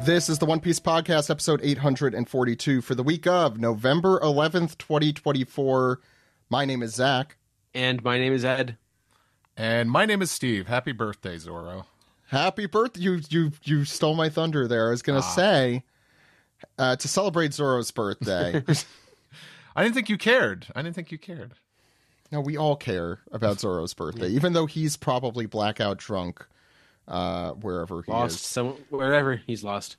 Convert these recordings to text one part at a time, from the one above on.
This is the One Piece Podcast, episode 842 for the week of November 11th, 2024. My name is Zach. And my name is Ed. And my name is Steve. Happy birthday, Zoro. Happy birthday. You stole my thunder there. I was going to say, to celebrate Zoro's birthday. I didn't think you cared. No, we all care about Zoro's birthday, even though he's probably blackout drunk wherever he is. Wherever he's lost.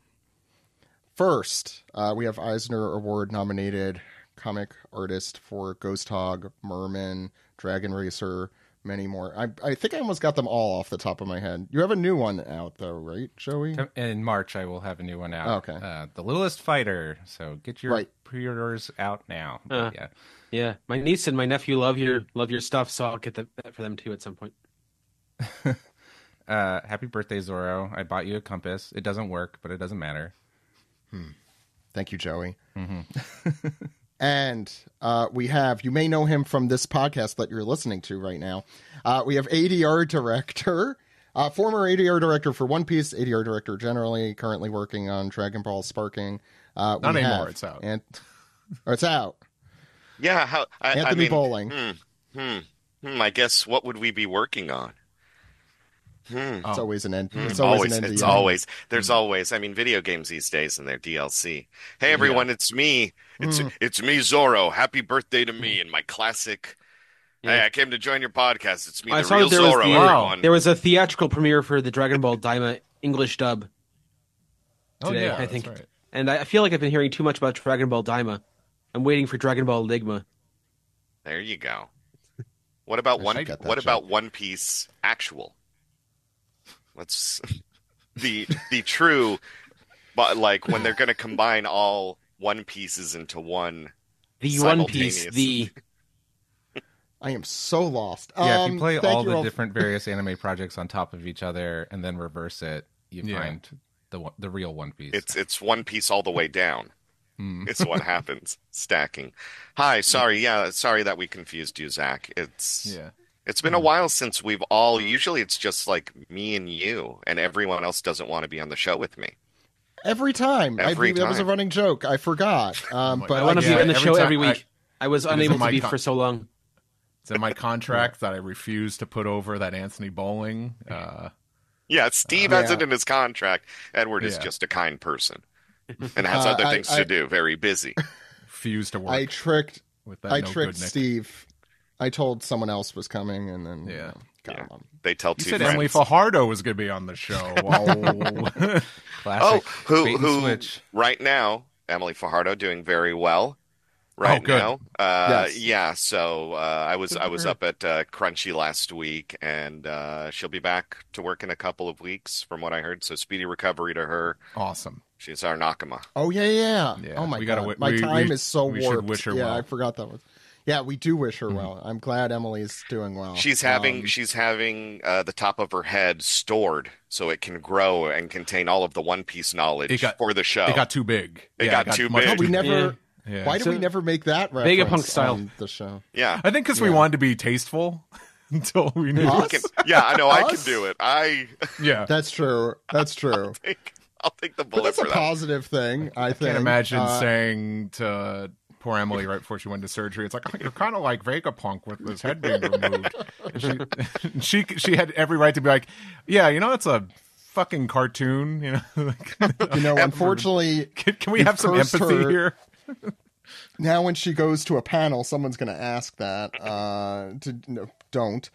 First, we have Eisner Award nominated comic artist for Ghost Hog, Merman, Dragon Racer, many more. I think I almost got them all off the top of my head. You have a new one out, though, right, Joey? In March, I will have a new one out. Okay. The Littlest Fighter. So get your pre-orders out now. Yeah. My niece and my nephew love your stuff, so I'll get that for them too at some point. Happy birthday, Zoro. I bought you a compass. It doesn't work, but it doesn't matter. Thank you, Joey. Mm-hmm. And we have, you may know him from this podcast that you're listening to right now. We have ADR director, former ADR director for One Piece, ADR director generally, currently working on Dragon Ball Sparking. Not anymore, it's out. It's out. Yeah, Anthony Bowling. I guess what would we be working on? It's always an end. It's always an It's NDA. always. There's always. I mean, video games these days and their DLC. Hey, everyone, it's me. It's me, Zoro. Happy birthday to me and my classic. Yeah. Hey, I came to join your podcast. It's me, I the saw real that there was Zoro, everyone. There was a theatrical premiere for the Dragon Ball Daima English dub today, I think. That's right. And I feel like I've been hearing too much about Dragon Ball Daima. I'm waiting for Dragon Ball Enigma. There you go. What about One Piece Actual? Let's the true, but like when they're going to combine all One Pieces into one. The One Piece. I am so lost. Yeah, if you play all the different various anime projects on top of each other and then reverse it, you find the real One Piece. It's One Piece all the way down. It's what happens. Stacking. Hi, sorry that we confused you, Zach. It's been a while since we've all. Usually, it's just like me and you, and everyone else doesn't want to be on the show with me. Every time. That was a running joke. I forgot. But I want to be on the show every week. I was unable to be for so long. It's in my contract that I refuse to put over that Anthony Bowling. Yeah, Steve has it in his contract. Edward is just a kind person and has other things to do. Very busy. Refuse to work. I tricked good Steve. I told someone else was coming, and then got him on. They tell You two said friends. Emily Fajardo was going to be on the show. Classic. Who switch. right now, Emily Fajardo doing very well. Right good. now, Yes. yeah. So I was up at Crunchy last week, and she'll be back to work in a couple of weeks, from what I heard. So speedy recovery to her. Awesome. She's our Nakama. Oh yeah. Yeah, Oh my we god, gotta my time is so we warped. should wish her yeah, well. I forgot that one. Yeah, we do wish her well. I'm glad Emily's doing well. She's having the top of her head stored so it can grow and contain all of the One Piece knowledge for the show. It got too big. It got too big. Oh, we never. Yeah. Why did we never make that reference Vegapunk style on the show? Yeah. I think because we wanted to be tasteful until we knew. Us? Yeah, I know. I Us? can do it. Yeah. That's true. That's true. I'll take the But bullet that's a for that. positive thing, I think. Can't imagine saying to poor Emily right before she went to surgery, it's like, oh, you're kind of like Vegapunk with his head being removed. And she had every right to be like, yeah, it's a fucking cartoon. Unfortunately, Can we have some cursed empathy her. here? now when she goes to a panel, someone's going to ask that. Don't.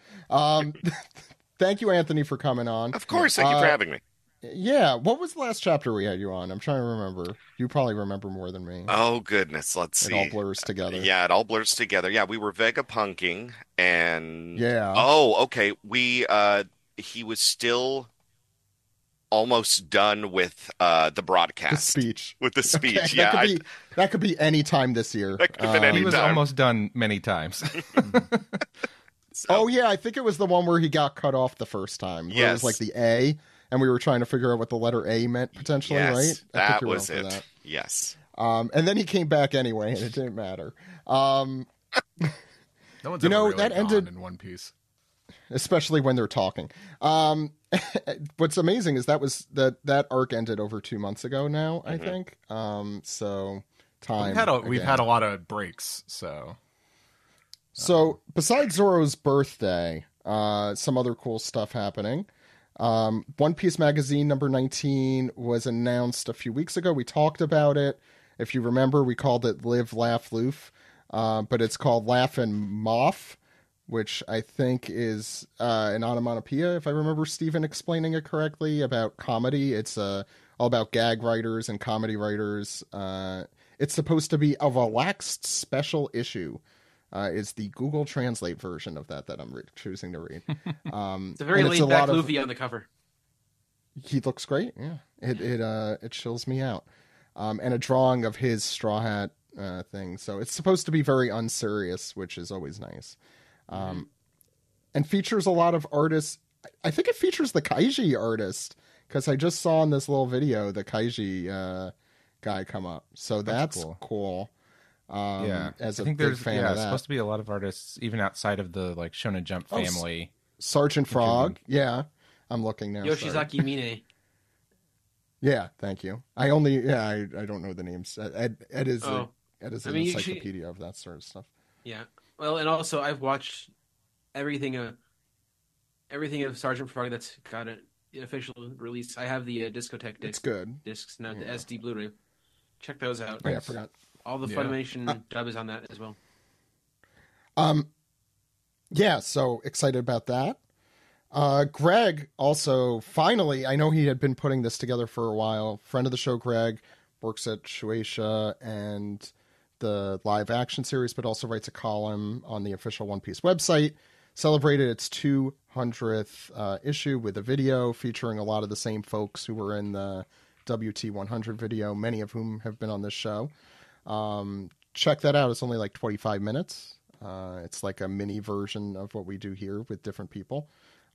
Thank you, Anthony, for coming on. Of course. Thank you for having me. Yeah. What was the last chapter we had you on? I'm trying to remember. You probably remember more than me. Oh, goodness. Let's see. It all blurs together. Yeah, it all blurs together. Yeah, we were Vegapunking and... Yeah. Oh, okay. He was still almost done with the broadcast. The speech. With the speech, Okay, yeah. that could be any time this year. That could have been any He was time. almost done many times. Oh, yeah. I think it was the one where he got cut off the first time. Where It was Yes. like the A, and we were trying to figure out what the letter A meant potentially, Yes, right? I think that you were was on for it. that. Yes. And then he came back anyway, and it didn't matter. No one's ever really that gone ended- in One Piece. especially when they're talking. What's amazing is that arc ended over 2 months ago now, I think. So time. We've had a lot of breaks, so. So besides Zoro's birthday, some other cool stuff happening. One Piece Magazine number 19 was announced a few weeks ago. We talked about it. If you remember, we called it Live, Laugh, Loof. But it's called Laugh and Moth, which I think is an onomatopoeia, if I remember Steven explaining it correctly, about comedy. It's all about gag writers and comedy writers. It's supposed to be a relaxed special issue. Is the Google Translate version of that I'm choosing to read. It's a very laid-back Luffy on the cover. He looks great, yeah. It chills me out. And a drawing of his Straw Hat thing. So it's supposed to be very unserious, which is always nice. And features a lot of artists. I think it features the Kaiji artist, because I just saw in this little video the Kaiji guy come up. So that's cool. As I think there's fan of that. Supposed to be a lot of artists even outside of the like Shonen Jump family. Sergeant Frog, yeah. I'm looking now. Yoshizaki Mine. Yeah, thank you. I don't know the names. Ed is an encyclopedia of that sort of stuff. Yeah. Well, and also I've watched everything of Sergeant Frog that's got an official release. I have the Discotheque disc. It's good. Discs, not the SD Blu-ray. Check those out. Oh, yeah, I forgot. All the Funimation dub is on that as well. Yeah, so excited about that. Greg also, finally, I know he had been putting this together for a while. Friend of the show, Greg, works at Shueisha and the live action series, but also writes a column on the official One Piece website. Celebrated its 200th issue with a video featuring a lot of the same folks who were in the WT100 video, many of whom have been on this show. Check that out. It's only like 25 minutes. It's like a mini version of what we do here with different people.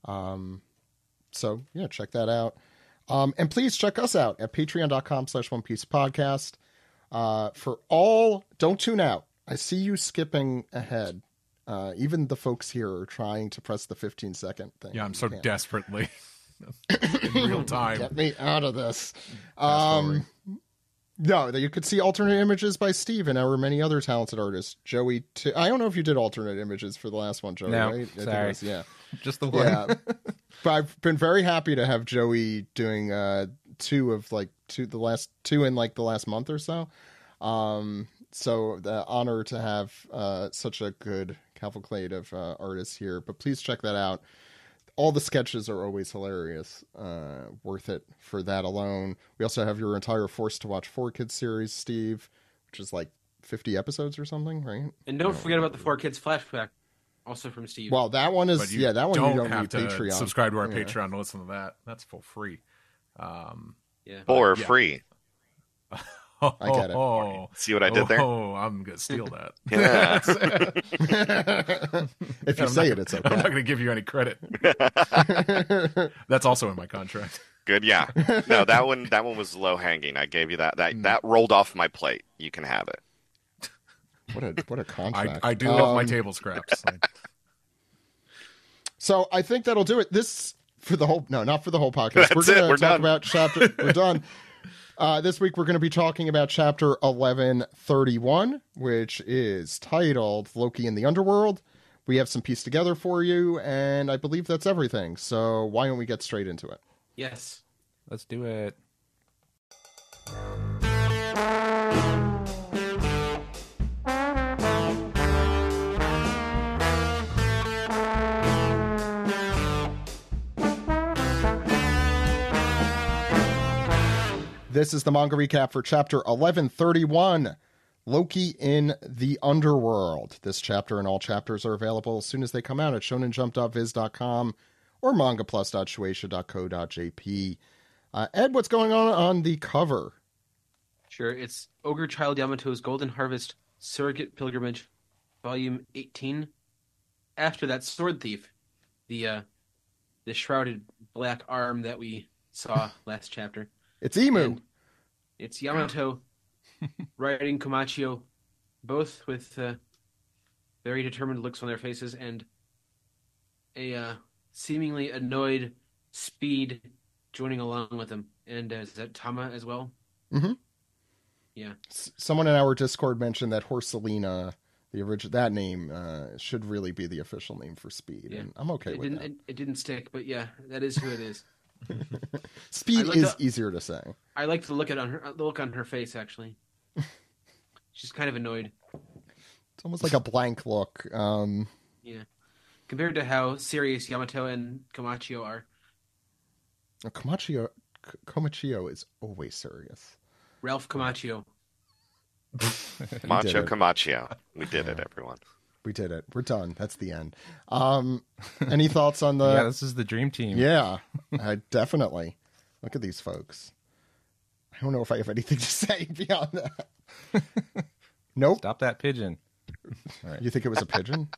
So yeah, check that out. And please check us out at patreon.com/One Piece Podcast. Don't tune out. I see you skipping ahead. Even the folks here are trying to press the 15-second thing. Yeah, I'm so desperately in real time. Get me out of this. No, you could see alternate images by Steve and our many other talented artists. Joey, I don't know if you did alternate images for the last one, Joey. No, right? sorry. Just the one. Yeah. But I've been very happy to have Joey doing the last two in like the last month or so. So the honor to have such a good cavalcade of artists here. But please check that out. All the sketches are always hilarious. Worth it for that alone. We also have your entire Forced to Watch 4Kids series, Steve, which is like 50 episodes or something, right? And don't forget about the 4Kids flashback, also from Steve. Well, that one is that one you don't have need to Patreon. Subscribe to our Patreon to listen to that. That's for free. Free. I get it. See what I did there? Oh, I'm gonna steal that. Yeah. If you say it's okay. I'm not gonna give you any credit. That's also in my contract. Good, yeah. No, that one was low hanging. I gave you that. That rolled off my plate. You can have it. What a contract. I do love my table scraps. So I think that'll do it. This for the whole not for the whole podcast. We're talk about chapter. We're done. This week we're going to be talking about chapter 1131, which is titled Loki in the Underworld. We have some piece together for you, and I believe that's everything. So why don't we get straight into it? Yes. Let's do it. This is the manga recap for chapter 1131, Loki in the Underworld. This chapter and all chapters are available as soon as they come out at shonenjump.viz.com or mangaplus.shueisha.co.jp. Ed, what's going on the cover? Sure, it's Ogre Child Yamato's Golden Harvest Surrogate Pilgrimage, Volume 18. After that Sword Thief, the shrouded black arm that we saw last chapter. It's Emu. And it's Yamato riding Komachio, both with very determined looks on their faces, and a seemingly annoyed Speed joining along with him. And is that Tama as well? Mm-hmm. Yeah. Someone in our Discord mentioned that Horselina, the original that name, should really be the official name for Speed, Yeah. and I'm okay with that. It didn't stick, but yeah, that is who it is. Speed is easier to say. I like to look at the look on her face. Actually, she's kind of annoyed. It's almost like a blank look. Yeah, compared to how serious Yamato and Komachio are. Komachio is always serious. Ralph Komachio. Macho Camacho. We did it, everyone. We did it. We're done. That's the end. Any thoughts on the... Yeah, this is the dream team. Yeah, definitely. Look at these folks. I don't know if I have anything to say beyond that. Nope. Stop that pigeon. All right. You think it was a pigeon?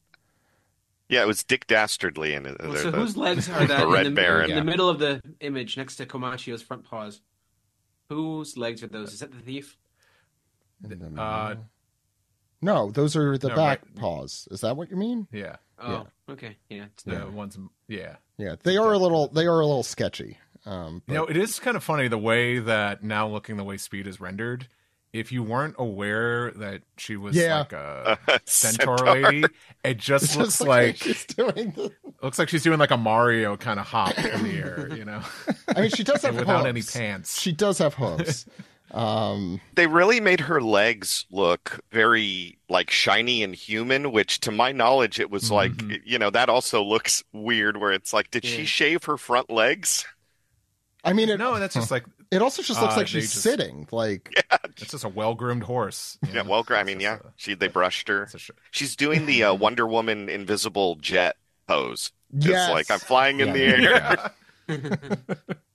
Yeah, it was Dick Dastardly. So whose legs are that Red Baron. in the middle of the image next to Komachio's front paws? Whose legs are those? Is that the thief? No, those are the back right. paws. Is that what you mean? Yeah. Oh, okay. Yeah. It's The ones. Yeah. Yeah, they are a little sketchy. But... It is kind of funny the way that now looking the way Speed is rendered. If you weren't aware that she was like a centaur lady, it just looks like she's doing looks like she's doing like a Mario kind of hop in the air, you know. I mean, she does have without hooves. any pants. She does have hooves. They really made her legs look very like shiny and human, which to my knowledge it was like, that also looks weird where it's like, did she shave her front legs? I mean, no, that's just like it also just looks like she's sitting. Like it's just a well-groomed horse. Yeah, they brushed her. She's doing the Wonder Woman invisible jet pose. Just like I'm flying in the air. Yeah.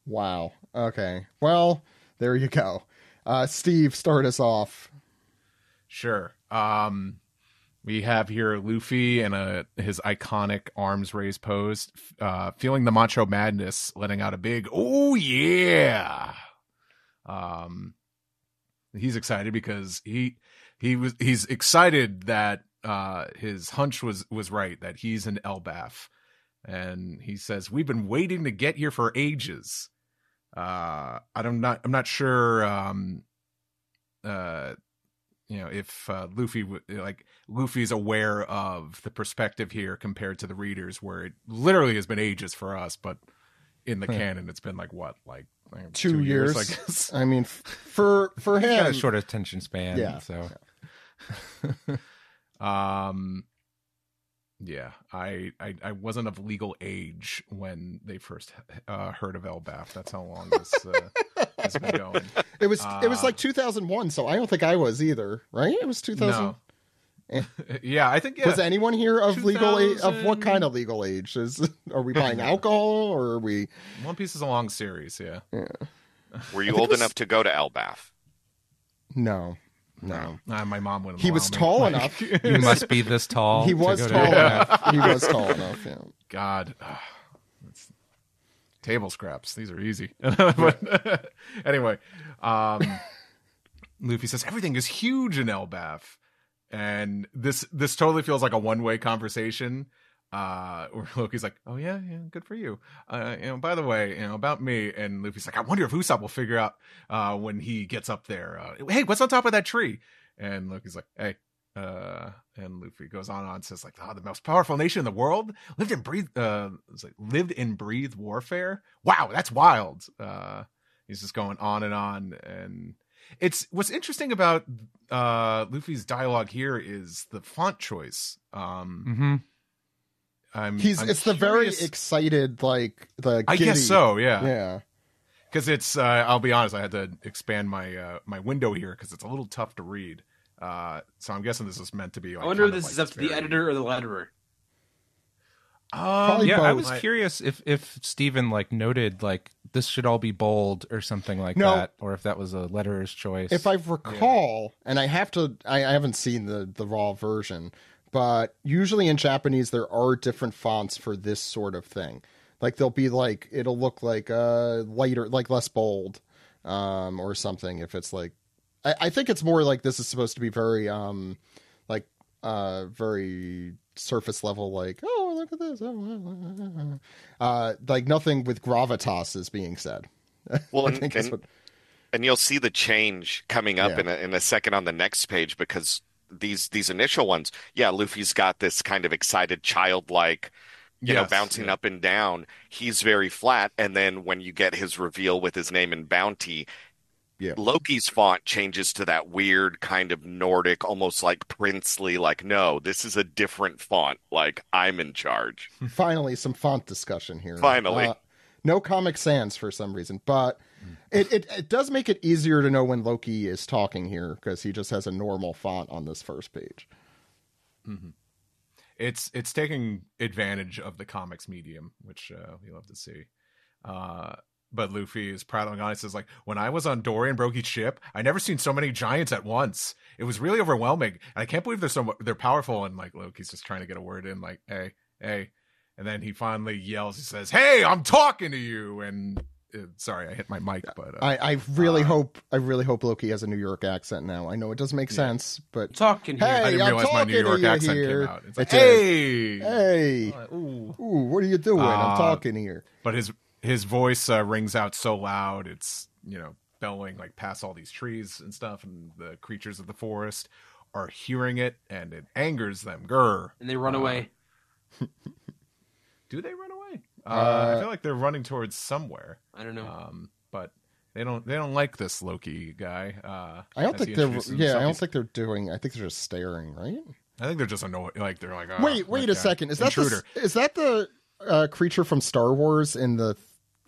Wow. Okay. Well, there you go. Steve, start us off. Sure. We have here Luffy in his iconic arms raised pose, feeling the macho madness, letting out a big "oh yeah." He's excited because he's excited that his hunch was right, that he's an Elbaf, and he says, "We've been waiting to get here for ages." I'm not sure. If Luffy's aware of the perspective here compared to the readers, where it literally has been ages for us, but in the canon, it's been like 2 years, I guess. I mean, for him, got a short attention span. Yeah. So, yeah, I wasn't of legal age when they first heard of Elbaf. That's how long this has been going. It was like 2001, so I don't think I was either. Right? It was 2000. No. Yeah, I think. Yeah. Was anyone here of legal age? Of what kind of legal age? Are we buying alcohol, or are we? One Piece is a long series. Yeah. Were you old enough to go to Elbaf? No. My mom wouldn't. He was tall enough. You must be this tall. He was tall enough. He was tall enough. Yeah. God, table scraps. These are easy. But anyway, Luffy says everything is huge in Elbaf, and this totally feels like a one-way conversation. Where Loki's like, "Oh yeah, good for you." By the way, about me, and Luffy's like, "I wonder if Usopp will figure out when he gets up there. Hey, what's on top of that tree?" And Loki's like, "Hey," and Luffy goes on and says like, "The most powerful nation in the world lived in breathed warfare. Wow, that's wild." He's just going on, and it's what's interesting about Luffy's dialogue here is the font choice. It's the very excited, like the. I guess so, yeah. Yeah. Because it's, I'll be honest, I had to expand my my window here because it's a little tough to read. So I'm guessing this is meant to be. Like, I wonder if this is up to the editor or the letterer. I was curious if Steven noted this should all be bold or something like that, or if that was a letterer's choice. If I recall, and I haven't seen the raw version. But usually in Japanese, there are different fonts for this sort of thing. Like they'll be it'll look like lighter, like less bold, or something. If it's I think it's more like this is supposed to be very, very surface level. Like, oh, look at this. Like nothing with gravitas is being said. Well, I think is what... and you'll see the change coming up in a second on the next page, because these initial ones, Luffy's got this kind of excited, childlike, bouncing up and down. He's very flat, and then when you get his reveal with his name and bounty, Loki's font changes to that weird kind of Nordic, almost like princely, like, no, this is a different font. Like, I'm in charge. Finally, some font discussion here. Finally. No Comic Sans for some reason, but it does make it easier to know when Loki is talking here, because he just has a normal font on this first page. Mm-hmm. It's taking advantage of the comics medium, which we love to see. But Luffy is prattling on. It says, like, when I was on Dory and Brogie's ship, I never seen so many giants at once. It was really overwhelming. And I can't believe they're powerful. And like Loki's just trying to get a word in, like, hey. And then he finally yells. He says, "Hey, I'm talking to you." And sorry, I hit my mic, but I really hope Loki has a New York accent now. I know it doesn't make sense, but talking here. Hey, I didn't realize my New York accent here. came out. It's like, hey, ooh, what are you doing? I'm talking here. But his voice rings out so loud, it's bellowing like past all these trees and stuff, and the creatures of the forest are hearing it, and it angers them. Grr. And they run away. Do they run away? I feel like they're running towards somewhere. I don't know. But they don't like this Loki guy. I don't think they're. I don't think they're doing. I think they're just staring, right? I think they're just annoyed. Like they're like, wait a second. Is intruder. that the creature from Star Wars in the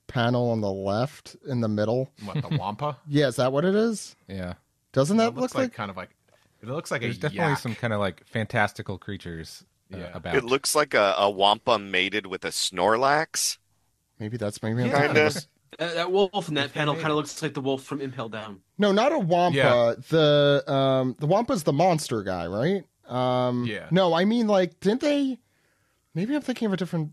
panel on the left in the middle? What, the Wampa? Yeah, is that what it is? Yeah. Doesn't that look like kind of like? It looks like there's definitely some kind of like fantastical creatures. About. It looks like a Wampa mated with a Snorlax. Maybe that's that wolf in that panel kind of looks like the wolf from Impel Down. No, not a Wampa. Yeah. The Wampa's the monster guy, right? Yeah. No, I mean, like, didn't they? Maybe I'm thinking of a different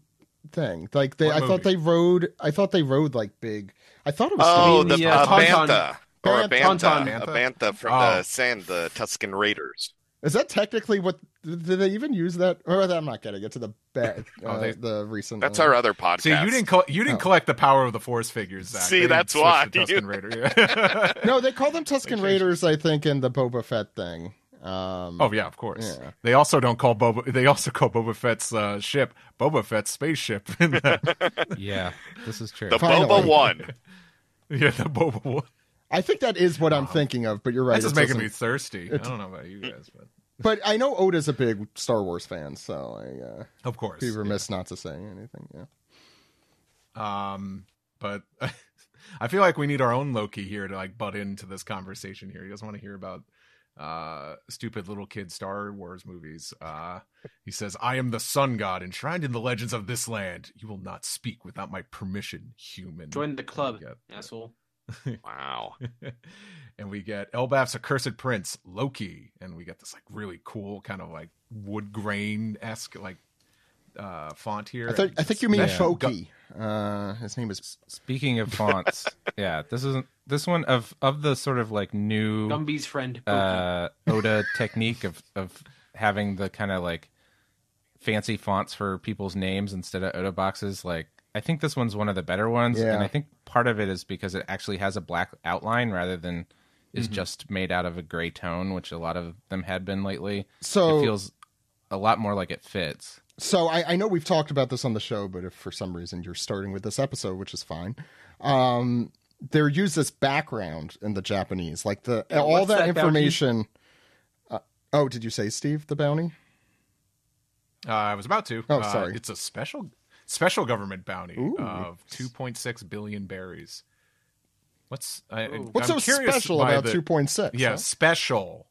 thing. Like I thought they rode like big. I thought it was the Bantha. Or a Tauntaun. Bantha from the Sand, the Tusken Raiders. Is that technically what? Did they even use that? Or I'm not getting it to the the recent. That's our other podcast. See, you didn't collect the Power of the Force figures, Zach. See, that's why. Tusken Raider. No, they call them Tusken Raiders, I think, in the Boba Fett thing. Oh yeah, of course. Yeah. They also call Boba Fett's ship Boba Fett's spaceship. Yeah, this is true. The Boba One. Yeah, the Boba One. I think that is what I'm thinking of, but you're right. This is making me thirsty. I don't know about you guys, but I know Oda's a big Star Wars fan, so of course, be remiss not to say anything. Yeah. But I feel like we need our own Loki here to like butt into this conversation here. He doesn't want to hear about stupid little kid Star Wars movies. He says, "I am the sun god enshrined in the legends of this land. You will not speak without my permission, human." Join the club, asshole. Wow. And we get Elbaf's accursed prince, Loki, and we get this like really cool kind of like wood grain-esque like font here. I think you mean Foki. His name is. Speaking of fonts, this one of the sort of like new Gumby's friend Oda technique of having the kind of like fancy fonts for people's names instead of Oda boxes. Like, I think this one's one of the better ones, and I think part of it is because it actually has a black outline rather than is just made out of a gray tone, which a lot of them had been lately. So it feels a lot more like it fits. So I know we've talked about this on the show, but if for some reason you're starting with this episode, which is fine, there used this background in the Japanese, like all that information. Did you say Steve the bounty? I was about to. Oh, sorry. It's a special government bounty of 2.6 billion berries. What's I'm so special about 2.6? Yeah, special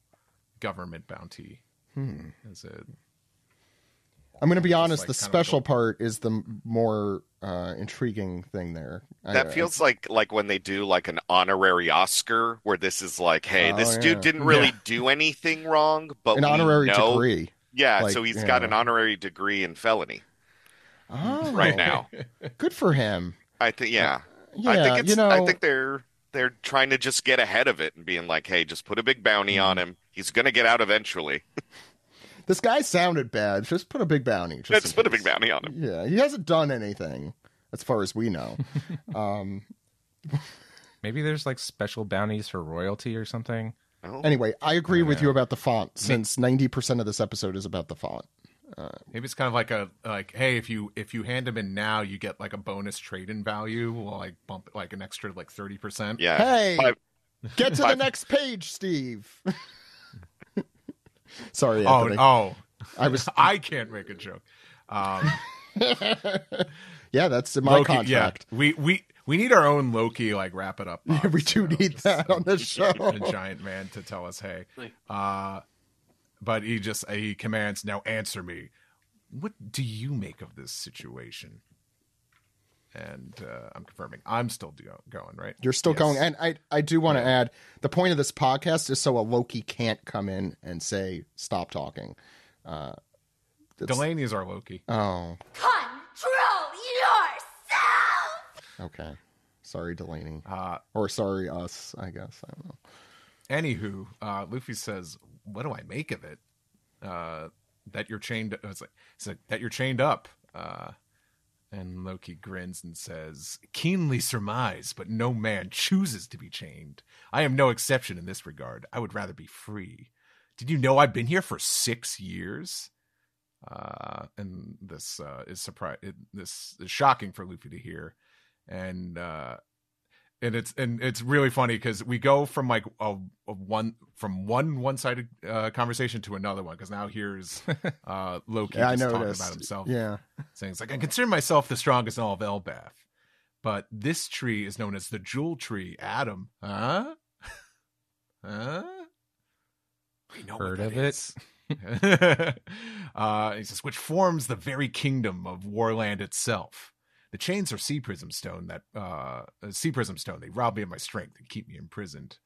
government bounty. Is it? I'm going to be honest. The special part is the more intriguing thing there. That feels like when they do like an honorary Oscar, where this is like, hey, this dude didn't really do anything wrong, but an honorary degree. Yeah, like, so he's got an honorary degree in felony. Oh, right now. Good for him. I think, I think they're trying to just get ahead of it and being like, hey, just put a big bounty on him. He's going to get out eventually. This guy sounded bad. Just put a big bounty. Let's put a big bounty on him. Yeah, he hasn't done anything, as far as we know. Maybe there's like special bounties for royalty or something. Oh. Anyway, I agree with you about the font, since 90% of this episode is about the font. Maybe it's kind of like hey, if you hand him in now, you get like a bonus trade-in value. We'll like bump it like an extra like 30%. Yeah. Hey, get to the next page, Steve. Sorry, Anthony. I can't make a joke. Yeah, that's in my Loki, contract. Yeah, we need our own Loki like wrap it up. Box, we do need that on the show. A giant man to tell us, hey. But he commands, now answer me. What do you make of this situation? And I'm confirming. I'm still going, right? You're still going. And I do want to add, the point of this podcast is so a Loki can't come in and say, stop talking. Delaney is our Loki. Oh. Control yourself! Okay. Sorry, Delaney. Or sorry, us, I guess. I don't know. Anywho, Luffy says, what do I make of it? That you're chained. It's like that you're chained up. And Loki grins and says, keenly surmise, but no man chooses to be chained. I am no exception in this regard. I would rather be free. Did you know I've been here for 6 years? And this this is shocking for Luffy to hear. And it's really funny because we go from like one-sided conversation to another one, because now here's Loki just talking about himself. Yeah, saying it's like, I consider myself the strongest in all of Elbaf, but this tree is known as the Jewel Tree. Adam, huh? We know Heard what of it. He says, which forms the very kingdom of Warland itself. The chains are sea prism stone They rob me of my strength and keep me imprisoned.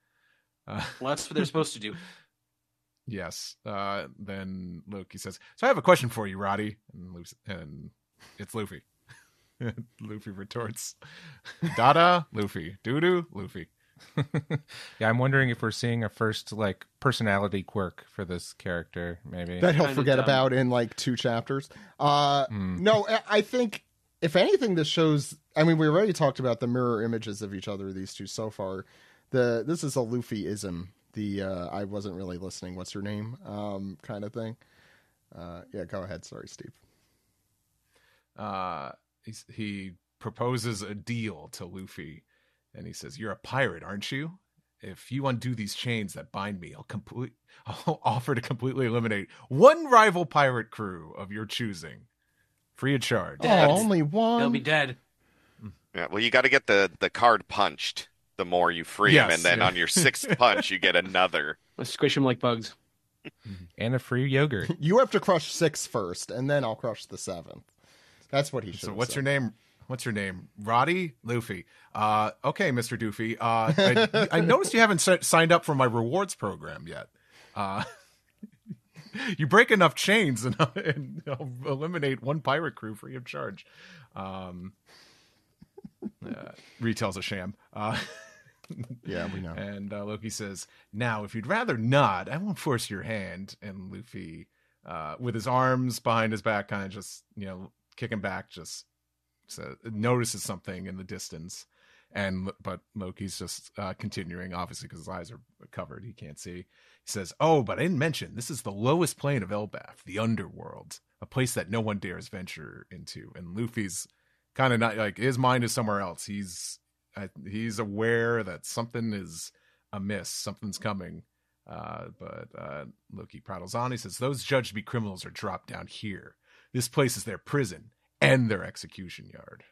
Well, that's what they're supposed to do. Yes. Then Loki says, so I have a question for you, Roddy. And it's Luffy. Luffy retorts, Dada, Luffy. Doo-doo, Luffy. Yeah, I'm wondering if we're seeing a first like personality quirk for this character, maybe. That he'll forget about in like 2 chapters. No, I think if anything, this shows. I mean, we already talked about the mirror images of each other, these two so far. This is a Luffy-ism. The I wasn't really listening. What's your name? Kind of thing. Yeah, go ahead. Sorry, Steve. He proposes a deal to Luffy, and he says, "You're a pirate, aren't you? If you undo these chains that bind me, I'll offer to completely eliminate one rival pirate crew of your choosing, free of charge." Only one. They'll be dead. Yeah, well, you got to get the card punched the more you free him, and then on your 6th punch, you get another. Let's squish them like bugs. And a free yogurt. You have to crush 6 first, and then I'll crush the 7th. That's what he should. So what's your name? What's your name? Roddy? Luffy. Okay, Mr. Doofy. I noticed you haven't signed up for my rewards program yet. You break enough chains and I'll eliminate one pirate crew free of charge. Retail's a sham. Yeah, we know. And Loki says, now, if you'd rather not, I won't force your hand. And Luffy, with his arms behind his back, kind of just, kicking back, just notices something in the distance. But Loki's just continuing, obviously, because his eyes are covered. He can't see. He says, oh, but I didn't mention, this is the lowest plane of Elbaf, the underworld, a place that no one dares venture into. And Luffy's kind of not, like, his mind is somewhere else. He's aware that something is amiss, something's coming. But Loki prattles on. He says, those judged to be criminals are dropped down here. This place is their prison and their execution yard.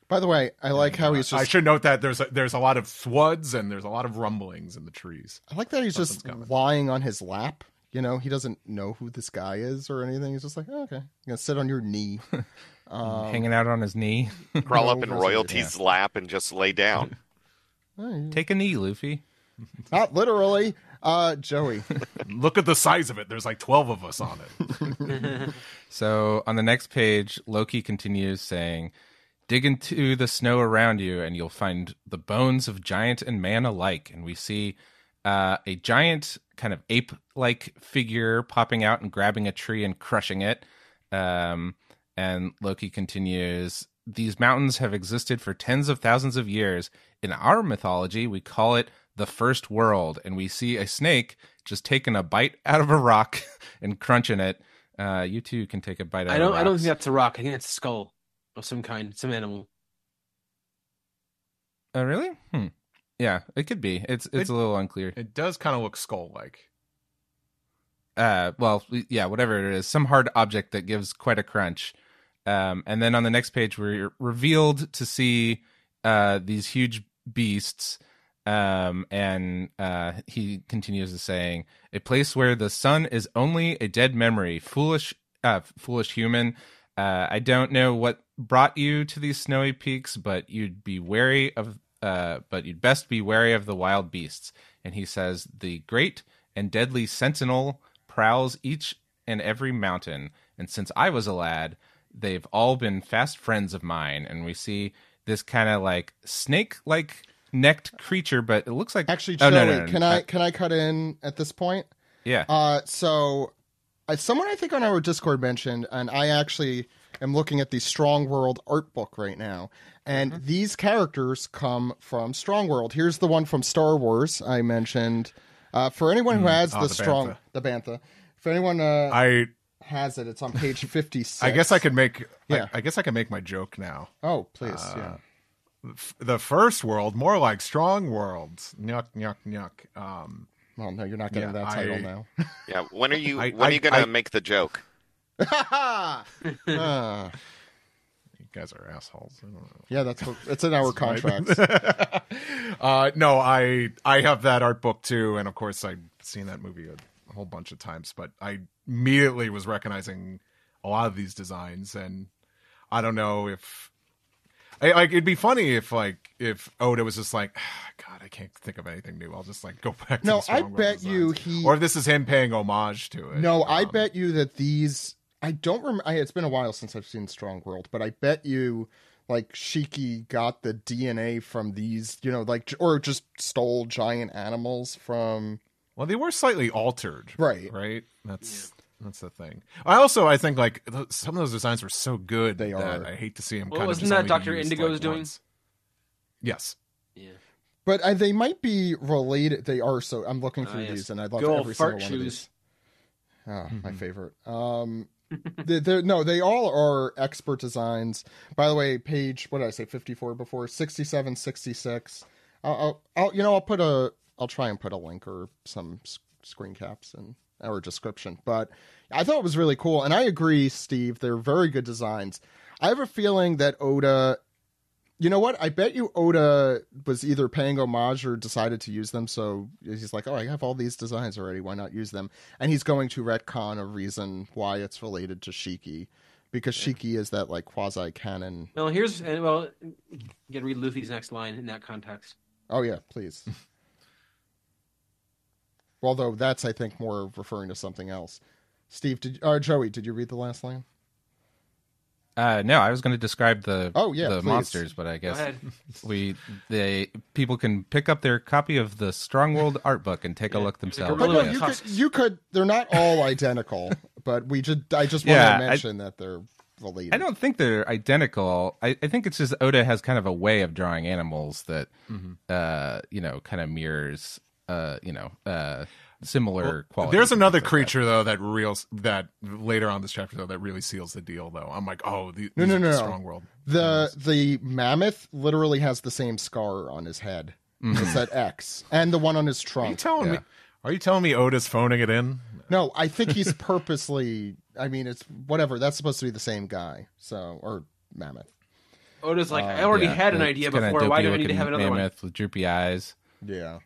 By the way, I like how he's just... I should note that there's a lot of thwuds and there's a lot of rumblings in the trees. I like that he's just lying on his lap. He doesn't know who this guy is or anything. He's just like, oh, okay, you're going to sit on your knee. Hanging out on his knee. Crawl up in royalty's lap and just lay down. Take a knee, Luffy. Not literally. Joey. Look at the size of it. There's like 12 of us on it. So on the next page, Loki continues saying, dig into the snow around you and you'll find the bones of giant and man alike. And we see a giant kind of ape-like figure popping out and grabbing a tree and crushing it. And Loki continues, these mountains have existed for tens of thousands of years. In our mythology, we call it the first world, and we see a snake just taking a bite out of a rock and crunching it. You too can take a bite out of a rock. I don't think that's a rock. I think that's a skull of some kind, some animal. Oh, really? Yeah, it could be. It's a little unclear. It does kind of look skull-like. Well, yeah, whatever it is, some hard object that gives quite a crunch. And then on the next page, we're revealed to see these huge beasts. And he continues to saying, a place where the sun is only a dead memory. Foolish human. I don't know what brought you to these snowy peaks, but you'd best be wary of the wild beasts. And he says, the great and deadly sentinel prowls each and every mountain. And since I was a lad, they've all been fast friends of mine. And we see this kind of like snake-like necked creature, but it looks like actually. Joey, no. Can I cut in at this point? Yeah. So, someone I think on our Discord mentioned, and I actually am looking at the Strong World art book right now, and these characters come from Strong World. Here's the one from Star Wars I mentioned. For anyone who has the Bantha. For anyone has it, it's on page 56. I guess I could make. Yeah. I guess I can make my joke now. Oh, please. Yeah. The first world, more like Strong Worlds. Nyuk, nyuk, nyuk. Well, no, you're not getting that title now. Yeah, when are you going to make the joke? You guys are assholes. I don't know. Yeah, it's in our contracts. No, I have that art book too, and of course I've seen that movie a whole bunch of times, but I immediately was recognizing a lot of these designs, and I don't know if it'd be funny if Oda was just like, God, I can't think of anything new. I'll just go back to the Strong World bet designs. you or if this is him paying homage to it. No, I bet you that these. I don't remember. It's been a while since I've seen Strong World, but I bet you, Shiki got the DNA from these, or just stole giant animals from. Well, they were slightly altered, right? Right. That's the thing. I think some of those designs were so good that I hate to see them. Well, wasn't that Dr. Indigo's doing? Yes. Yeah. But they might be related. They are. So I'm looking through these, and I love every single one of these. Oh, my favorite. They all are expert designs. By the way, page, what did I say, 54 before? 67, 66. I'll try and put a link or some screen caps in our description. But I thought it was really cool. And I agree, Steve, they're very good designs. I have a feeling that Oda, you know what? I bet you Oda was either paying homage or decided to use them. So he's like, oh, I have all these designs already. Why not use them? And he's going to retcon a reason why it's related to Shiki. Because Shiki is that quasi-canon. Well, you can read Luffy's next line in that context. Oh, yeah, please. Although that's, I think, more referring to something else. Steve, Joey, did you read the last line? No, I was going to describe the monsters, but I guess people can pick up their copy of the Strong World art book and take a look themselves. But no, you could. They're not all identical, but I just want to mention that they're related. I don't think they're identical. I think it's just Oda has kind of a way of drawing animals that, kind of mirrors, similar quality. There's another creature though that later on this chapter though that really seals the deal though. I'm like, oh, no. Strong World. The mammoth literally has the same scar on his head. It's that X, and the one on his trunk. Are you telling me Oda's phoning it in? No, I think he's purposely. I mean, it's whatever. That's supposed to be the same guy. Or mammoth. Oda's like, I already had an idea before. Why do I need to have another mammoth with droopy eyes? Yeah.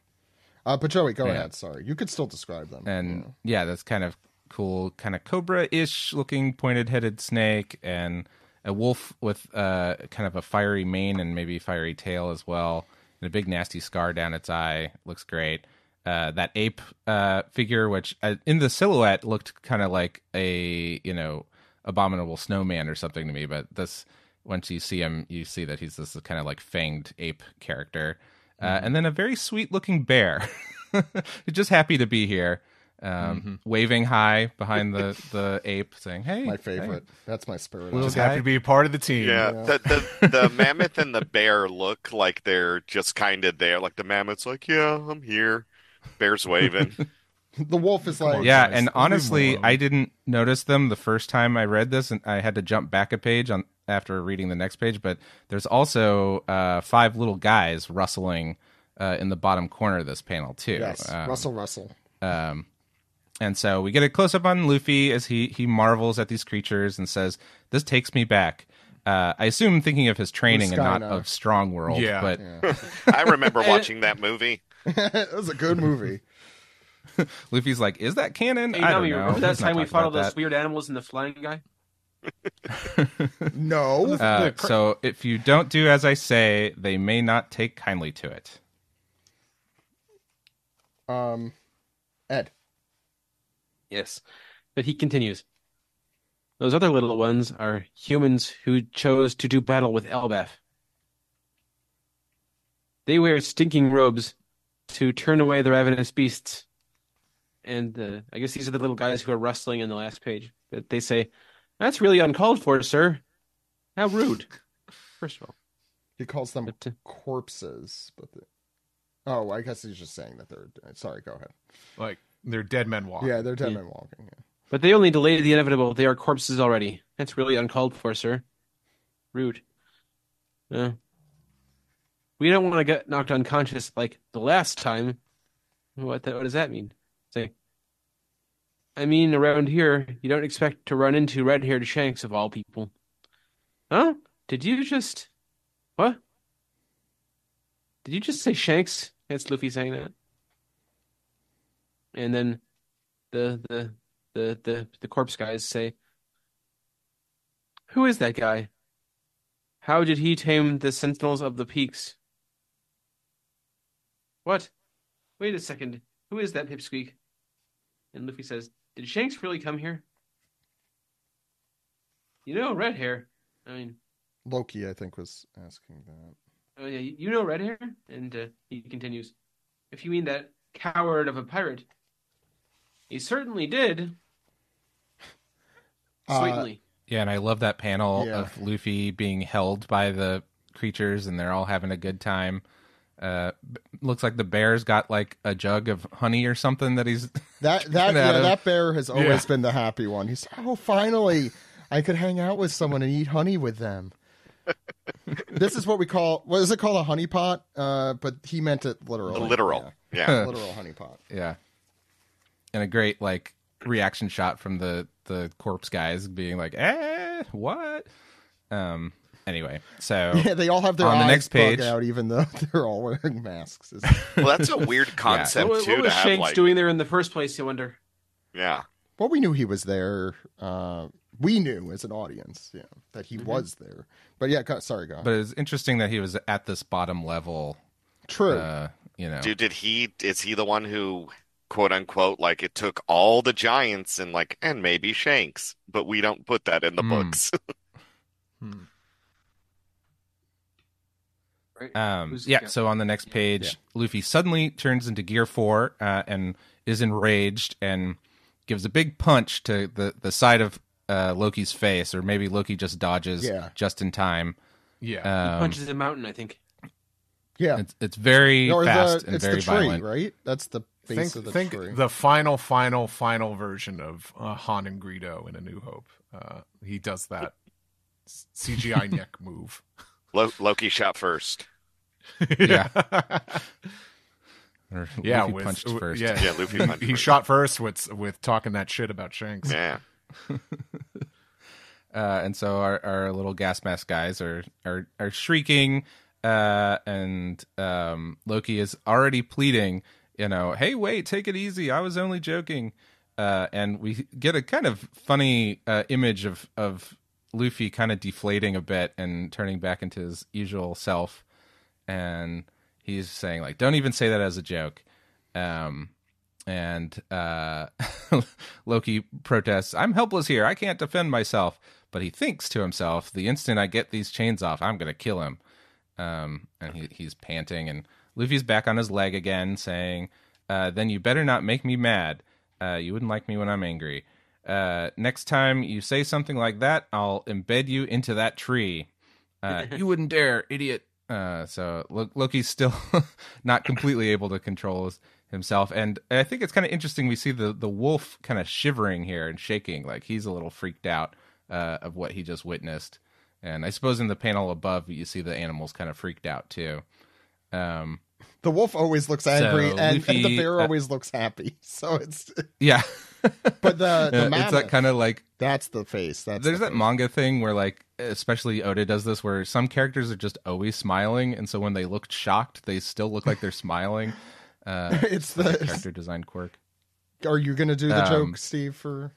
But Joey, go ahead. Sorry, you could still describe them. And that's kind of cool, kind of cobra-ish looking pointed-headed snake, and a wolf with kind of a fiery mane and maybe fiery tail as well, and a big nasty scar down its eye. Looks great. That ape figure, which in the silhouette looked kind of like a abominable snowman or something to me, but this once you see him, you see that he's this kind of fanged ape character. And then a very sweet-looking bear. just happy to be here. Waving high behind the ape, saying, "Hey, my favorite." Hey. That's my spirit. Just happy to be a part of the team. Yeah. The mammoth and the bear look like they're just kind of there. Like the mammoth's like, "Yeah, I'm here." Bear's waving. The wolf is like, "Yeah." And honestly, I didn't notice them the first time I read this, and I had to jump back a page after reading the next page. But there's also 5 little guys rustling in the bottom corner of this panel too. Yes, Russell. And so we get a close-up on Luffy as he marvels at these creatures and says, "This takes me back." I assume thinking of his training and not of Strong World. Yeah. But I remember watching that movie. It was a good movie. Luffy's like, "Is that canon?" Hey, I don't know. Remember that time we fought all those that. weird animals and the flying guy? No. So if you don't do as I say, they may not take kindly to it. Ed. Yes. But he continues. Those other little ones are humans who chose to do battle with Elbaf. They wear stinking robes to turn away the ravenous beasts. And I guess these are the little guys who are rustling in the last page. But they say, "That's really uncalled for, sir. How rude." First of all. He calls them corpses. But I guess he's just saying that they're... Sorry, go ahead. Like, they're dead men walking. Yeah, they're dead men walking. Yeah. But they only delayed the inevitable. They are corpses already. That's really uncalled for, sir. Rude. We don't want to get knocked unconscious like the last time. What does that mean? Say, I mean, around here, you don't expect to run into red-haired Shanks of all people. Huh? Did you just... What? Did you just say Shanks? That's Luffy saying that. And then the corpse guys say, "Who is that guy? How did he tame the Sentinels of the Peaks?" What? Wait a second. Who is that pipsqueak? And Luffy says, "Did Shanks really come here?" Red hair. I mean... Loki, I think, was asking that. Oh, yeah, red hair? And he continues, "If you mean that coward of a pirate, he certainly did." Sweetly. Yeah, and I love that panel of Luffy being held by the creatures, and they're all having a good time. Looks like the bear's got like a jug of honey or something that he's that bear has always been the happy one. He's finally I could hang out with someone and eat honey with them. This is what is it called, a honey pot? But he meant it literally. Literal honey pot. Yeah, and a great reaction shot from the corpse guys being like, what? Anyway, so they all have their on eyes the next page out, even though they're all wearing masks. Well, that's a weird concept too. What was Shanks doing there in the first place? You wonder. Yeah. Well, we knew he was there. We knew as an audience, that he was there. But sorry, go on. But it's interesting that he was at this bottom level. True. Dude, is he the one who, quote unquote, it took all the giants and maybe Shanks, but we don't put that in the books. So on the next page, Luffy suddenly turns into Gear 4 and is enraged and gives a big punch to the side of Loki's face, or maybe Loki just dodges just in time. He punches a mountain, I think. Yeah. It's very fast and very the tree, violent. Right? That's the base of the tree. The final version of Han and Greedo in A New Hope. He does that CGI neck move. Loki shot first. Yeah. Or Luffy punched first. Yeah, Luffy punched he first. shot first with talking that shit about Shanks. Yeah. And so our little gas mask guys are shrieking, and Loki is already pleading, "Hey, wait, take it easy. I was only joking." And we get a kind of funny image of Luffy kind of deflating a bit and turning back into his usual self, and he's saying don't even say that as a joke. And Loki protests, "I'm helpless here. I can't defend myself." But he thinks to himself, the instant I get these chains off, I'm going to kill him. And he's panting, and Luffy's back on his leg again, saying, Then you better not make me mad. You wouldn't like me when I'm angry. Next time you say something like that, I'll embed you into that tree. You wouldn't dare, idiot. So Loki's still not completely able to control himself. And I think it's kind of interesting. We see the wolf kind of shivering here and shaking, like he's a little freaked out of what he just witnessed. And I suppose in the panel above, you see the animals kind of freaked out too. The wolf always looks angry, So and Luffy, the bear always looks happy. So it's yeah. but the mammoth, it's that kind of like that's the face. There's that manga thing where like especially Oda does this, where some characters are just always smiling, and so when they look shocked, they still look like they're smiling. It's the character design quirk. Are you going to do the joke, Steve? For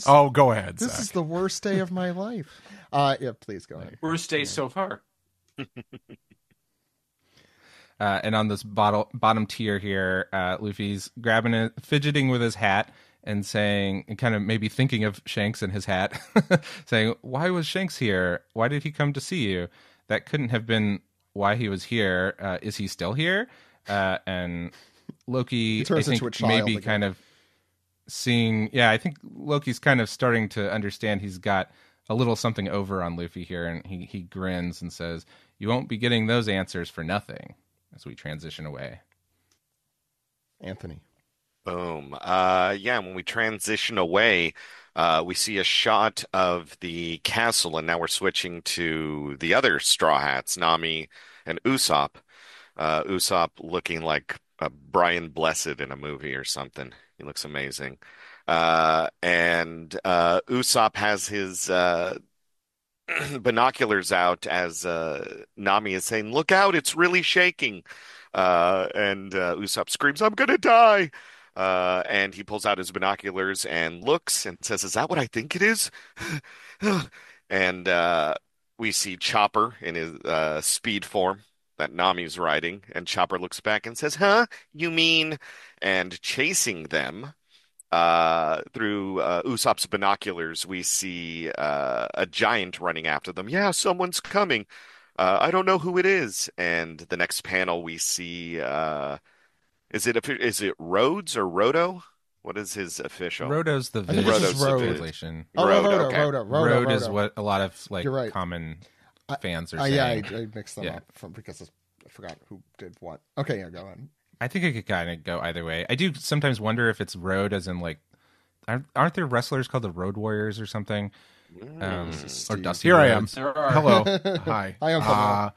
oh, go ahead. This Zach. is the worst day of my life. Yeah, please go ahead. Worst day so far. And on this bottom tier here, Luffy's fidgeting with his hat and saying, and kind of maybe thinking of Shanks and his hat, saying, "Why was Shanks here? Why did he come to see you? That couldn't have been why he was here. Is he still here?" And Loki, I think, maybe again. Kind of seeing, I think Loki's kind of starting to understand he's got a little something over on Luffy here, and he grins and says, "You won't be getting those answers for nothing." As we transition away. Anthony. Boom. When we transition away, we see a shot of the castle, and now we're switching to the other Straw Hats, Nami and Usopp. Usopp looking like Brian Blessed in a movie or something. He looks amazing. And Usopp has his binoculars out as Nami is saying, "Look out, it's really shaking." And Usopp screams, "I'm gonna die." And he pulls out his binoculars and looks and says, "Is that what I think it is?" And we see Chopper in his speed form that Nami's riding, and Chopper looks back and says, "Huh? You mean?" And chasing them through Usopp's binoculars, we see a giant running after them. "Yeah, someone's coming. I don't know who it is." And the next panel, we see is it Rhodes or Roto? What is his official? Roto's the translation. Roto. Road is what a lot of right. common fans are saying. Yeah, I mixed them up because I forgot who did what. Okay, go on. I think it could kind of go either way. I do sometimes wonder if it's road as in like, aren't there wrestlers called the Road Warriors or something? Or Dusty Here Rhodes? I am. Hello. Hi. Hi,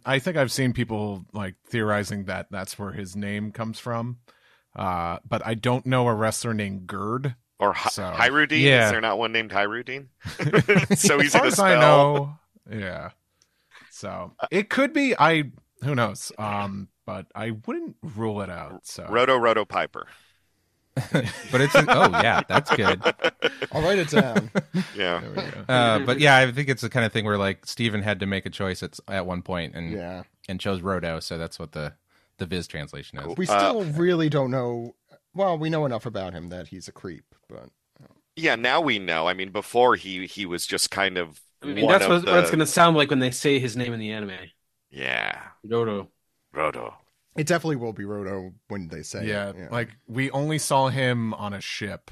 I think I've seen people like theorizing that that's where his name comes from. But I don't know a wrestler named Gerd. Or Hyrudine? Yeah. Is there not one named Hyrudine? So easy as far to as spell. I know. Yeah. So it could be. Who knows? But I wouldn't rule it out. So Roto Piper. But it's that's good. I'll write it down. Yeah. But yeah, I think it's the kind of thing where like Steven had to make a choice at one point and chose Roto, so that's what the Viz translation is. We still really don't know. Well, we know enough about him that he's a creep, but yeah, now we know. I mean, before he was just kind of. I mean, that's what it's going to sound like when they say his name in the anime. Yeah. Roto. It definitely will be Roto when they say it. Yeah, like we only saw him on a ship.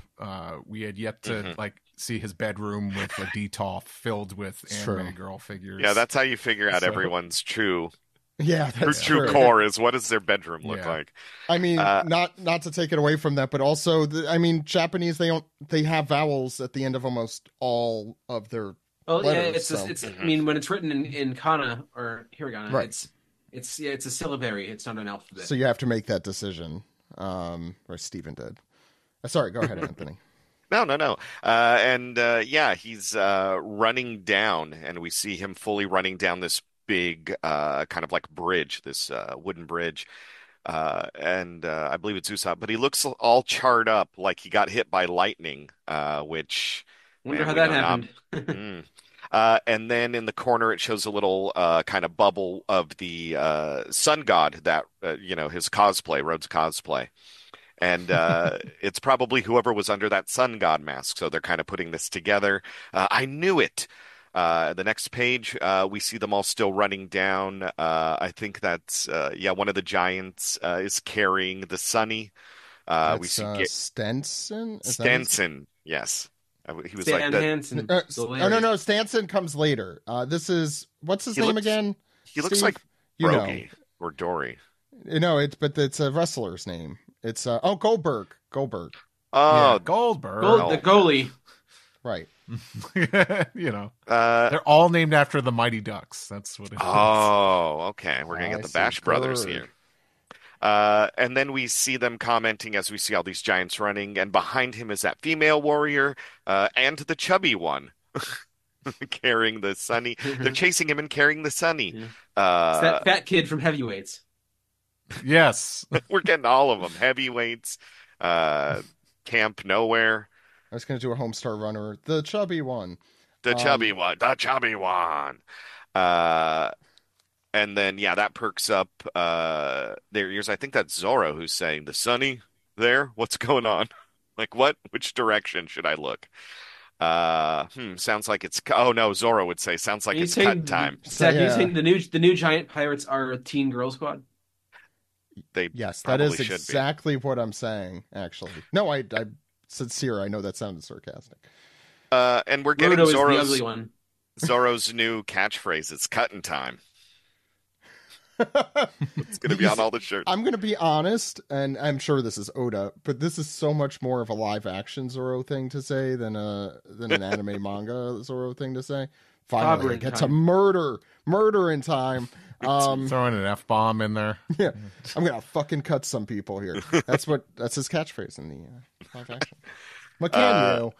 We had yet to like see his bedroom with a DTOF filled with anime girl figures. Yeah, that's how you figure out everyone's true. Yeah, that's true core is what does their bedroom look like. I mean, not to take it away from that, but also, Japanese they have vowels at the end of almost all of their. Oh letters, yeah, it's. I mean, when it's written in kana or hiragana, right. It's a syllabary. It's not an alphabet. So you have to make that decision, or Stephen did. Sorry, go ahead, Anthony. No. And he's running down, and we see him fully running down this big kind of like bridge, this wooden bridge. And I believe it's Usopp, but he looks all charred up like he got hit by lightning, which... Wonder how that happened. And then in the corner, it shows a little kind of bubble of the sun god that, his cosplay, Rhodes' cosplay. And it's probably whoever was under that sun god mask. So they're kind of putting this together. I knew it. The next page, we see them all still running down. I think that's one of the giants is carrying the Sunny. We see Stenson. Stenson, yes. He was Stan like the... Hansen. No. Stanson comes later. This is what's his name again? He looks like Broggy or Dory. But it's a wrestler's name. It's Goldberg. Goldberg. Oh, yeah, Goldberg. The goalie. Right. They're all named after the Mighty Ducks. That's what it is. Oh, okay. We're gonna get the Bash Brothers here. And then we see them commenting as we see all these giants running, and behind him is that female warrior and the chubby one carrying the Sunny. They're chasing him and carrying the Sunny. Yeah. It's that fat kid from Heavyweights. Yes. We're getting all of them. Heavyweights, Camp Nowhere. I was going to do a Homestar Runner. The chubby one. The chubby one. And then, that perks up their ears. I think that's Zorro who's saying, the Sunny there? What's going on? Like, what? Which direction should I look? Sounds like it's... Oh, no, Zorro would say, sounds like it's cut time. Zach, you saying the new giant pirates are a teen girl squad? Yes, that is exactly what I'm saying, actually. No, I sincere. I know that sounded sarcastic. And we're getting Rudo is the ugly one. Zorro's new catchphrase. It's cutting time. It's going to be on all the shirts. I'm going to be honest, and I'm sure this is Oda, but this is so much more of a live action Zorro thing to say than an anime manga Zorro thing to say. Finally, get to murder in time. Throwing an F-bomb in there. Yeah, I'm gonna fucking cut some people here. That's his catchphrase in the live action. What can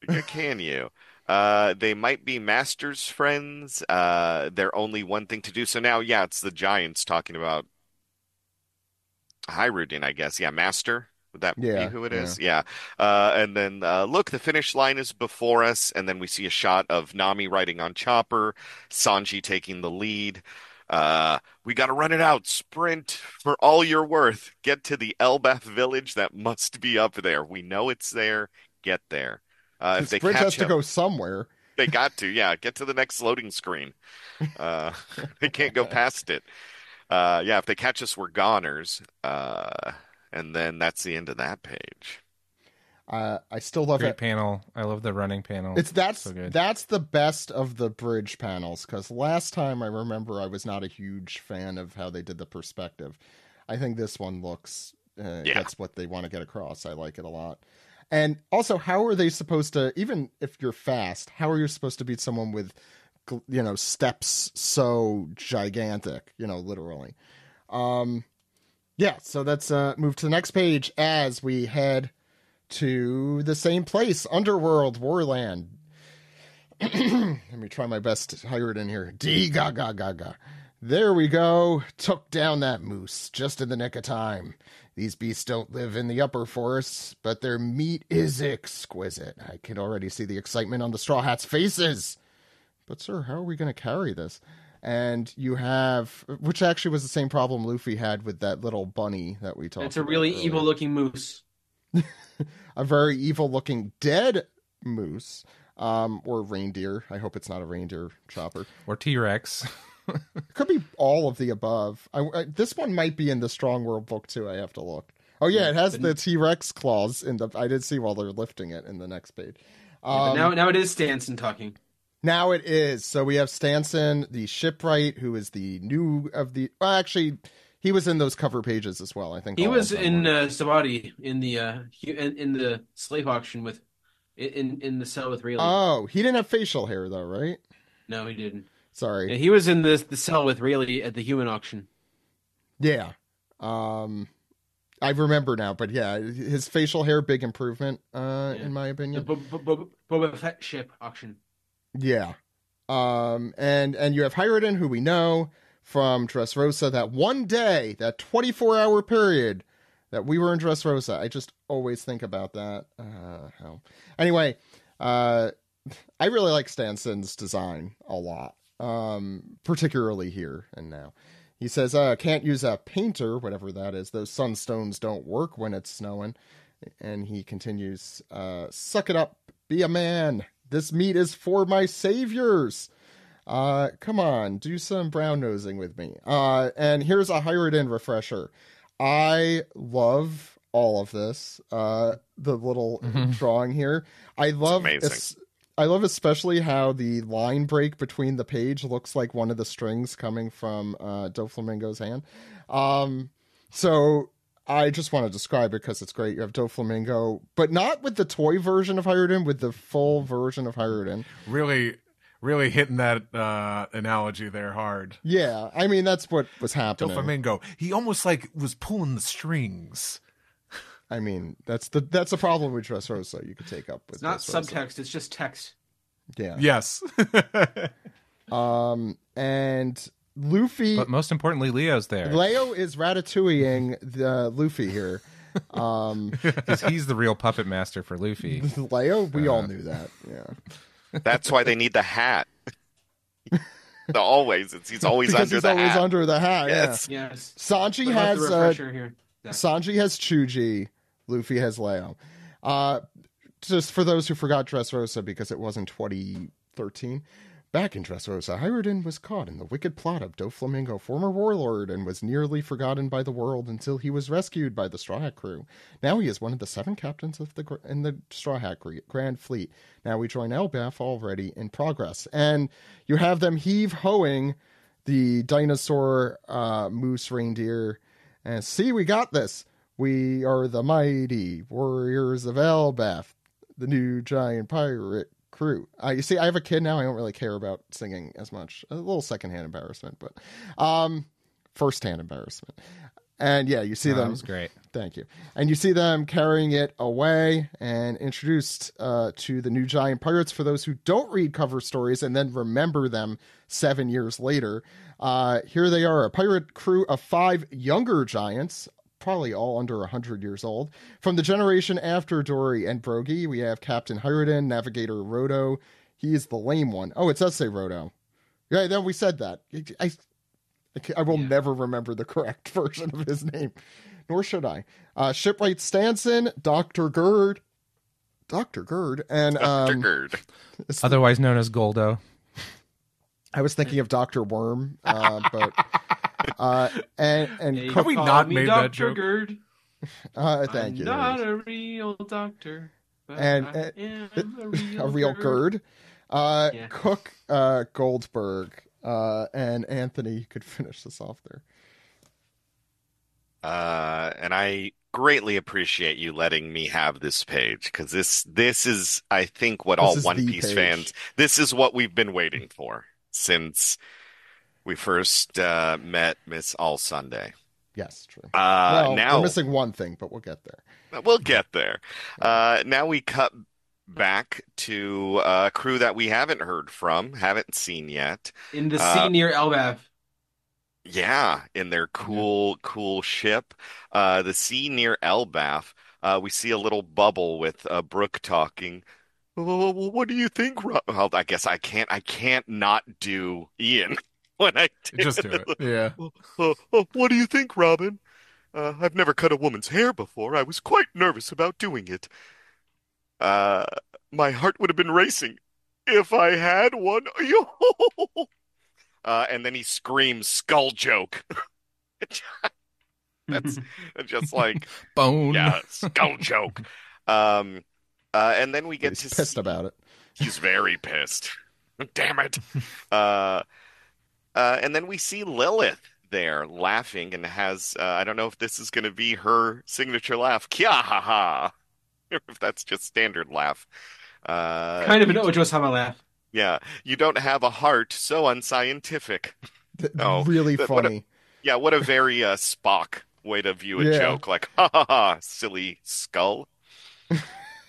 you? Can you? They might be Master's friends. They're only one thing to do. So now, it's the giants talking about Hyrule, I guess. Yeah, Master. Would that be who it is? Yeah. And then, look, the finish line is before us. And then we see a shot of Nami riding on Chopper, Sanji taking the lead. We got to run it out. Sprint for all you're worth. Get to the Elbaf village that must be up there. We know it's there. Get there. If they Sprint catch has to him, go somewhere. They got to, get to the next loading screen. They can't go past it. If they catch us, we're goners. And then that's the end of that page. I still love Great panel. I love the running panel. That's so good. That's the best of the bridge panels, because last time I remember I was not a huge fan of how they did the perspective. I think this one looks that's what they want to get across. I like it a lot. And also, how are they supposed to, even if you're fast, how are you supposed to beat someone with, steps so gigantic, literally? So let's move to the next page as we head to the same place, Underworld, Warland. Let me try my best to hire it in here. D-ga-ga-ga-ga. There we go. Took down that moose just in the nick of time. These beasts don't live in the upper forests, but their meat is exquisite. I can already see the excitement on the Straw Hats' faces. But, sir, how are we going to carry this? And you have, which actually was the same problem Luffy had with that little bunny that we talked about. It's a really evil-looking moose. A very evil-looking dead moose, or reindeer. I hope it's not a reindeer, Chopper. Or T-Rex. It could be all of the above. This one might be in the Strong World book too. I have to look. Oh yeah, it has the T-Rex claws in the. I did see while they're lifting it in the next page. Now it is Stanson talking. Now it is. So we have Stanson, the shipwright, who is the new of the. Well, actually, he was in those cover pages as well. I think he was in Sabaody in the slave auction with in the cell with Rayleigh. Oh, he didn't have facial hair though, right? No, he didn't. Sorry. Yeah, he was in the cell with Rayleigh at the human auction. Yeah. I remember now, but yeah, his facial hair, big improvement, in my opinion. The Boba Fett ship auction. Yeah. And you have Hyruden, who we know from Dressrosa, that one day, that 24-hour period that we were in Dressrosa. I just always think about that. Anyway, I really like Stanson's design a lot. Particularly here and now. He says, can't use a painter, whatever that is. Those sunstones don't work when it's snowing. And he continues, suck it up, be a man. This meat is for my saviors. Come on, do some brown nosing with me. And here's a Hiruden refresher. I love all of this. The little drawing here. I love especially how the line break between the page looks like one of the strings coming from Doflamingo's hand. So I just want to describe it because it's great. You have Doflamingo, but not with the toy version of Hiruden, with the full version of Hiruden. Really hitting that analogy there hard. Yeah, I mean, that's what was happening. Doflamingo, he almost like was pulling the strings. I mean, that's the problem with Dressrosa. You could take up with. It's not Dressrosa. subtext; it's just text. Yeah. Yes. And Luffy. But most importantly, Leo's there. Leo is ratatouilleing the Luffy here. Because he's the real puppet master for Luffy. Leo, we all knew that. Yeah. That's why they need the hat. He's always because under he's the always hat. under the hat. Yes. Yes. Sanji What about has the refresher here? Yeah. Sanji has Chuji. Luffy has Leo. Just for those who forgot Dressrosa because it was in 2013. Back in Dressrosa, Hiruden was caught in the wicked plot of Doflamingo, former warlord, and was nearly forgotten by the world until he was rescued by the Straw Hat crew. Now he is one of the 7 captains in the Straw Hat Grand Fleet. Now we join Elbaf already in progress. And you have them heave-hoing the dinosaur moose reindeer. And see, we got this. We are the mighty warriors of Elbaf, the new giant pirate crew. You see, I have a kid now. I don't really care about singing as much. A little secondhand embarrassment, but firsthand embarrassment. And yeah, you see them. That was great. Thank you. And you see them carrying it away and introduced to the new giant pirates for those who don't read cover stories and then remember them 7 years later. Here they are, a pirate crew of 5 younger giants, probably all under 100 years old. From the generation after Dory and Brogy, we have Captain Hiruden, Navigator Rodo. He is the lame one. Oh, it does say Rodo. Yeah, then we said that. I will never remember the correct version of his name, nor should I. Shipwright Stanson, Dr. Gerd, and Dr. Gerd. Otherwise known as Goldo. I was thinking of Dr. Worm, but and Hey, Have we call not me made Dr. that joke? Gerd. thank you. I'm not a real doctor, but And- I am A real Gerd. Gerd. Cook Goldberg, and Anthony, you could finish this off there. And I greatly appreciate you letting me have this page because this is, I think, what all is One the Piece page. fans, this is what we've been waiting for since we first met Miss All Sunday. Yes, true. Well, Now we're missing one thing, but we'll get there. we'll get there. Now we cut back to a crew that we haven't heard from, haven't seen yet. In the sea near Elbaf. Yeah, in their cool ship. The sea near Elbaf. We see a little bubble with Brooke talking. Oh, well, what do you think, Rob? Well, I guess I can't not do Ian when I do Just do it. Yeah. What do you think, Robin? I've never cut a woman's hair before. I was quite nervous about doing it. My heart would have been racing if I had one. And then he screams, "Skull joke." That's just like, Bone. yeah, skull joke. And then we get He's to pissed see, about it. he's very pissed. Damn it. And then we see Lilith there laughing and has, I don't know if this is going to be her signature laugh, Kya ha ha, or if that's just standard laugh. Kind of an Ojo-sama laugh. Yeah, you don't have a heart, so unscientific. Oh, Really what a- funny. Yeah, what a very Spock way to view a Yeah. joke. Like, ha ha ha, silly skull.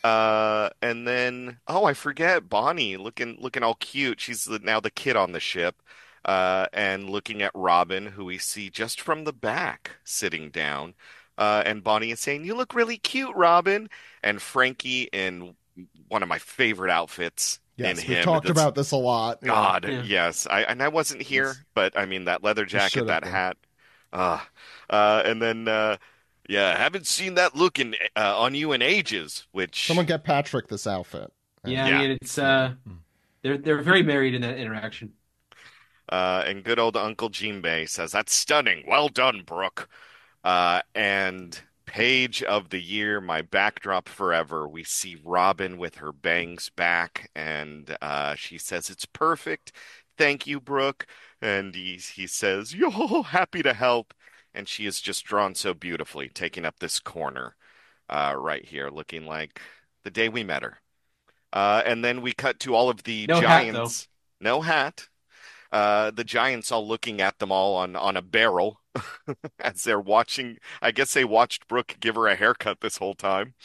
And then, oh, I forget, Bonnie looking all cute. She's now the kid on the ship. And looking at Robin, who we see just from the back sitting down. And Bonnie is saying, "You look really cute, Robin." And Frankie in one of my favorite outfits. Yes, in we've him. talked That's- about this a lot. Yeah. God, Yeah. yes. I wasn't here, but I mean that leather jacket, should have that been. hat. And then yeah, haven't seen that look in on you in ages. Which Someone get Patrick this outfit. Yeah, Yeah. I mean it's they're very married in that interaction. And good old Uncle Jinbei says, "That's stunning. Well done, Brooke." And page of the year, my backdrop forever. We see Robin with her bangs back, and she says, "It's perfect. Thank you, Brooke." And he says, "Yo, happy to help." And she is just drawn so beautifully, taking up this corner right here, looking like the day we met her. And then we cut to all of the No hat, though. giants. No hat. The giants all looking at them all on a barrel as they're watching. I guess they watched Brooke give her a haircut this whole time.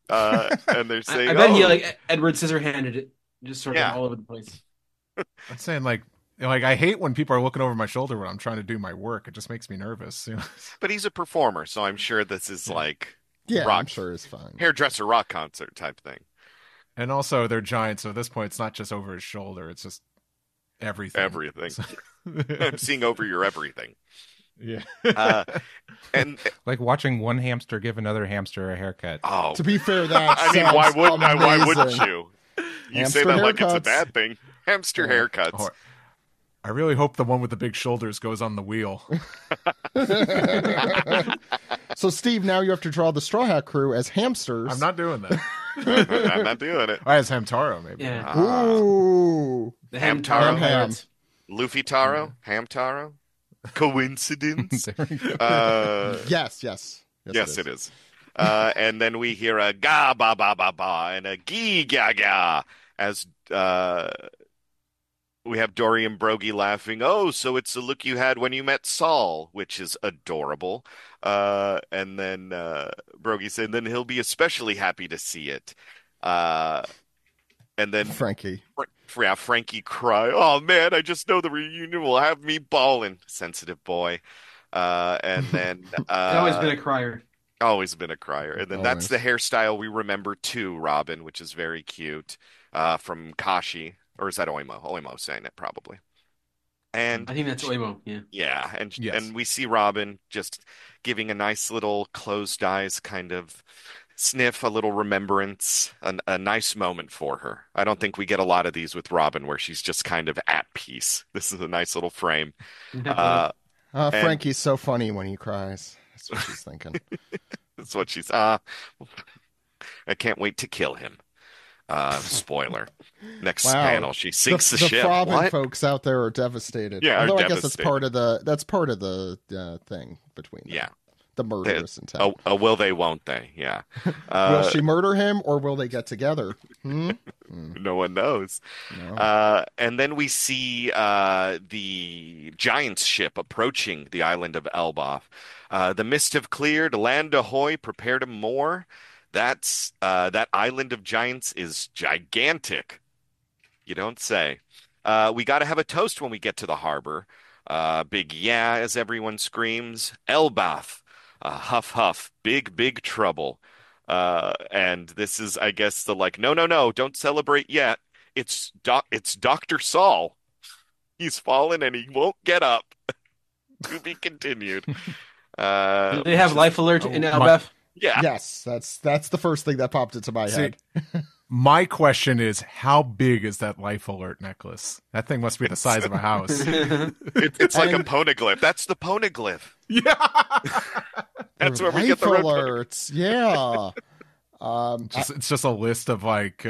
And they're saying, I bet he "Oh, like Edward Scissorhanded it, just sort of Yeah. all over the place. I'm saying like I hate when people are looking over my shoulder when I'm trying to do my work. It just makes me nervous. You know? but he's a performer, so I'm sure this is like Yeah, rock I'm sure it's fine. hairdresser rock concert type thing. And also they're giants, so at this point it's not just over his shoulder; it's just everything. Everything. I'm seeing over your everything." Yeah. And Like watching one hamster give another hamster a haircut. oh, To be fair, that I mean, sounds why wouldn't amazing. you? You Hamster say that like it's a haircuts. bad thing. Hamster haircuts. Or- I really hope the one with the big shoulders goes on the wheel. So, Steve, now you have to draw the Straw Hat Crew as hamsters. I'm not doing that. I'm not doing it. As Hamtaro, maybe. Yeah, Ooh. the Hamtaro. Hamtaro pirates. Luffy Taro? Ham Taro? Coincidence? There we go. Yes. Yes, it is. And then we hear a ga ba ba ba ba and a gee ga ga as we have Dory and Brogy laughing. "Oh, so it's the look you had when you met Saul," which is adorable. And then Brogy said, "Then he'll be especially happy to see it." And then Frankie. Frankie cry, "Oh man, I just know the reunion will have me bawling." Sensitive boy. And then He's always been a crier. always been a crier. And then that's Always. the hairstyle we remember too, Robin, which is very cute, from Kashi. Or is that Oimo? Oimo saying it probably. And I think that's Oimo. Yeah. yeah, Yes. and we see Robin just giving a nice little closed eyes kind of sniff, a little remembrance, a nice moment for her. I don't think we get a lot of these with Robin where she's just kind of at peace. This is a nice little frame. Frankie's so funny when he cries. That's what she's thinking. That's what she's I can't wait to kill him. Spoiler. Next Wow. panel, she sinks the the ship. Frobin What? folks out there are devastated. Yeah, are although I guess devastated. that's part of the thing between them. Yeah. The murderous intent. Will they, won't they? Yeah. Will she murder him or will they get together? No one knows. No. And then we see the Giants ship approaching the island of Elbaf. The mist have cleared. Land ahoy! Prepare to moor. That island of giants is gigantic. You don't say. We got to have a toast when we get to the harbor. Big yeah, as everyone screams. Elbaf. Huff huff. Big trouble. And this is, I guess, the like, no, don't celebrate yet. It's Dr. Saul. He's fallen and he won't get up. To be continued. Do they have life alert in Elbaf? Yeah. Yes, that's the first thing that popped into my See, head. my question is, how big is that life alert necklace? That thing must be the size of a house. It's like a poneglyph. That's the poneglyph. Yeah. That's where we get the Life red poneglyph. alerts. Yeah. It's just a list of like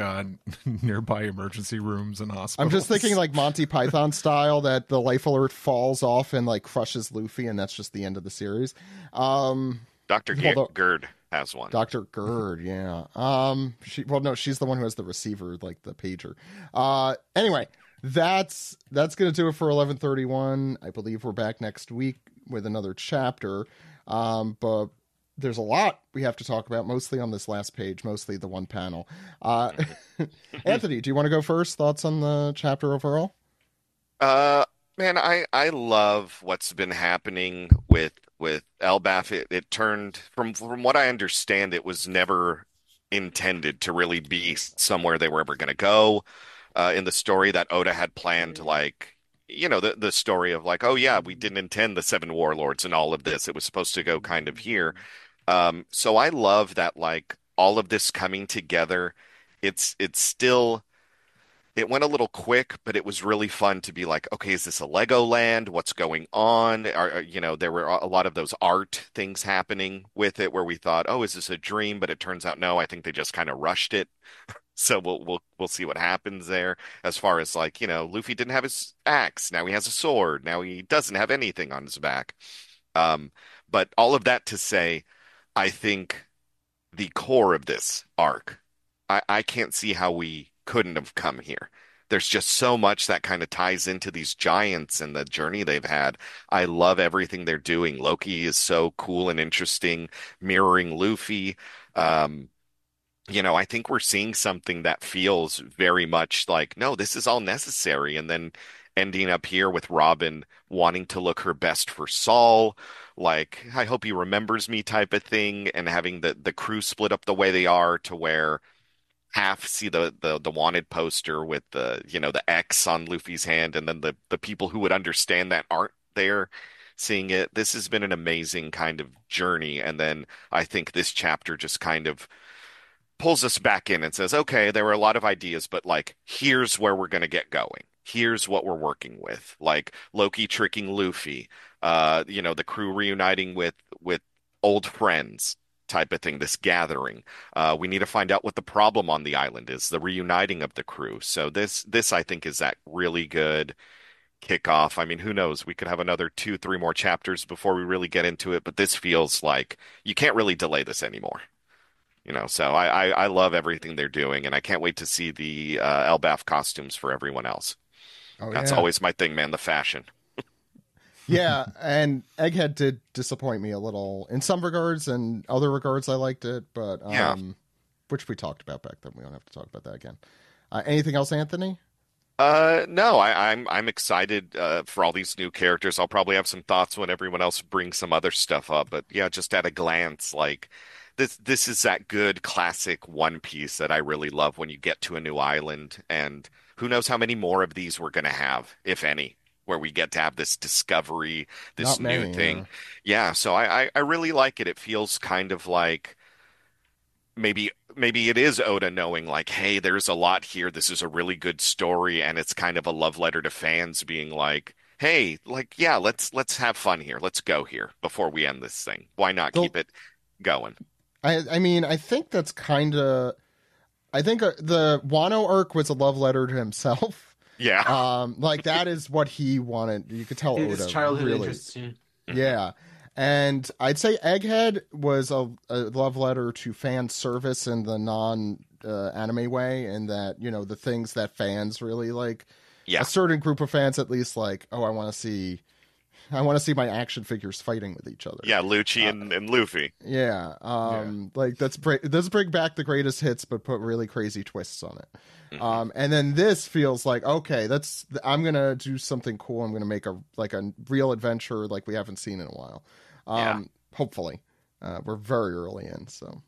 nearby emergency rooms and hospitals. I'm just thinking like Monty Python style that the life alert falls off and like crushes Luffy, and that's just the end of the series. Dr. Although- Gerd has one. Dr. Gerd, yeah. She's the one who has the receiver, like the pager. Anyway, that's gonna do it for 1131. I believe we're back next week with another chapter. But there's a lot we have to talk about, mostly on this last page, mostly the one panel. Anthony, do you want to go first? Thoughts on the chapter overall? Man, I love what's been happening with Elbaf. It turned from what I understand, it was never intended to really be somewhere they were ever going to go. In the story that Oda had planned, like, the story of like, oh yeah, we didn't intend the seven warlords and all of this. It was supposed to go kind of here. So I love that, like, all of this coming together it's still it went a little quick, but it was really fun to be like, okay, is this a Legoland? What's going on? There were a lot of those art things happening with it where we thought, oh, is this a dream? But it turns out no, I think they just kind of rushed it. So we'll see what happens there. As far as like, Luffy didn't have his axe. Now he has a sword. Now he doesn't have anything on his back. Um, but all of that to say, I think the core of this arc, I can't see how we couldn't have come here. There's just so much that kind of ties into these giants and the journey they've had. I love everything they're doing. Loki is so cool and interesting, mirroring Luffy. I think we're seeing something that feels very much like, no, this is all necessary. And then ending up here with Robin wanting to look her best for Saul, like, I hope he remembers me type of thing, and having the crew split up the way they are to where half see the wanted poster with the X on Luffy's hand, and then the people who would understand that aren't there seeing it. This has been an amazing kind of journey. And then I think this chapter just kind of pulls us back in and says, okay, there were a lot of ideas, but like, here's where we're going to get going. Here's what we're working with. Like Loki tricking Luffy, the crew reuniting with old friends type of thing, this gathering. We need to find out what the problem on the island is, the reuniting of the crew. So this I think is that really good kickoff. I mean, who knows? We could have another 2, 3 more chapters before we really get into it, but this feels like you can't really delay this anymore. So I love everything they're doing, and I can't wait to see the Elbaf costumes for everyone else. Oh, That's yeah. always my thing, man, the fashion. Yeah, and Egghead did disappoint me a little in some regards, and other regards I liked it, but Yeah. which we talked about back then. We don't have to talk about that again. Anything else, Anthony? No, I'm excited for all these new characters. I'll probably have some thoughts when everyone else brings some other stuff up, but yeah, just at a glance, like this is that good classic One Piece that I really love when you get to a new island, and who knows how many more of these we're going to have, if any, where we get to have this discovery, this Not many, new thing. Yeah, so I really like it. It feels kind of like maybe it is Oda knowing like, hey, there's a lot here. This is a really good story, and it's kind of a love letter to fans being like, hey, like, yeah, let's have fun here. Let's go here before we end this thing. Why not keep it going? I mean, I think that's kind of. I think the Wano arc was a love letter to himself. Yeah. Like that is what he wanted. You could tell His Oda childhood really. interests. Yeah. Yeah. And I'd say Egghead was a love letter to fan service in the non-anime way, in that, the things that fans really like. Yeah. A certain group of fans, at least, like, oh, I want to see my action figures fighting with each other. Yeah, Lucci and Luffy. Yeah. Like, let's bring back the greatest hits, but put really crazy twists on it. Mm-hmm. And then this feels like, okay, I'm going to do something cool. I'm going to make a real adventure like we haven't seen in a while. Hopefully. We're very early in, so.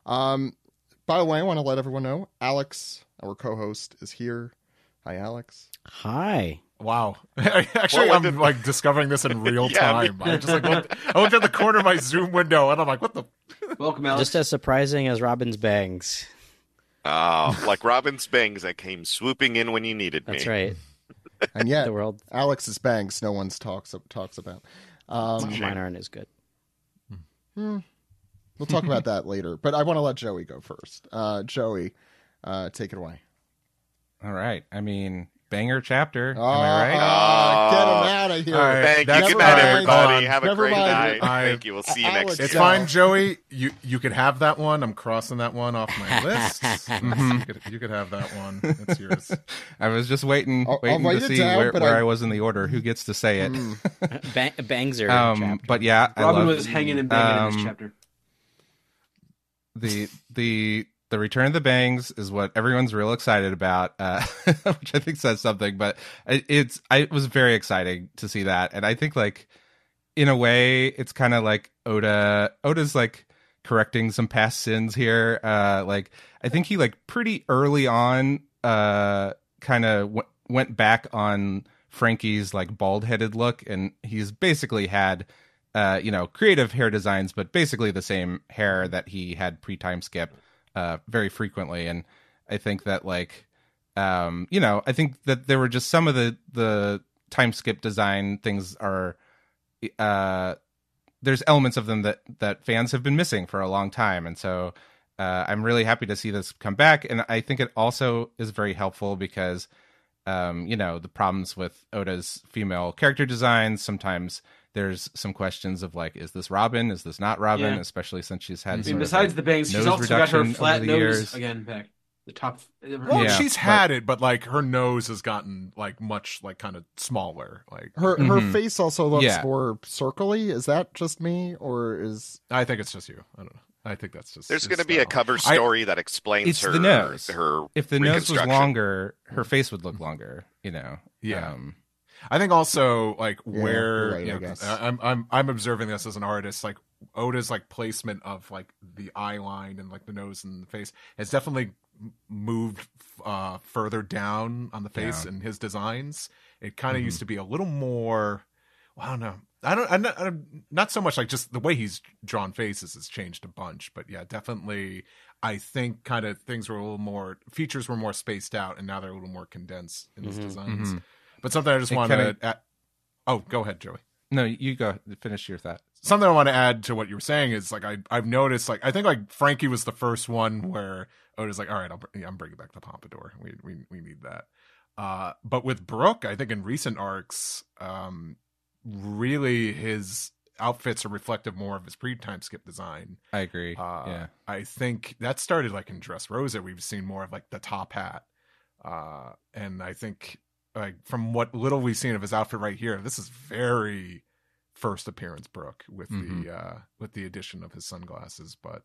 By the way, I want to let everyone know, Alex, our co-host, is here. Hi, Alex. Hi. Wow. Actually, I'm like discovering this in real time. I just I looked at the corner of my Zoom window and I'm like, what the? Welcome, Alex. Just as surprising as Robin's bangs. Oh, like Robin's bangs that came swooping in when you needed me. That's right. And yet, The world. Alex's bangs no one talks about. Mine aren't as good. We'll talk about that later, but I want to let Joey go first. Joey, take it away. All right. I mean, banger chapter. Am I right? Get him out of here. All right. Thank That's you. Good night, fine. everybody. Have a Never great mind. night. Thank you. We'll see you Alex, next It's Yeah. fine, Joey. You could have that one. I'm crossing that one off my list. You could have that one. It's yours. I was just waiting I'll to write it see down, but where I- I was in the order. Who gets to say it? Bangs are chapter. But yeah, I Robin love was hanging and banging in this chapter. the return of the bangs is what everyone's real excited about, which I think says something. But it was very exciting to see that, and I think like in a way it's kind of like Oda's like correcting some past sins here. Like I think he like pretty early on kind of went back on Frankie's like bald-headed look, and he's basically had creative hair designs, but basically the same hair that he had pre-time skip very frequently. And I think that like, I think that there were just some of the time skip design things are, there's elements of them that fans have been missing for a long time. And so I'm really happy to see this come back. And I think it also is very helpful because, the problems with Oda's female character designs, sometimes there's some questions of like, is this Robin? Is this not Robin? Yeah. Especially since she's had besides the bangs, she's also got her flat nose again back. The top. Well, she's had it, but like her nose has gotten like much like kind of smaller. Like her face also looks more circly. Is that just me, or is? I think it's just you. I don't know. I think that's just. There's going to be a cover story that explains it's her. The nose. Her if the nose was longer, her face would look longer. Yeah. I think also like where right, I guess. I'm observing this as an artist, like Oda's like placement of like the eye line and like the nose and the face has definitely moved further down on the face in his designs. It kind of used to be a little more. Well, I don't know. I'm not so much like just the way he's drawn faces has changed a bunch, but yeah, definitely. I think kind of things were a little more, features were more spaced out, and now they're a little more condensed in his designs. But something I just wanted to add. Oh, go ahead, Joey. No, you go finish your thought. Something I want to add to what you were saying is like I've noticed like I think like Frankie was the first one where Oda's like, all right, I'm bringing back the pompadour. We need that. But with Brooke, I think in recent arcs, really his outfits are reflective more of his pre-time skip design. I agree. Yeah, I think that started like in Dressrosa. We've seen more of like the top hat, and I think like from what little we've seen of his outfit right here, this is very first appearance Brooke with the addition of his sunglasses. But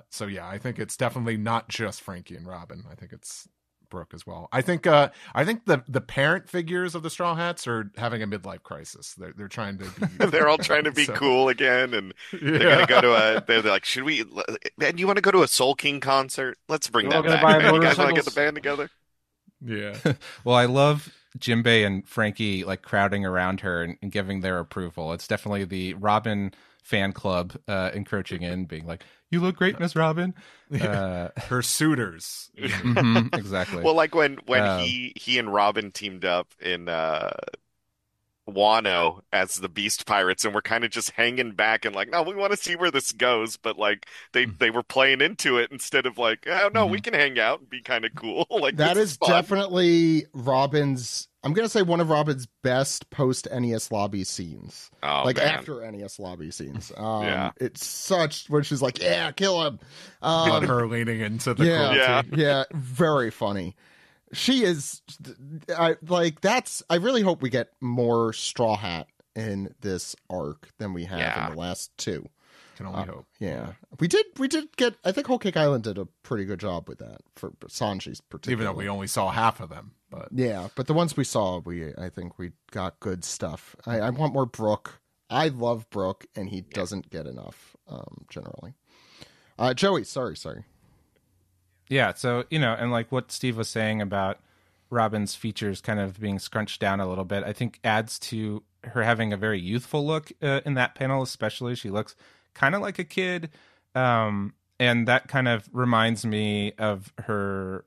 so yeah, I think it's definitely not just Frankie and Robin. I think it's Brooke as well. I think the parent figures of the Straw Hats are having a midlife crisis. They're trying to be they're all trying to be cool again, and they're gonna go to they're like, should we? Man, you want to go to a Soul King concert? Let's bring that back. You guys want to get the band together? Yeah. Well, I love Jinbei and Frankie like crowding around her and giving their approval. It's definitely the Robin fan club encroaching in, being like, "You look great, Miss Robin." Her suitors. Exactly. Well, like when he and Robin teamed up in Wano as the Beast Pirates, and we're kind of just hanging back and like, no, we want to see where this goes, but like they were playing into it instead of like, oh no, we can hang out and be kind of cool. Like that is definitely Robin's. I'm gonna say one of Robin's best post NES lobby scenes. Oh, like man. after NES lobby scenes. Yeah. It's such where she's like, yeah, kill him. Her leaning into the cruelty. Yeah, very funny. She is I really hope we get more Straw Hat in this arc than we have in the last two. Can only hope. Yeah. We did get, I think Whole Cake Island did a pretty good job with that for Sanji's particularly. Even though we only saw half of them. But yeah, but the ones we saw, I think we got good stuff. I want more Brooke. I love Brooke, and he doesn't get enough, generally. Joey, sorry. Yeah, so, and like what Steve was saying about Robin's features kind of being scrunched down a little bit, I think adds to her having a very youthful look in that panel, especially. She looks kind of like a kid, and that kind of reminds me of her,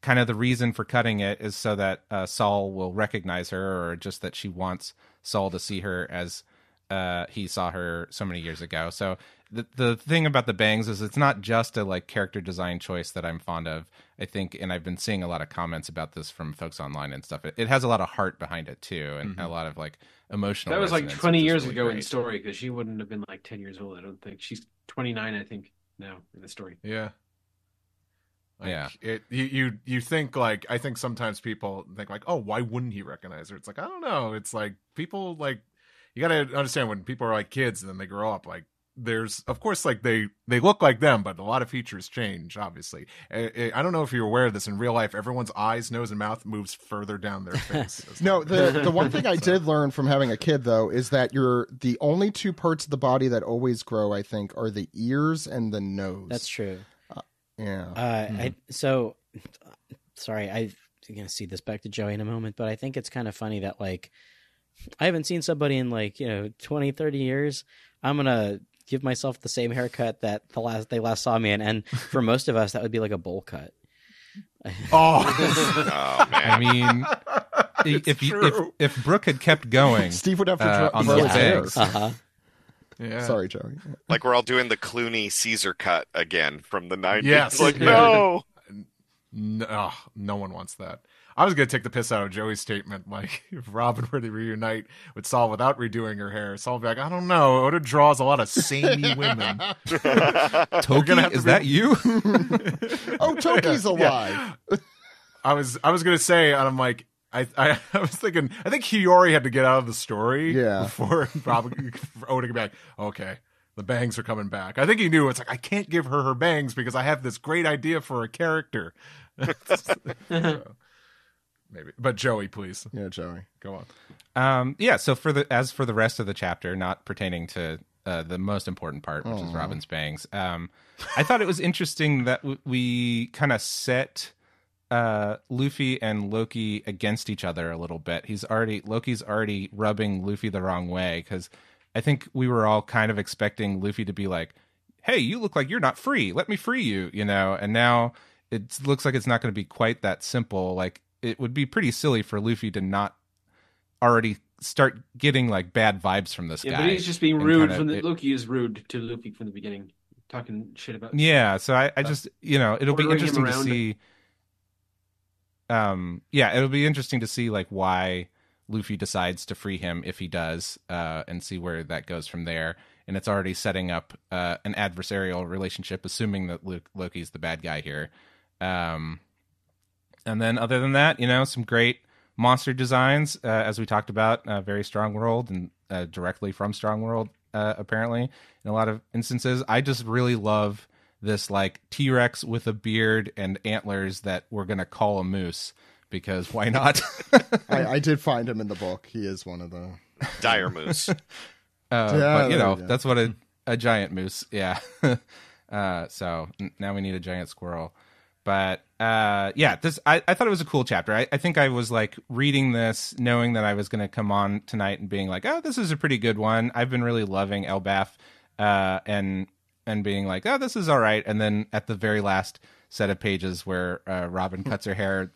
kind of the reason for cutting it is so that Saul will recognize her, or just that she wants Saul to see her as he saw her so many years ago. So the thing about the bangs is it's not just a like character design choice that I'm fond of, I think, and I've been seeing a lot of comments about this from folks online and stuff. It has a lot of heart behind it too, and a lot of like emotional. That was like 20 years ago in the the story, because she wouldn't have been like 10 years old. I don't think she's 29. I think now in the story. Yeah. You think like, I think sometimes people think like, oh, why wouldn't he recognize her? It's like, I don't know. It's like people like, you got to understand when people are like kids and then they grow up, like there's, of course, like they look like them, but a lot of features change, obviously. I don't know if you're aware of this in real life. Everyone's eyes, nose, and mouth moves further down their face. No, the one thing I did learn from having a kid, though, is that the only two parts of the body that always grow, I think, are the ears and the nose. That's true. Yeah. So, sorry, I'm going to see this back to Joey in a moment, but I think it's kind of funny that, like, I haven't seen somebody in, like, 20, 30 years. I'm going to give myself the same haircut that they last saw me in, and for most of us that would be like a bowl cut. Oh man! I mean, if Brooke had kept going, Steve would have to on grow the his hair. bangs. Yeah. Sorry, Joey. Like we're all doing the Clooney Caesar cut again from the 90s. Yes. Like, Yeah. no. No one wants that. I was going to take the piss out of Joey's statement. Like, if Robin were to reunite with Saul without redoing her hair, Saul would be like, I don't know. Oda draws a lot of samey women. Toki, is that you? Oh, Toki's alive. Yeah. I was going to say, and I'm like, I was thinking, I think Hiyori had to get out of the story before Oda could be like, okay, the bangs are coming back. I think he knew. It's like, I can't give her bangs because I have this great idea for a character. So, maybe. But Joey, please. Yeah, Joey. Go on. So for the rest of the chapter, not pertaining to the most important part, which is Robin's bangs, I thought it was interesting that we kind of set Luffy and Loki against each other a little bit. Loki's already rubbing Luffy the wrong way, because I think we were all kind of expecting Luffy to be like, hey, you look like you're not free. Let me free you, and now it looks like it's not going to be quite that simple. Like, it would be pretty silly for Luffy to not already start getting like bad vibes from this guy. Yeah, but he's just being rude Loki is rude to Luffy from the beginning, talking shit about. Yeah, so I just it'll be interesting to see. It'll be interesting to see like why Luffy decides to free him if he does, and see where that goes from there. And it's already setting up an adversarial relationship, assuming that Loki's the bad guy here. And then other than that, some great monster designs, as we talked about, very Strong World and directly from Strong World, apparently, in a lot of instances. I just really love this like T-Rex with a beard and antlers that we're going to call a moose, because why not? I did find him in the book. He is one of the... Dire moose. But, that's what a giant moose, yeah. So now we need a giant squirrel. But I thought it was a cool chapter. I think I was like reading this knowing that I was going to come on tonight and being like, oh, this is a pretty good one. I've been really loving Elbaf, and being like, oh, this is all right. And then at the very last set of pages where Robin cuts her hair,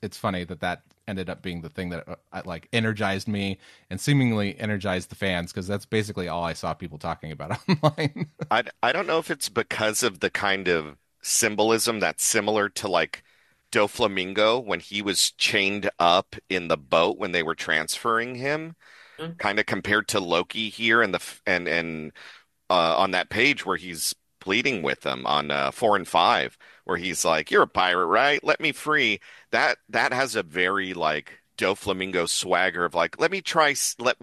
it's funny that ended up being the thing that like energized me and seemingly energized the fans, because that's basically all I saw people talking about online. I don't know if it's because of the kind of symbolism that's similar to like Doflamingo when he was chained up in the boat when they were transferring him, kind of compared to Loki here and on that page where he's pleading with them on 4 and 5, where he's like, "You're a pirate, right? Let me free." That has a very like Doflamingo swagger of like, let me try,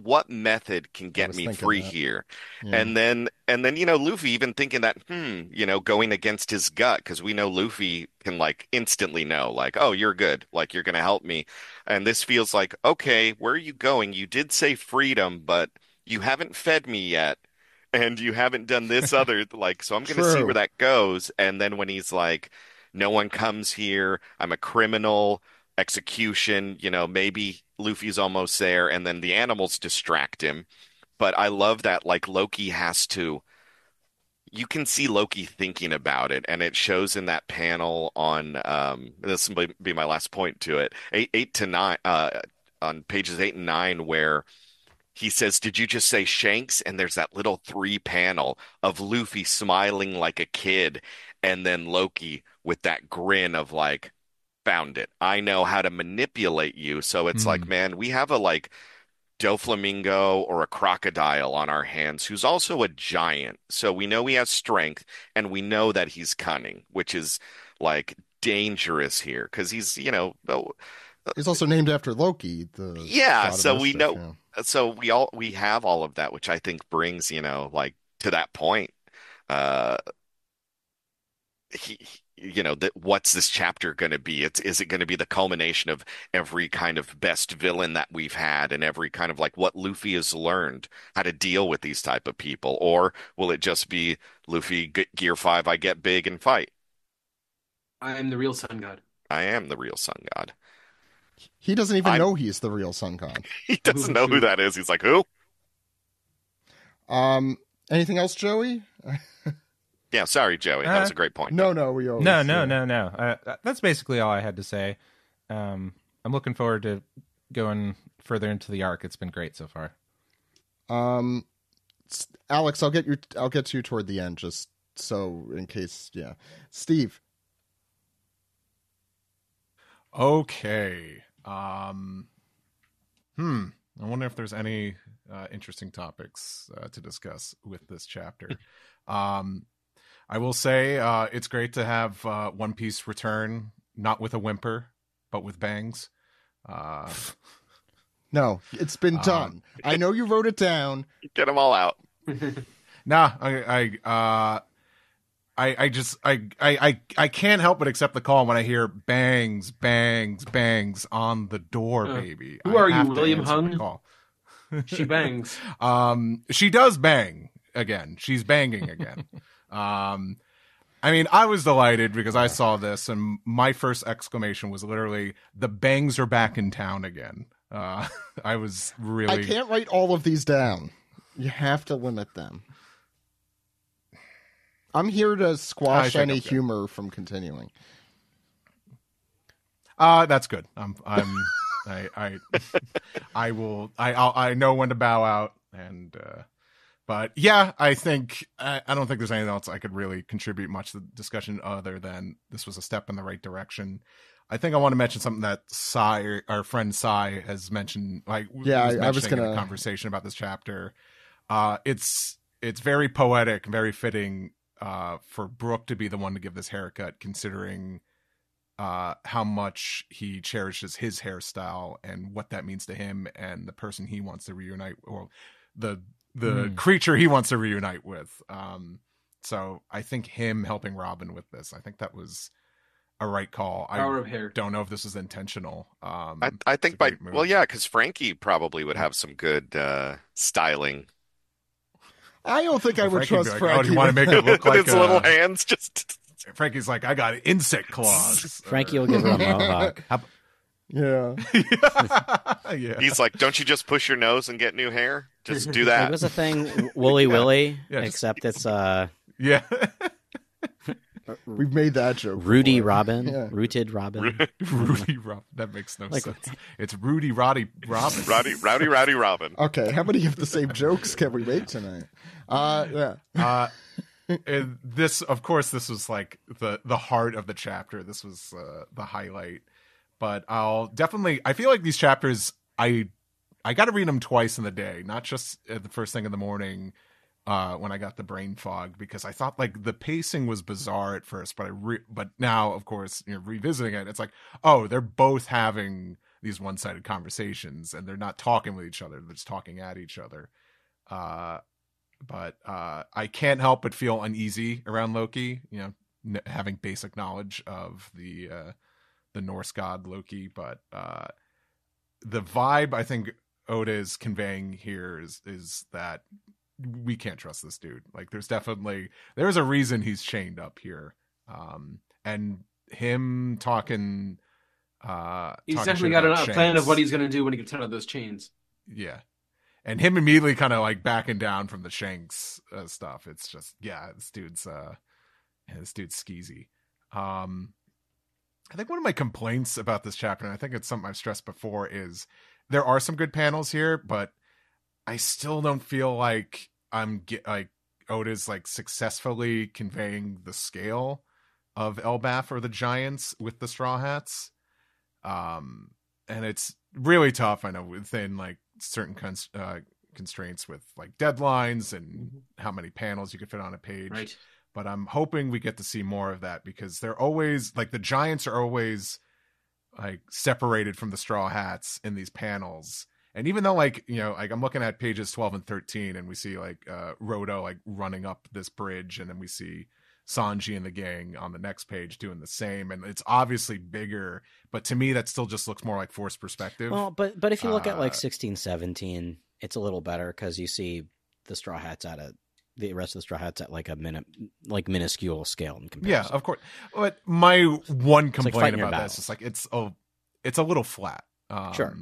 what method can get me free here, and then Luffy even thinking that going against his gut, because we know Luffy can like instantly know like, oh, you're good, like you're gonna help me, and this feels like, okay, where are you going? You did say freedom, but you haven't fed me yet. And you haven't done this other, like, so I'm going to see where that goes. And then when he's like, no one comes here, I'm a criminal, execution, maybe Luffy's almost there. And then the animals distract him. But I love that, like, you can see Loki thinking about it. And it shows in that panel on, this will be my last point to it, 8 to 9, on pages 8 and 9, where he says, "Did you just say Shanks?" And there's that little 3 panel of Luffy smiling like a kid, and then Loki with that grin of like, "Found it. I know how to manipulate you." So it's like, man, we have a like Doflamingo or a crocodile on our hands who's also a giant. So we know he has strength, and we know that he's cunning, which is like dangerous here because he's, he's also named after Loki. So we know. Yeah. So we have all of that, which I think brings, like to that point. What's this chapter going to be? Is it going to be the culmination of every kind of best villain that we've had and every kind of like what Luffy has learned how to deal with these type of people, or will it just be Luffy Gear 5? I get big and fight. I am the real sun god. I am the real sun god. He doesn't even know he's the real sun god. He doesn't know who that is. He's like, who? Anything else, Joey? Yeah, sorry, Joey. That was a great point. No. That's basically all I had to say. I'm looking forward to going further into the arc. It's been great so far. Alex, I'll get to you toward the end, just so in case. Yeah, Steve. Okay. I wonder if there's any interesting topics to discuss with this chapter. I will say it's great to have One Piece return, not with a whimper, but with bangs. No, it's been done. I know you wrote it down. Get them all out. Nah, I can't help but accept the call when I hear bangs, bangs, bangs on the door, baby. Who are you, William Hung? She bangs. She does bang again. She's banging again. I mean, I was delighted because I saw this, and my first exclamation was literally, "The bangs are back in town again." I was really. I can't write all of these down. You have to limit them. I'm here to squash any humor from continuing. That's good. I know when to bow out, and but yeah, I don't think there's anything else I could really contribute much to the discussion other than this was a step in the right direction. I think I want to mention something that our friend Sai has mentioned. I was in a conversation about this chapter. It's very poetic and very fitting for Brook to be the one to give this haircut, considering how much he cherishes his hairstyle and what that means to him and the person he wants to reunite, or the creature he wants to reunite with. So I think him helping Robin with this, I think that was a right call. Power of hair. Don't know if this was intentional. I think because Frankie probably would have some good styling. I don't think I would trust Frankie. Oh, do you want to make it look like his little hands? Just Frankie's like, I got insect claws. Frankie will give her a mohawk. Yeah. Yeah. He's like, don't you just push your nose and get new hair? Just do that. It was a thing, Wooly Willy, except it's yeah. We've made that joke. Rudy before. Robin, Yeah. Rooted Robin. Rudy Robin. That makes no sense. It's Rudy Roddy Robin. Rowdy Robin. Okay, how many of the same jokes can we make tonight? Yeah. This was like the heart of the chapter. This was the highlight. But I feel like these chapters, I got to read them twice in the day, not just at the first thing in the morning when I got the brain fog, because I thought like the pacing was bizarre at first, but now, of course, revisiting it, it's like, oh, they're both having these one-sided conversations and they're not talking with each other. They're just talking at each other. But I can't help but feel uneasy around Loki, having basic knowledge of the Norse god Loki, but the vibe I think Oda is conveying here is that we can't trust this dude. Like, there's a reason he's chained up here, and him talking. He's definitely got a plan of what he's going to do when he gets out of those chains. Yeah, and him immediately kind of like backing down from the Shanks stuff. It's just this dude's skeezy. I think one of my complaints about this chapter, and I think it's something I've stressed before, is there are some good panels here, but I still don't feel like Oda's like successfully conveying the scale of Elbaf or the Giants with the Straw Hats. And it's really tough, I know, within like certain constraints with like deadlines and how many panels you could fit on a page. Right. But I'm hoping we get to see more of that, because they're always like, the Giants are always like separated from the Straw Hats in these panels. And even though like I'm looking at pages 12 and 13 and we see like Roto like running up this bridge, and then we see Sanji and the gang on the next page doing the same, and it's obviously bigger, but to me that still just looks more like forced perspective. Well, but if you look at like 16, 17, it's a little better because you see the Straw Hats the rest of the Straw Hats at like a minuscule scale in comparison. Yeah, of course. But my one complaint like about this is like it's a little flat. Sure.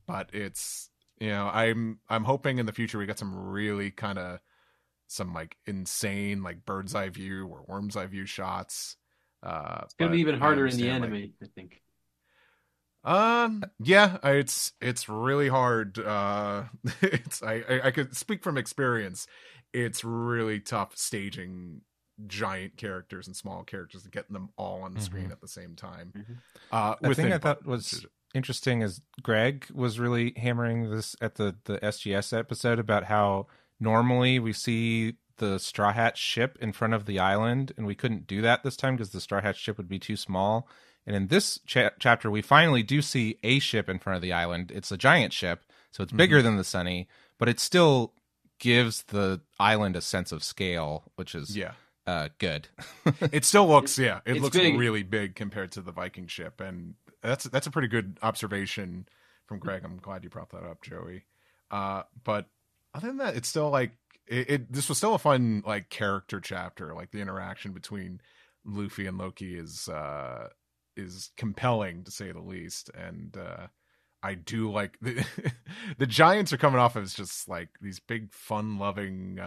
But it's I'm hoping in the future we get some really kind of some like insane like bird's eye view or worm's eye view shots. It's gonna be even harder in the anime, I think. Yeah, it's really hard. It's I could speak from experience. It's really tough staging giant characters and small characters and getting them all on the screen at the same time. The thing I thought was interesting is Greg was really hammering this at the SGS episode about how normally we see the Straw Hat ship in front of the island, and we couldn't do that this time because the Straw Hat ship would be too small. And in this chapter, we finally do see a ship in front of the island. It's a giant ship, so it's bigger than the Sunny, but it still gives the island a sense of scale, which is good. It still looks, it looks big. really big compared to the Viking ship, and that's a pretty good observation from Greg. I'm glad you brought that up, Joey. But other than that, it's still like this was still a fun like character chapter. Like the interaction between Luffy and Loki is compelling to say the least, and I do like the giants are coming off as just like these big fun-loving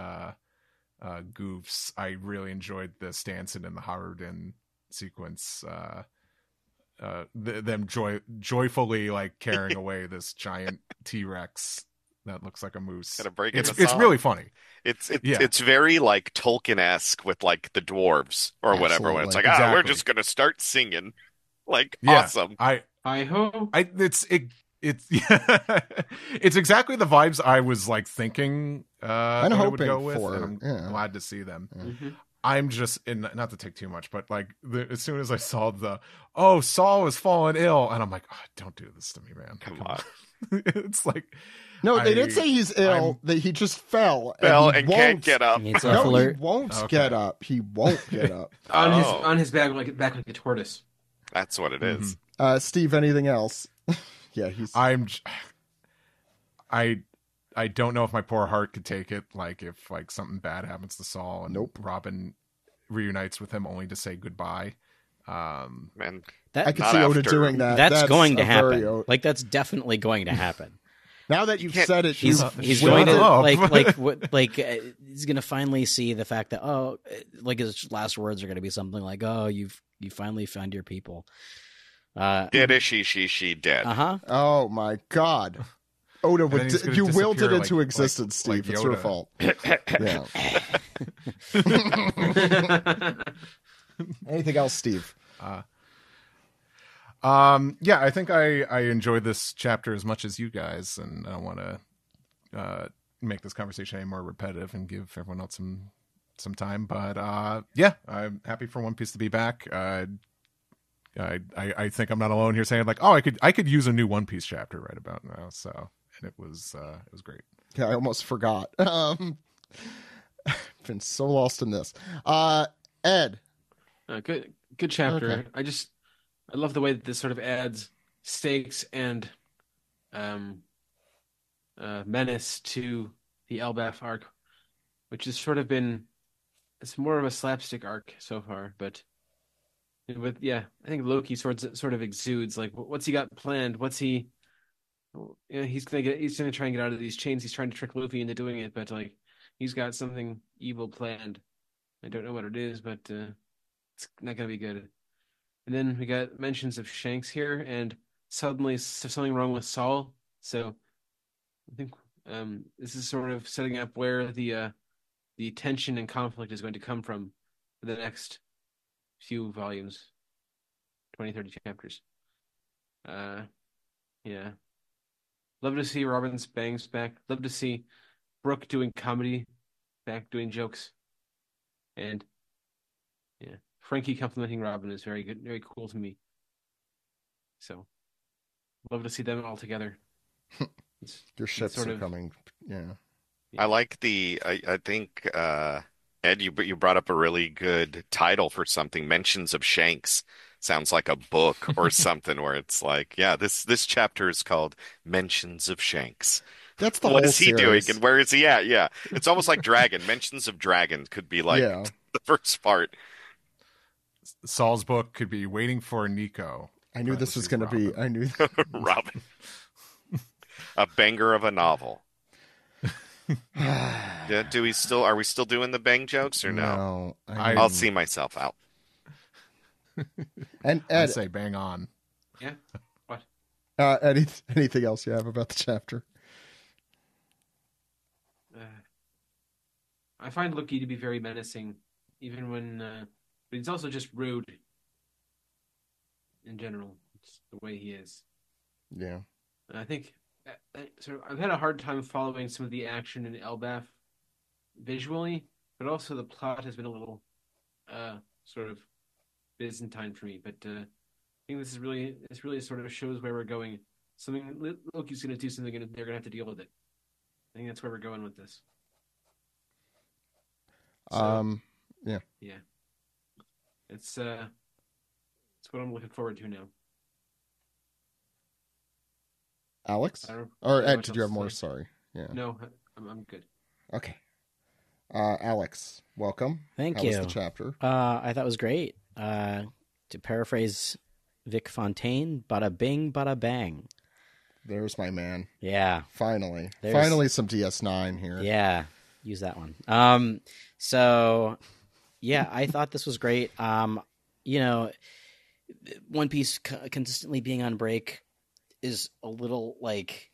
goofs. I really enjoyed the Stanson and the Haruden sequence. Them joyfully like carrying away this giant T-Rex that looks like a moose. It's really funny. It's very like Tolkien-esque with like the dwarves or whatever. When it's like, we're just gonna start singing. Like awesome. I hope it's exactly the vibes I was like thinking and hoping would go with, for. And I'm glad to see them. Mm-hmm. I'm just not to take too much, but like as soon as I saw Saul was falling ill, and I'm like, don't do this to me, man. Come on. It's like they didn't say he's ill. That he just fell and can't get up. He won't get up. He won't get up on his back like a tortoise. That's what it is. Steve, anything else? I don't know if my poor heart could take it. Like if like something bad happens to Saul and Robin reunites with him only to say goodbye. Man, I could see Oda doing that. That's going to happen. Like that's definitely going to happen. Now that you've said it, he's going to he's going to finally see the fact that like his last words are going to be something like, you finally found your people. Dead she dead. Oh my God, Oda you willed it into existence, Steve. Like it's your fault. Anything else, Steve? I think I enjoyed this chapter as much as you guys, and I don't want to make this conversation any more repetitive and give everyone else some time. But I'm happy for One Piece to be back. I think I'm not alone here saying like, I could use a new One Piece chapter right about now. So, and it was great. Yeah, I almost forgot. Been so lost in this. Ed, good chapter. Okay. I love the way that this sort of adds stakes and menace to the Elbaf arc, which has sort of it's more of a slapstick arc so far, but I think Loki sort of exudes like what's he got planned? What's he? He's gonna try and get out of these chains. He's trying to trick Luffy into doing it, but like he's got something evil planned. I don't know what it is, but it's not gonna be good. And then we got mentions of Shanks here, and suddenly something wrong with Saul. So I think this is sort of setting up where the tension and conflict is going to come from for the next few volumes, 20-30 chapters. Love to see Robin's bangs back. Love to see Brooke doing comedy, back doing jokes, and Frankie complimenting Robin is very good, very cool to me. So, love to see them all together. Your ships are coming. Yeah. I like I think Ed, you brought up a really good title for something. Mentions of Shanks sounds like a book or something where it's like, this chapter is called Mentions of Shanks. That's the what whole is he series. doing and where is he at? Yeah, it's almost like Dragon. Mentions of Dragon could be like the first part. Saul's book could be Waiting for Nico. I knew this was going to be. I knew Robin. A banger of a novel. Do we still are we still doing the bang jokes or no? No, I'll see myself out. And I Ed, say bang on. Yeah. What? anything else you have about the chapter? I find Loki to be very menacing, even when, but he's also just rude. In general, it's the way he is. Yeah. And I think, I've had a hard time following some of the action in Elbaf visually, but also the plot has been a little, sort of Byzantine for me. But I think this really sort of shows where we're going. Loki's going to do something, and they're going to have to deal with it. I think that's where we're going with this. Yeah. Yeah. It's what I'm looking forward to now. Alex? I don't Or know Ed, what did you else have to more? say. Sorry. Yeah. No, I'm good. Okay. Alex, welcome. Thank How you. was the chapter? I thought it was great. To paraphrase Vic Fontaine, bada bing, bada bang. There's my man. Yeah. Finally. There's- Finally some DS9 here. Yeah. Use that one. So yeah, I thought this was great. You know, One Piece consistently being on break is a little like,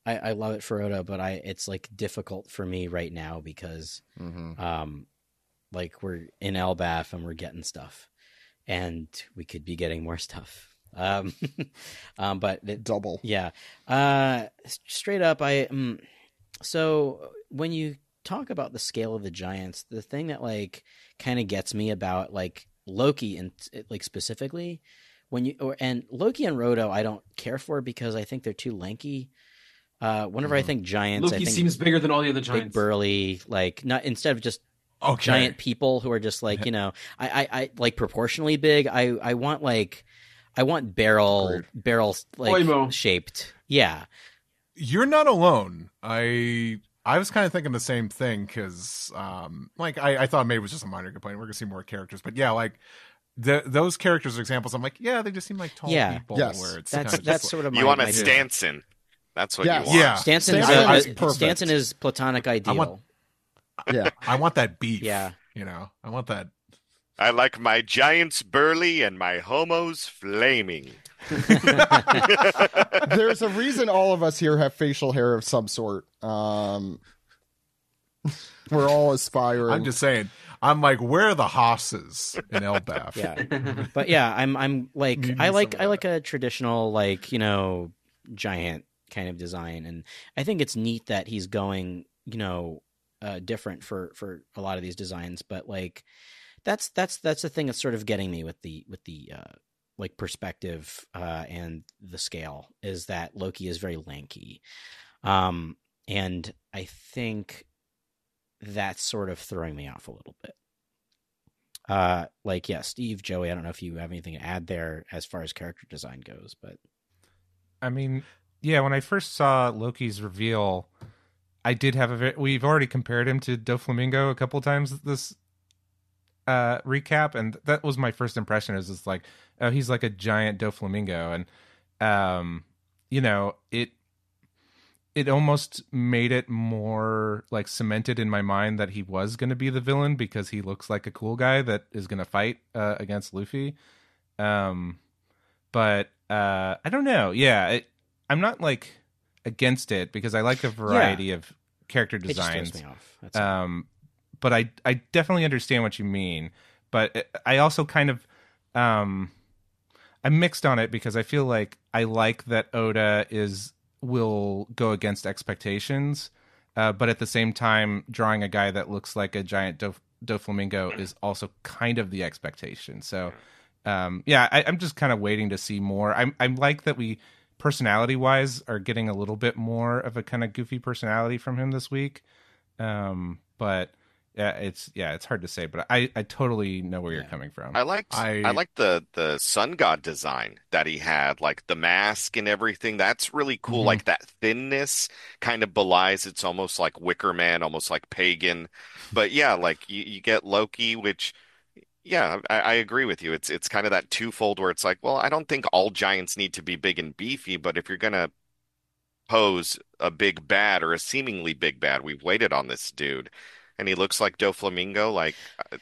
I love it for Oda, but it's like difficult for me right now because, like we're in Elbaf and we're getting stuff, and we could be getting more stuff. But Double. yeah. Straight up, so when you talk about the scale of the giants, the thing that like kind of gets me about like Loki and like specifically and Loki and Roto, I don't care for because I think they're too lanky. Whenever I think giants, Loki I think seems bigger than all the other big giants. burly, like not instead of just Okay. giant people who are just like, you know, I like proportionally big. I want barrel like Oimo. shaped. Yeah. You're not alone. I was kind of thinking the same thing because, like, I thought maybe it was just a minor complaint. We're gonna see more characters, but yeah, like those characters examples, I'm like, yeah, they just seem like tall Yeah. people. Yes. Where it's That's kind of that's just sort of You want a my Stanson. That's what Yes. you want. Yeah. Stanson Stanson is is perfect. Stanson is platonic ideal. Yeah. I want that beef. Yeah. You know, I want that. I like my giants burly and my homos flaming. There's a reason all of us here have facial hair of some sort. We're all aspiring. I'm just saying. I'm like, where are the hosses in Elbaf? Yeah. But yeah, I'm like Needing I like some of that. a traditional like, you know, giant kind of design, and I think it's neat that he's going, you know, different for a lot of these designs, but like that's the thing that's sort of getting me with the like perspective and the scale is that Loki is very lanky, and I think that's sort of throwing me off a little bit. Like, yeah, Steve, Joey, I don't know if you have anything to add there as far as character design goes, but I mean, yeah, when I first saw Loki's reveal, I did have we've already compared him to Doflamingo a couple times this recap, and that was my first impression, is just like, oh, he's like a giant Doflamingo, and you know, it almost made it more like cemented in my mind that he was going to be the villain because he looks like a cool guy that is going to fight against Luffy. But I don't know. Yeah, I'm not like against it because I like a variety of character it just designs. throws me off. That's all. But I definitely understand what you mean. But I also kind of I'm mixed on it because I feel like I like that Oda will go against expectations, but at the same time, drawing a guy that looks like a giant Doflamingo is also kind of the expectation. So, yeah, I'm just kind of waiting to see more. I like that we, personality-wise, are getting a little bit more of a kind of goofy personality from him this week. But yeah, it's hard to say. But I totally know where you're coming from. I liked the sun god design that he had, like the mask and everything. That's really cool. Mm-hmm. Like that thinness kind of belies it's almost like Wicker Man, almost like Pagan. But yeah, like you get Loki, which yeah, I agree with you. It's kind of that twofold where it's like, well, I don't think all giants need to be big and beefy, but if you're gonna pose a big bad or a seemingly big bad. We've waited on this dude, and he looks like Doflamingo. Like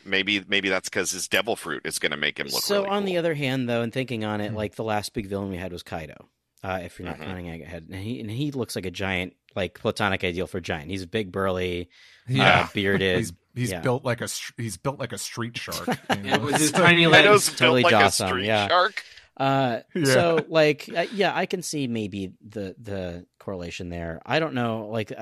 maybe that's because his devil fruit is going to make him look So really on cool. the other hand, though, and thinking on it, like the last big villain we had was Kaido. If you're not counting Egghead, and he looks like a giant, like platonic ideal for giant. He's big, burly, bearded. He's built like a street shark. With his tiny Kaido's legs. totally built like a Joss-on, street yeah. shark. So like, I can see maybe the correlation there. I don't know. Like,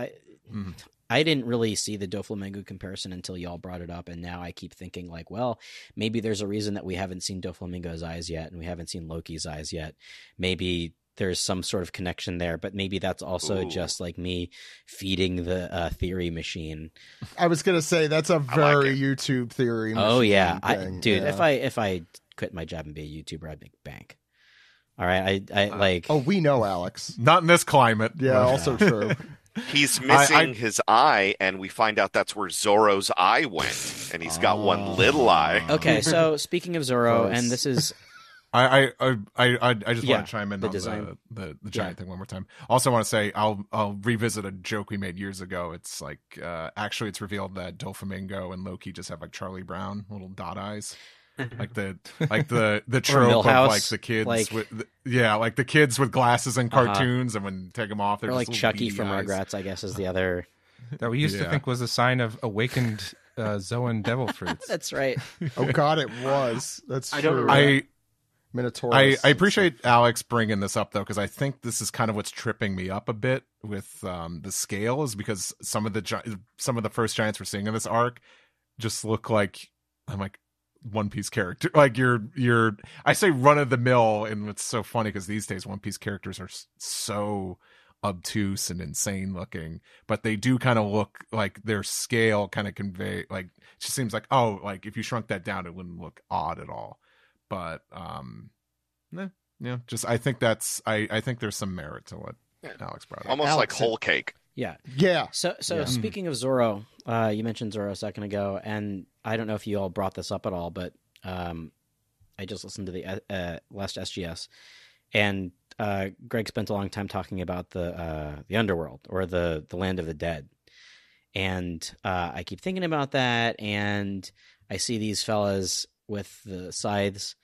I didn't really see the Doflamingo comparison until y'all brought it up, and now I keep thinking like, well, maybe there's a reason that we haven't seen Doflamingo's eyes yet, and we haven't seen Loki's eyes yet. Maybe there's some sort of connection there, but maybe that's also just like me feeding the theory machine. I was gonna say that's a very YouTube theory machine. Oh yeah, thing. If I quit my job and be a YouTuber, I'd make bank. All right, I like. Oh, we know, Alex. Not in this climate. Yeah, also true. He's missing his eye, and we find out that's where Zoro's eye went, and he's got one little eye. Okay, so speaking of Zoro, and this is. I just want to chime in the on design. the giant thing one more time. Also want to say I'll revisit a joke we made years ago. It's like actually it's revealed that Doflamingo and Loki just have like Charlie Brown little dot eyes. Like the trope of like the kids like, with like the kids with glasses in cartoons, and when take them off they're or like just Chucky beady from eyes. Rugrats, I guess is the other that we used to think was a sign of awakened Zoan devil fruits. That's right. Oh God, it was. That's I true. don't Minotaurus. I appreciate Alex bringing this up though, because I think this is kind of what's tripping me up a bit with the scale, is because some of the first giants we're seeing in this arc just look like One Piece character. Like you're I say run of the mill, and it's so funny because these days One Piece characters are so obtuse and insane looking, but they do kind of look like their scale kind of convey, like it just seems like, oh, like if you shrunk that down it wouldn't look odd at all. But just I think there's some merit to what Alex brought up. Almost like whole cake. Yeah. So speaking of Zoro, you mentioned Zoro a second ago, and I don't know if you all brought this up at all, but I just listened to the last SGS, and Greg spent a long time talking about the underworld, or the land of the dead, and I keep thinking about that, and I see these fellas with the scythes,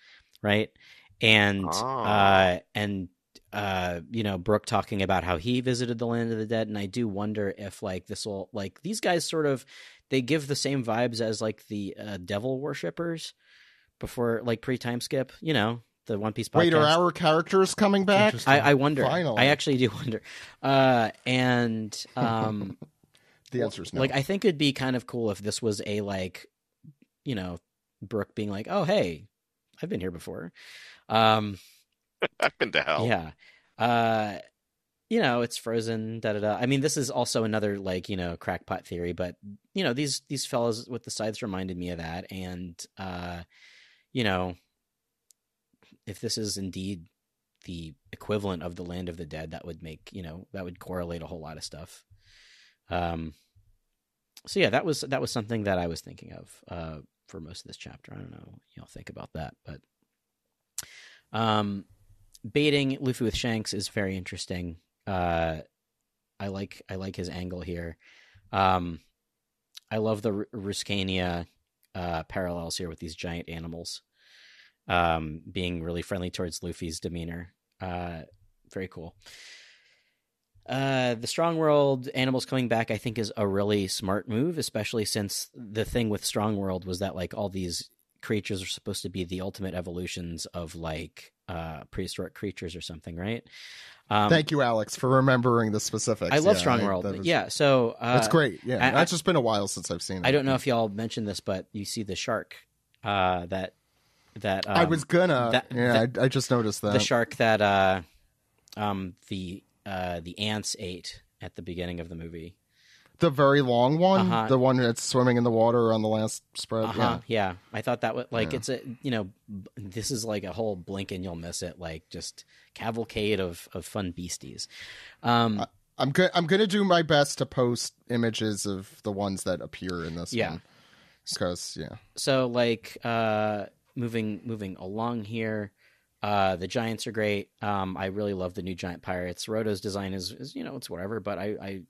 right? And Brooke talking about how he visited the land of the dead, and I do wonder if like this will, like, these guys sort of, they give the same vibes as like the devil worshippers before, like, pre-time skip, the One Piece podcast. Wait, are our characters coming back? I wonder. Finally. I actually do wonder. The answer is no. Like, I think it'd be kind of cool if this was a, like, Brooke being like, "Oh, hey, I've been here before." I've been to hell. Yeah. It's frozen. Da da da. I mean, this is also another, like, crackpot theory, but these fellas with the scythes reminded me of that, and if this is indeed the equivalent of the land of the dead, that would make that would correlate a whole lot of stuff. So yeah, that was something that I was thinking of for most of this chapter. I don't know what y'all think about that, but baiting Luffy with Shanks is very interesting. I like his angle here. I love the Ruscania parallels here with these giant animals being really friendly towards Luffy's demeanor. Very cool. The Strong World animals coming back, I think, is a really smart move, especially since the thing with Strong World was that, like, all these creatures are supposed to be the ultimate evolutions of, like, prehistoric creatures or something, right? Thank you, Alex, for remembering the specifics. I love Strong World. So that's great. Yeah, that's just been a while since I've seen it. I don't know if y'all mentioned this, but you see the shark that I was gonna. I just noticed that the shark that the ants ate at the beginning of the movie. The very long one, the one that's swimming in the water on the last spread. Yeah. I thought that was like it's a this is like a whole blink and you'll miss it, like just cavalcade of fun beasties. I'm gonna do my best to post images of the ones that appear in this one. Because So like moving along here. The giants are great. I really love the new giant pirates. Roto's design is it's whatever, but I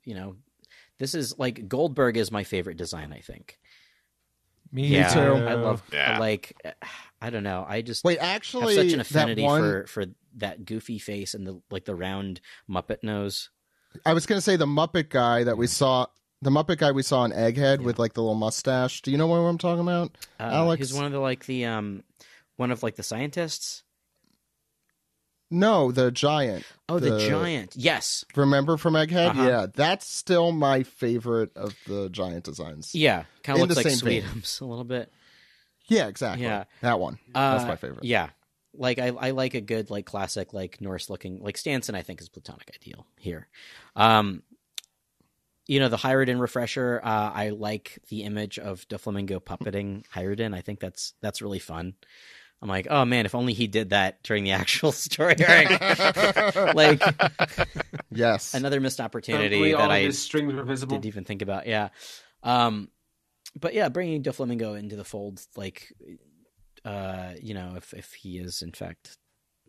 this is like Goldberg is my favorite design, I think. Me too. I love I don't know. I just actually have such an affinity for that goofy face and the round Muppet nose. I was going to say the Muppet guy that we saw. The Muppet guy we saw in Egghead with like the little mustache. Do you know what I'm talking about, Alex? He's one of the scientists. No, the giant. Oh, the giant. Yes. Remember from Egghead? Yeah, that's still my favorite of the giant designs. Yeah, kind of looks like Sweetums a little bit. Yeah, exactly. Yeah, that one. That's my favorite. Yeah, like I like a good like classic like Norse looking like Stanson. I think is platonic ideal here. The Hyrudan refresher. I like the image of Doflamingo puppeting Hyrudan. I think that's really fun. I'm like, oh man, if only he did that during the actual story arc. Like, yes, another missed opportunity that I his strings were visible. Didn't even think about. Yeah, but yeah, bringing Doflamingo into the fold, like, if he is in fact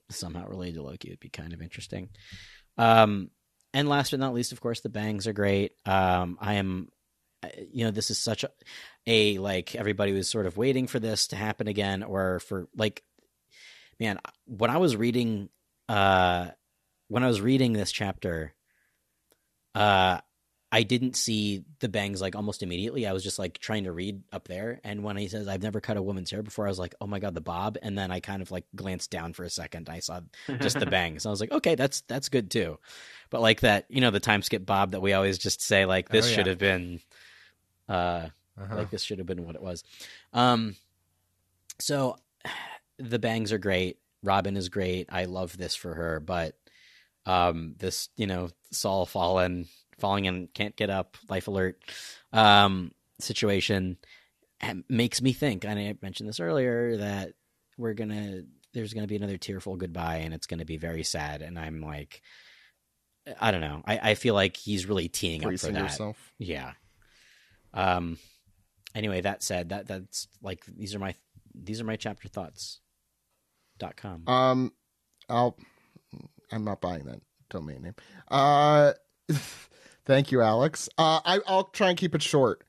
somehow related to Loki, it'd be kind of interesting. And last but not least, of course, the bangs are great. This is such a like everybody was sort of waiting for this to happen again, or for like, man, when I was reading this chapter, I didn't see the bangs like almost immediately. I was just like trying to read up there, and when he says I've never cut a woman's hair before, I was like, oh my god, the bob. And then I kind of like glanced down for a second. I saw just the bangs. I was like, okay, that's good too. But like that, the time skip bob that we always just say like this should have been. Like this should have been what it was. So the bangs are great. Robin is great. I love this for her, but this Saul falling and can't get up, life alert situation makes me think, and I mentioned this earlier, that there's gonna be another tearful goodbye, and it's gonna be very sad. And I'm like, I don't know. I feel like he's really teeing up for that. Yourself. Yeah. Anyway, that said, that's like these are my chapter thoughts.com. I'm not buying that domain name. Thank you, Alex. I'll try and keep it short.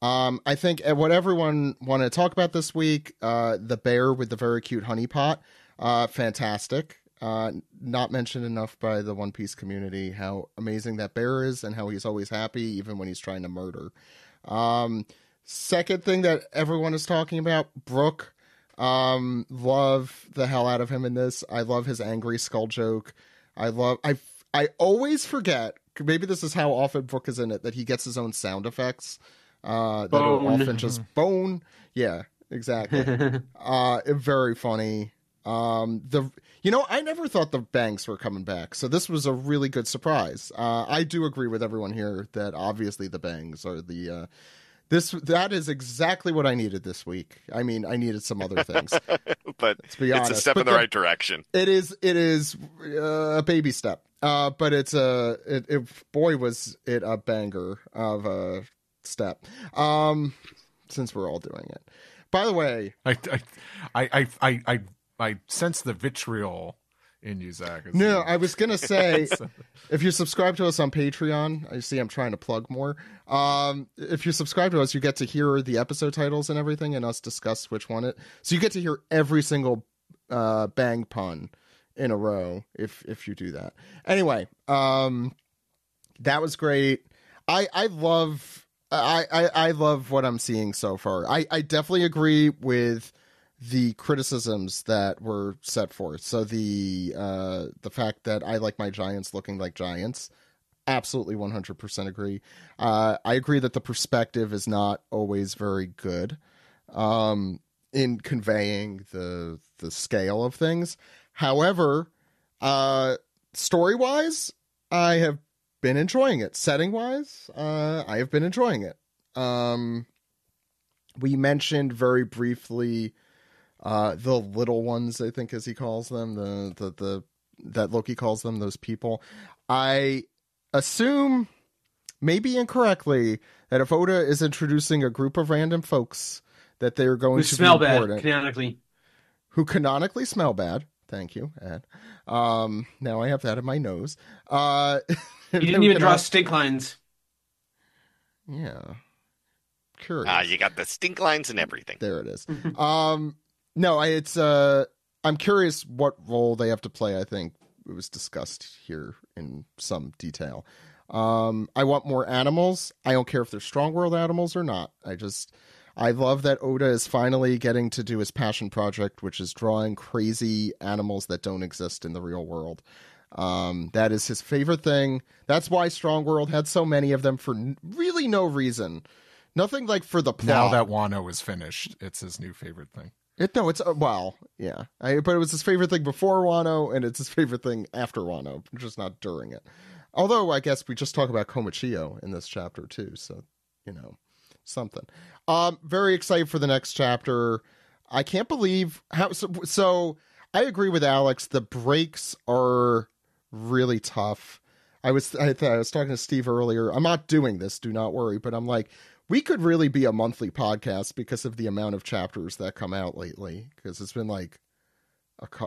I think what everyone wanted to talk about this week, the bear with the very cute honeypot, fantastic. Not mentioned enough by the One Piece community how amazing that bear is and how he's always happy even when he's trying to murder. Second thing that everyone is talking about, Brook. Love the hell out of him in this. I love his angry skull joke. I always forget, maybe this is how often Brook is in it, that he gets his own sound effects. That are often just bone. Yeah, exactly. Very funny. I never thought the bangs were coming back, so this was a really good surprise. I do agree with everyone here that obviously the bangs are the that is exactly what I needed this week. I mean, I needed some other things, but it's a step in the right direction. It is a baby step, but boy was it a banger of a step. Since we're all doing it, by the way, I sense the vitriol in you, Zach. No, I was going to say, if you subscribe to us on Patreon, I see I'm trying to plug more. If you subscribe to us, you get to hear the episode titles and everything and us discuss which one so you get to hear every single bang pun in a row if you do that. Anyway, that was great. I love what I'm seeing so far. I definitely agree with the criticisms that were set forth. So the fact that I like my giants looking like giants, absolutely 100% agree. I agree that the perspective is not always very good in conveying the scale of things. However, story-wise, I have been enjoying it. Setting-wise, I have been enjoying it. We mentioned very briefly the little ones, I think, as he calls them, that Loki calls them, those people. I assume, maybe incorrectly, that if Oda is introducing a group of random folks, that they're going to smell be bad important. canonically. Who canonically smell bad. Thank you, Ed. Now I have that in my nose. You didn't even draw stink lines. Yeah. Curious. You got the stink lines and everything. There it is. No, I'm curious what role they have to play. I think it was discussed here in some detail. I want more animals. I don't care if they're strong world animals or not. I love that Oda is finally getting to do his passion project, which is drawing crazy animals that don't exist in the real world. That is his favorite thing. That's why Strong World had so many of them for really no reason. Nothing like for the plot. Now that Wano is finished, it's his new favorite thing. But it was his favorite thing before Wano, and it's his favorite thing after Wano, just not during it. Although I guess we just talk about Komichio in this chapter too, so something. Very excited for the next chapter. I can't believe how. So I agree with Alex. The breaks are really tough. I was talking to Steve earlier. I'm not doing this. Do not worry. But I'm like, we could really be a monthly podcast because of the amount of chapters that come out lately. Because it's been like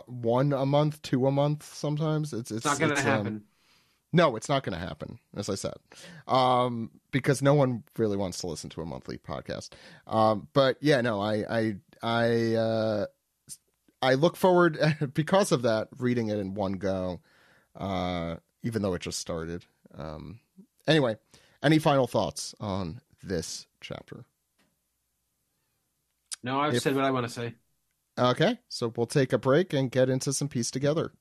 one a month, two a month. Sometimes it's not going to happen. No, it's not going to happen, as I said, because no one really wants to listen to a monthly podcast. But yeah, no, I look forward because of that, reading it in one go, even though it just started. Anyway, any final thoughts on this chapter? No, I've said what I want to say. Okay, so we'll take a break and get into some Piece Together.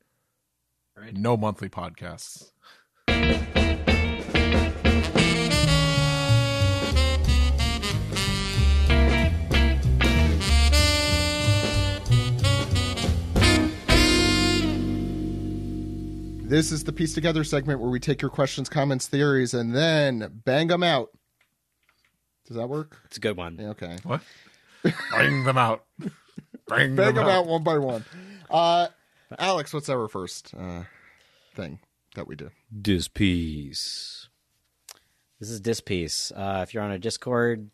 All right. No monthly podcasts. This is the Piece Together segment where we take your questions, comments, theories, and then bang them out. Does that work? It's a good one. Yeah, okay. What? Bang them out. Bang them out one by one. Alex, what's our first thing that we do? Dispiece. This is Dispiece. If you're on a Discord,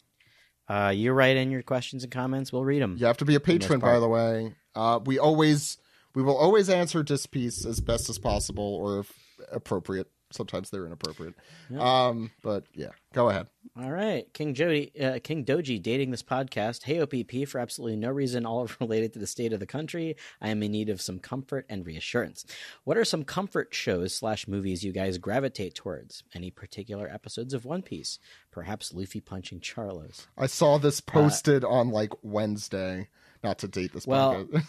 you write in your questions and comments. We'll read them. You have to be a patron, by the way. We will always answer Dispiece as best as possible, or if appropriate. Sometimes they're inappropriate. Yep. But yeah, go ahead. All right. King Doji dating this podcast. Hey, OPP, for absolutely no reason, all related to the state of the country. I am in need of some comfort and reassurance. What are some comfort shows / movies you guys gravitate towards? Any particular episodes of One Piece? Perhaps Luffy punching Charlos. I saw this posted on like Wednesday. Not to date this podcast.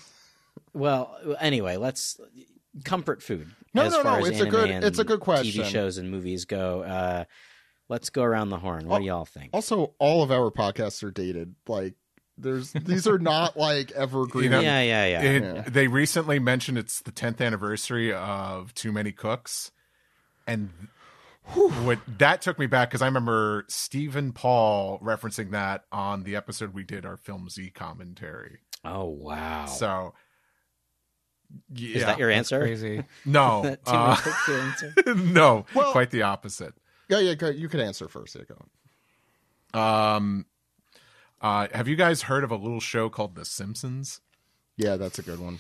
Well, anyway, let's comfort food. No. It's a good question. TV shows and movies go. Let's go around the horn. What do y'all think? Also, all of our podcasts are dated. Like, these are not like evergreen. Yeah. They recently mentioned it's the 10th anniversary of Too Many Cooks, and that took me back because I remember Stephen Paul referencing that on the episode we did our Film Z commentary. Oh wow! So. Yeah, is that your answer? Crazy. No. Your answer? No. Well, quite the opposite. Yeah. You could answer first. Yeah, go. Have you guys heard of a little show called The Simpsons? Yeah, that's a good one.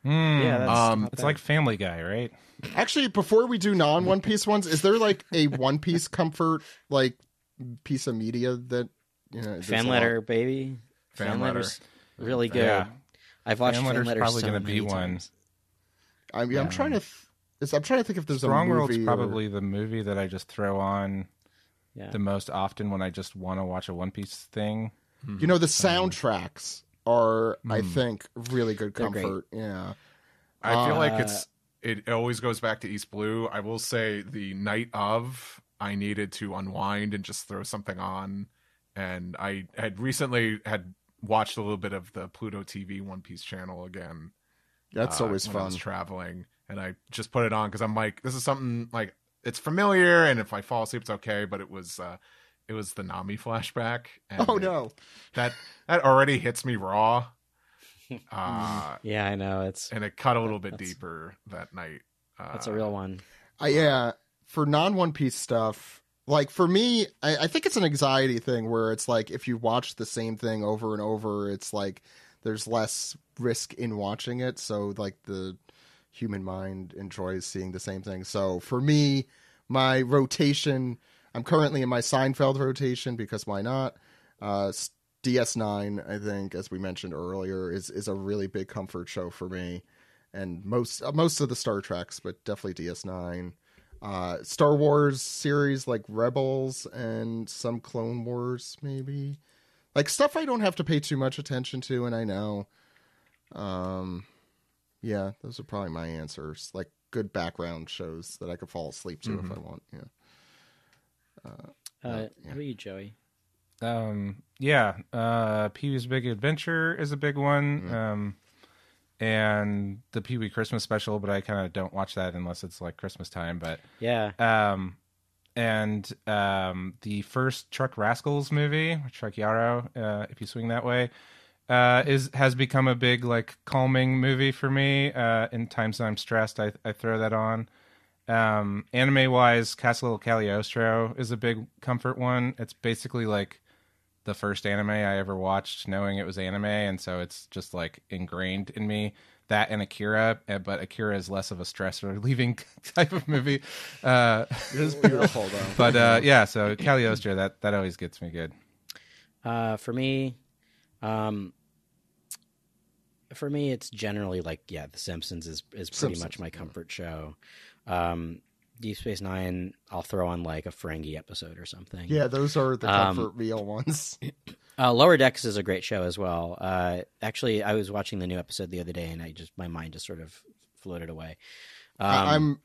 Yeah, it's like Family Guy, right? Actually, before we do non-One Piece ones, is there like a One Piece comfort like piece of media that Fan Letter, baby. Fan Letter's really good. Yeah. I've watched Fan Letter probably going to be one. I'm trying to. I'm trying to think if there's Strong a movie. World's probably the movie that I just throw on the most often when I just want to watch a One Piece thing. The soundtracks are, I think, really good comfort. Yeah, I feel like it always goes back to East Blue. I will say the night of, I needed to unwind and just throw something on, and I had recently watched a little bit of the Pluto TV One Piece channel again. That's always fun. I was traveling, and I just put it on because I'm like, this is something like it's familiar, and if I fall asleep, it's okay. But it was the Nami flashback. And no, that already hits me raw. Yeah, I know it cut a little bit deeper that night. That's a real one. For non-One Piece stuff. Like, for me, I think it's an anxiety thing where it's like if you watch the same thing over and over, it's like there's less risk in watching it. So like the human mind enjoys seeing the same thing. So for me, my rotation, I'm currently in my Seinfeld rotation because why not? DS9, I think, as we mentioned earlier, is a really big comfort show for me, and most of the Star Treks, but definitely DS9. Star Wars series like Rebels and some Clone Wars, maybe, like stuff I don't have to pay too much attention to, and I know. Yeah, those are probably my answers. Like good background shows that I could fall asleep to if I want. Yeah. What about you, Joey? Pee-wee's Big Adventure is a big one. And the Pee-wee Christmas special, but I kind of don't watch that unless it's like Christmas time. But the first Truck Rascals movie, Truck Yarrow, if you swing that way, has become a big like calming movie for me. In times I'm stressed, I throw that on. Anime wise, Castle Cagliostro is a big comfort one. It's basically like the first anime I ever watched knowing it was anime, and so it's just like ingrained in me. That and Akira, but Akira is less of a stress relieving type of movie. It is beautiful though. But so Cagliostro, that always gets me good. For me, it's generally like The Simpsons is pretty much my comfort show. Deep Space Nine, I'll throw on like a Ferengi episode or something. Yeah, those are the comfort meal ones. Lower Decks is a great show as well. Actually, I was watching the new episode the other day, and my mind just sort of floated away. I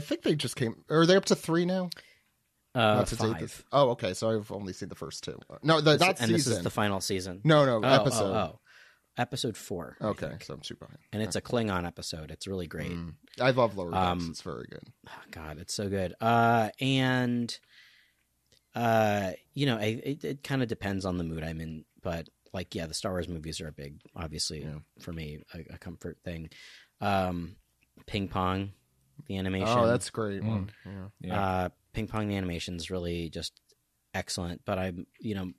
think they just came. Are they up to 3 now? 5. Oh, okay. So I've only seen the first 2. No, not season. And this is the final season. No, episode. Oh. Episode 4. Okay, so I'm super behind. And it's a Klingon episode. It's really great. I love Lower Decks. It's very good. Oh, God, it's so good. It kind of depends on the mood I'm in, but like, the Star Wars movies are a big, obviously, for me, a comfort thing. Ping Pong, the animation. Oh, that's a great one. Yeah. Ping Pong, the animation is really just excellent, but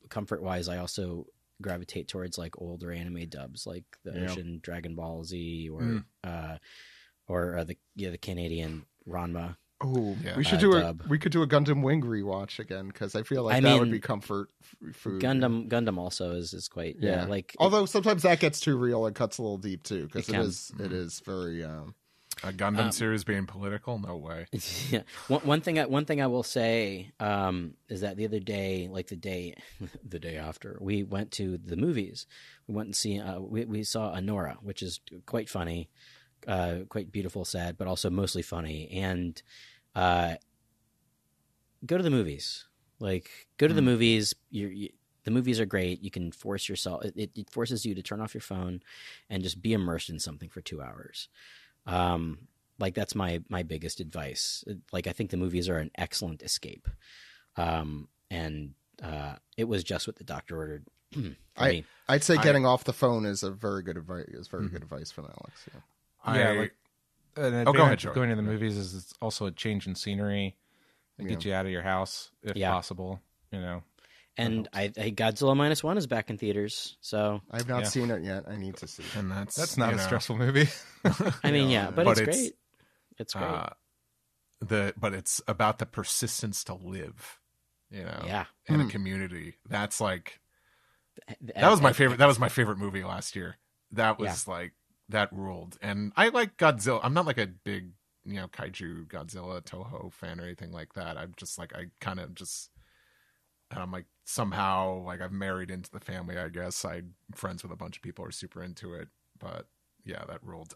comfort wise, I also gravitate towards like older anime dubs, like the Ocean Dragon Ball Z or the Canadian Ranma. Oh, we should do we could do a Gundam Wing rewatch again, because I feel like that would be comfort food. Gundam also is quite like. Although sometimes that gets too real and cuts a little deep too, because it is very. A Gundam series being political? No way. Yeah. One thing I will say is that the other day, like the day after, we went to the movies. We went and we saw Anora, which is quite funny, quite beautiful, sad, but also mostly funny. And go to the movies. Like, go to the movies. The movies are great. You can force yourself. It forces you to turn off your phone and just be immersed in something for 2 hours. Like that's my biggest advice. Like, I think the movies are an excellent escape. And it was just what the doctor ordered. I'd say getting off the phone is a very good advice. Good advice from Alex. An advantage of going to the movies is it's also a change in scenery. It gets you out of your house if possible. And Godzilla -1 is back in theaters, so I've not seen it yet. I need to see it. And that's not a stressful movie. I mean, but it's great. It's great. But it's about the persistence to live, in a community. That's like that was my favorite. That was my favorite movie last year. That was like that ruled. And I like Godzilla. I'm not like a big kaiju Godzilla Toho fan or anything like that. I'm just like and I'm like somehow like I've married into the family. I guess I'm friends with a bunch of people who are super into it. But yeah, that ruled.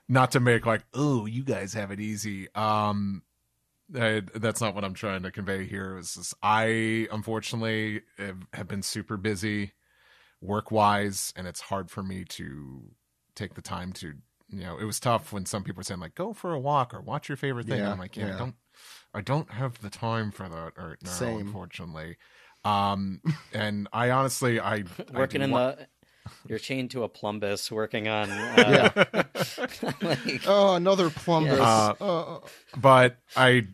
Not to make like, oh, you guys have it easy. That's not what I'm trying to convey here. It was just, I unfortunately have been super busy work wise, and it's hard for me to take the time to. It was tough when some people were saying like, go for a walk or watch your favorite thing. I'm like, I don't have the time for that right now, unfortunately. And I honestly, you're chained to a plumbus working on. Another plumbus. But I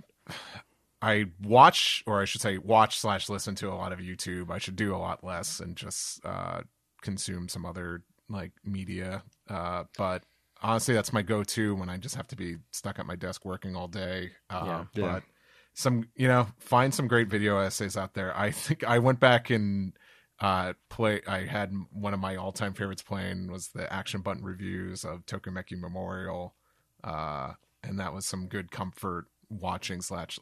watch/listen to a lot of YouTube. I should do a lot less and just consume some other like media. But honestly, that's my go-to when I just have to be stuck at my desk working all day. But find some great video essays out there. I think I went back and I had one of my all-time favorites playing was the Action Button reviews of Tokimeki Memorial. And that was some good comfort watching slash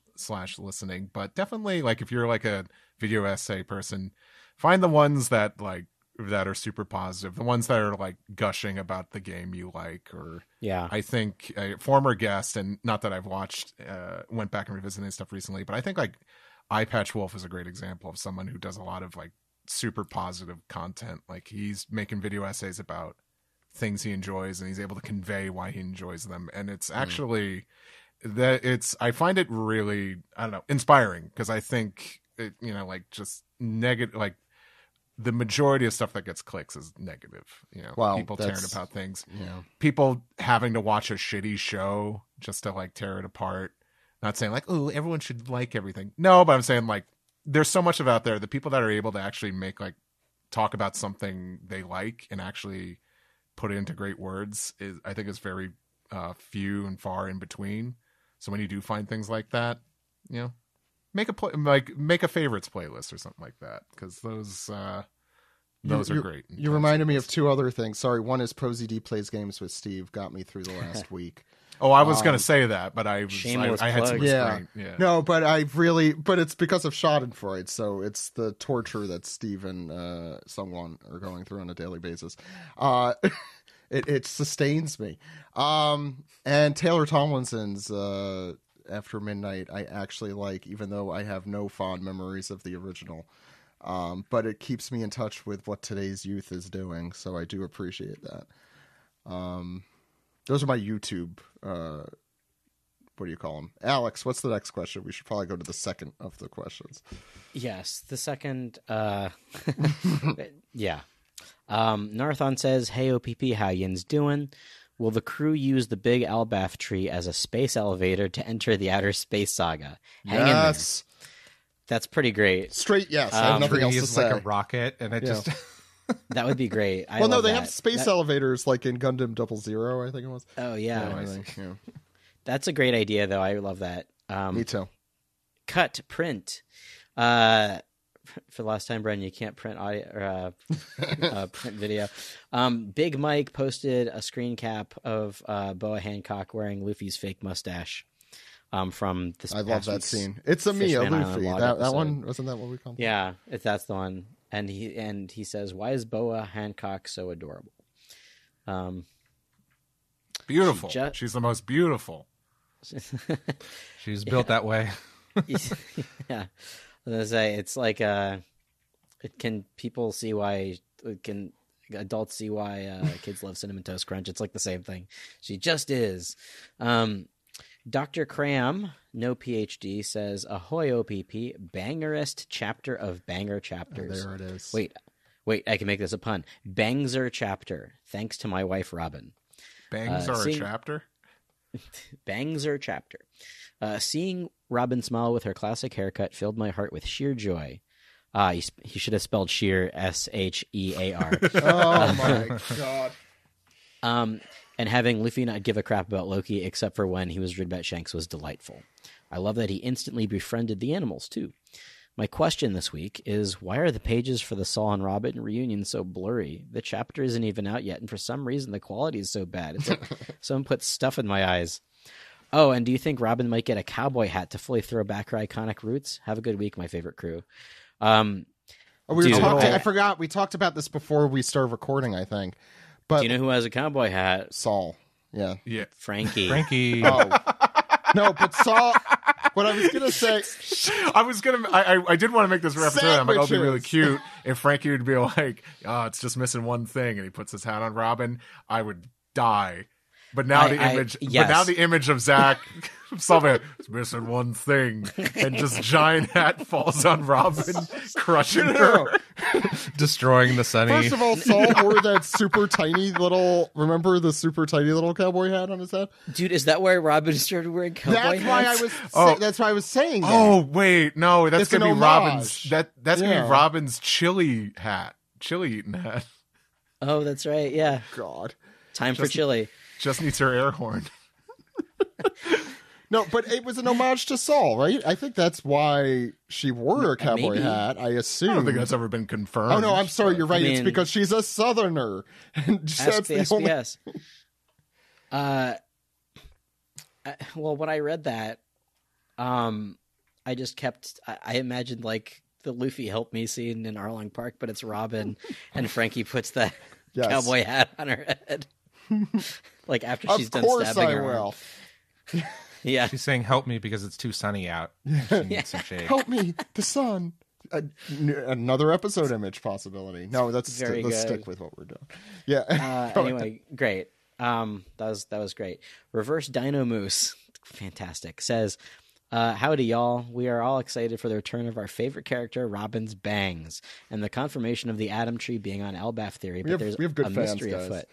listening. But definitely, like, if you're like a video essay person, find the ones that are super positive, the ones that are like gushing about the game you like. Or I think a former guest, and not that I've went back and revisited stuff recently, but I think like Eye Patch Wolf is a great example of someone who does a lot of like super positive content. Like, he's making video essays about things he enjoys, and he's able to convey why he enjoys them. And it's actually I find it really, I don't know, inspiring, because I think it, like, just negative, like, the majority of stuff that gets clicks is negative. People tearing about things, people having to watch a shitty show just to like tear it apart. Not saying like, oh, everyone should like everything. No, but I'm saying like, there's so much of out there. The people that are able to actually talk about something they like and actually put it into great words I think is very few and far in between. So when you do find things like that, make a favorites playlist or something like that, because those are great. You reminded me of two other things. Sorry, one is ProZD Plays Games with Steve got me through the last week. Oh, I was going to say that, but I had some restraint. Yeah. No, but it's because of Schadenfreude, so it's the torture that Steve and someone are going through on a daily basis. It sustains me. And Taylor Tomlinson's After Midnight, I actually like, even though I have no fond memories of the original. But it keeps me in touch with what today's youth is doing, so I do appreciate that. Those are my YouTube, what do you call them? Alex, what's the next question? We should probably go to the second of the questions. Yes, the second, yeah. Narthon says, hey, OPP, how yin's doing? Will the crew use the big Albath tree as a space elevator to enter the Outer Space Saga? Hang in there. That's pretty great. Straight yes. I have nothing else to say. Like a rocket, and it just... That would be great. They have space elevators like in Gundam 00, I think it was. Oh, yeah. That's a great idea, though. I love that. Me too. Cut, print. For the last time, Brendan, you can't print audio or print video. Big Mike posted a screen cap of Boa Hancock wearing Luffy's fake mustache. From this, I love that scene. It's a Mia Luffy. That one, wasn't that what we called it? Yeah, that's the one. And he says, "Why is Boa Hancock so adorable?" Beautiful. She's the most beautiful. She's built that way. Yeah. I was gonna say, it's like people see why adults see why kids love Cinnamon Toast Crunch. It's like the same thing. She just is. Dr. Cram, no PhD, says, ahoy OPP, bangerist chapter of banger chapters. There it is. Wait, I can make this a pun. Bangzer chapter, thanks to my wife Robin. Bangs are a chapter? Bangzer chapter. Seeing Robin smile with her classic haircut filled my heart with sheer joy. He should have spelled sheer, S-H-E-A-R. Oh my god. And having Luffy not give a crap about Loki except for when he was Ridbat Shanks was delightful. I love that he instantly befriended the animals, too. My question this week is, why are the pages for the Saul and Robin reunion so blurry? The chapter isn't even out yet, and for some reason the quality is so bad. It's like someone put stuff in my eyes. Oh, and do you think Robin might get a cowboy hat to fully throw back her iconic roots? Have a good week, my favorite crew. I forgot. We talked about this before we started recording, I think. But do you know who has a cowboy hat? Saul. Yeah. Frankie. Oh. No, but Saul. What I was gonna say. I did want to make this reference. I'm like, it'll be really cute if Frankie would be like, "Oh, it's just missing one thing," and he puts his hat on Robin. I would die. But now the image of Zach, something it's missing one thing, and just giant hat falls on Robin, crushing her, destroying the Sunny. First of all, Saul wore that super tiny little. Remember the super tiny little cowboy hat on his head, dude? Is that why Robin started wearing cowboy hats? That's why I was saying. That. Oh wait, no, that's gonna be Robin's. That's gonna be Robin's chili hat, chili eating hat. Oh, that's right. Yeah. God. Time for chili. Just needs her air horn. No, but it was an homage to Saul, right? I think that's why she wore a cowboy Maybe. hat. I assume. I don't think that's ever been confirmed. Oh no, I'm sorry. You're right. I it's mean, because she's a Southerner, and Ask the that's the only. SBS. Well, when I read that, I just kept. I imagined like the Luffy help me scene in Arlong Park, but it's Robin, and Frankie puts the Yes. cowboy hat on her head, like after she's Of done course stabbing I her. will. Yeah, She's saying, "Help me because it's too sunny out." She needs some shade. Help me, the sun. Another episode image possibility. No, let's Very let's good. stick with what we're doing. Yeah. anyway, great. That was great. Reverse Dino Moose, fantastic. Says, howdy y'all. We are all excited for the return of our favorite character, Robin's bangs, and the confirmation of the Adam Tree being on Elbaf theory. But there's we have good a fans, mystery guys. afoot.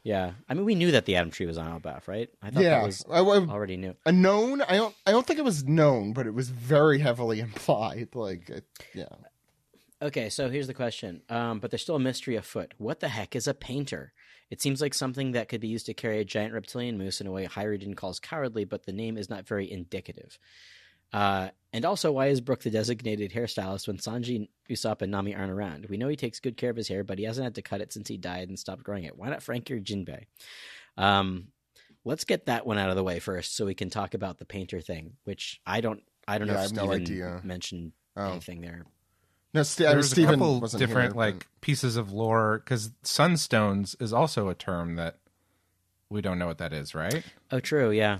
Yeah, I mean, we knew that the Adam Tree was on Elbaf, right? I thought Yeah. that was I already knew. a known. I don't think it was known, but it was very heavily implied. Yeah. Okay, so here's the question. But there's still a mystery afoot. What the heck is a painter? It seems like something that could be used to carry a giant reptilian moose in a way Hyrudin calls cowardly, but the name is not very indicative. And also, why is Brook the designated hairstylist when Sanji, Usopp, and Nami aren't around? We know he takes good care of his hair, but he hasn't had to cut it since he died and stopped growing it. Why not Frankie or Jinbei? Let's get that one out of the way first, so we can talk about the painter thing, which I don't know I if have no Steven idea. mentioned Oh. anything there. No, There's a Steven couple wasn't different here, like pieces of lore because sunstones is also a term that we don't know what that is, right? Oh, true, yeah.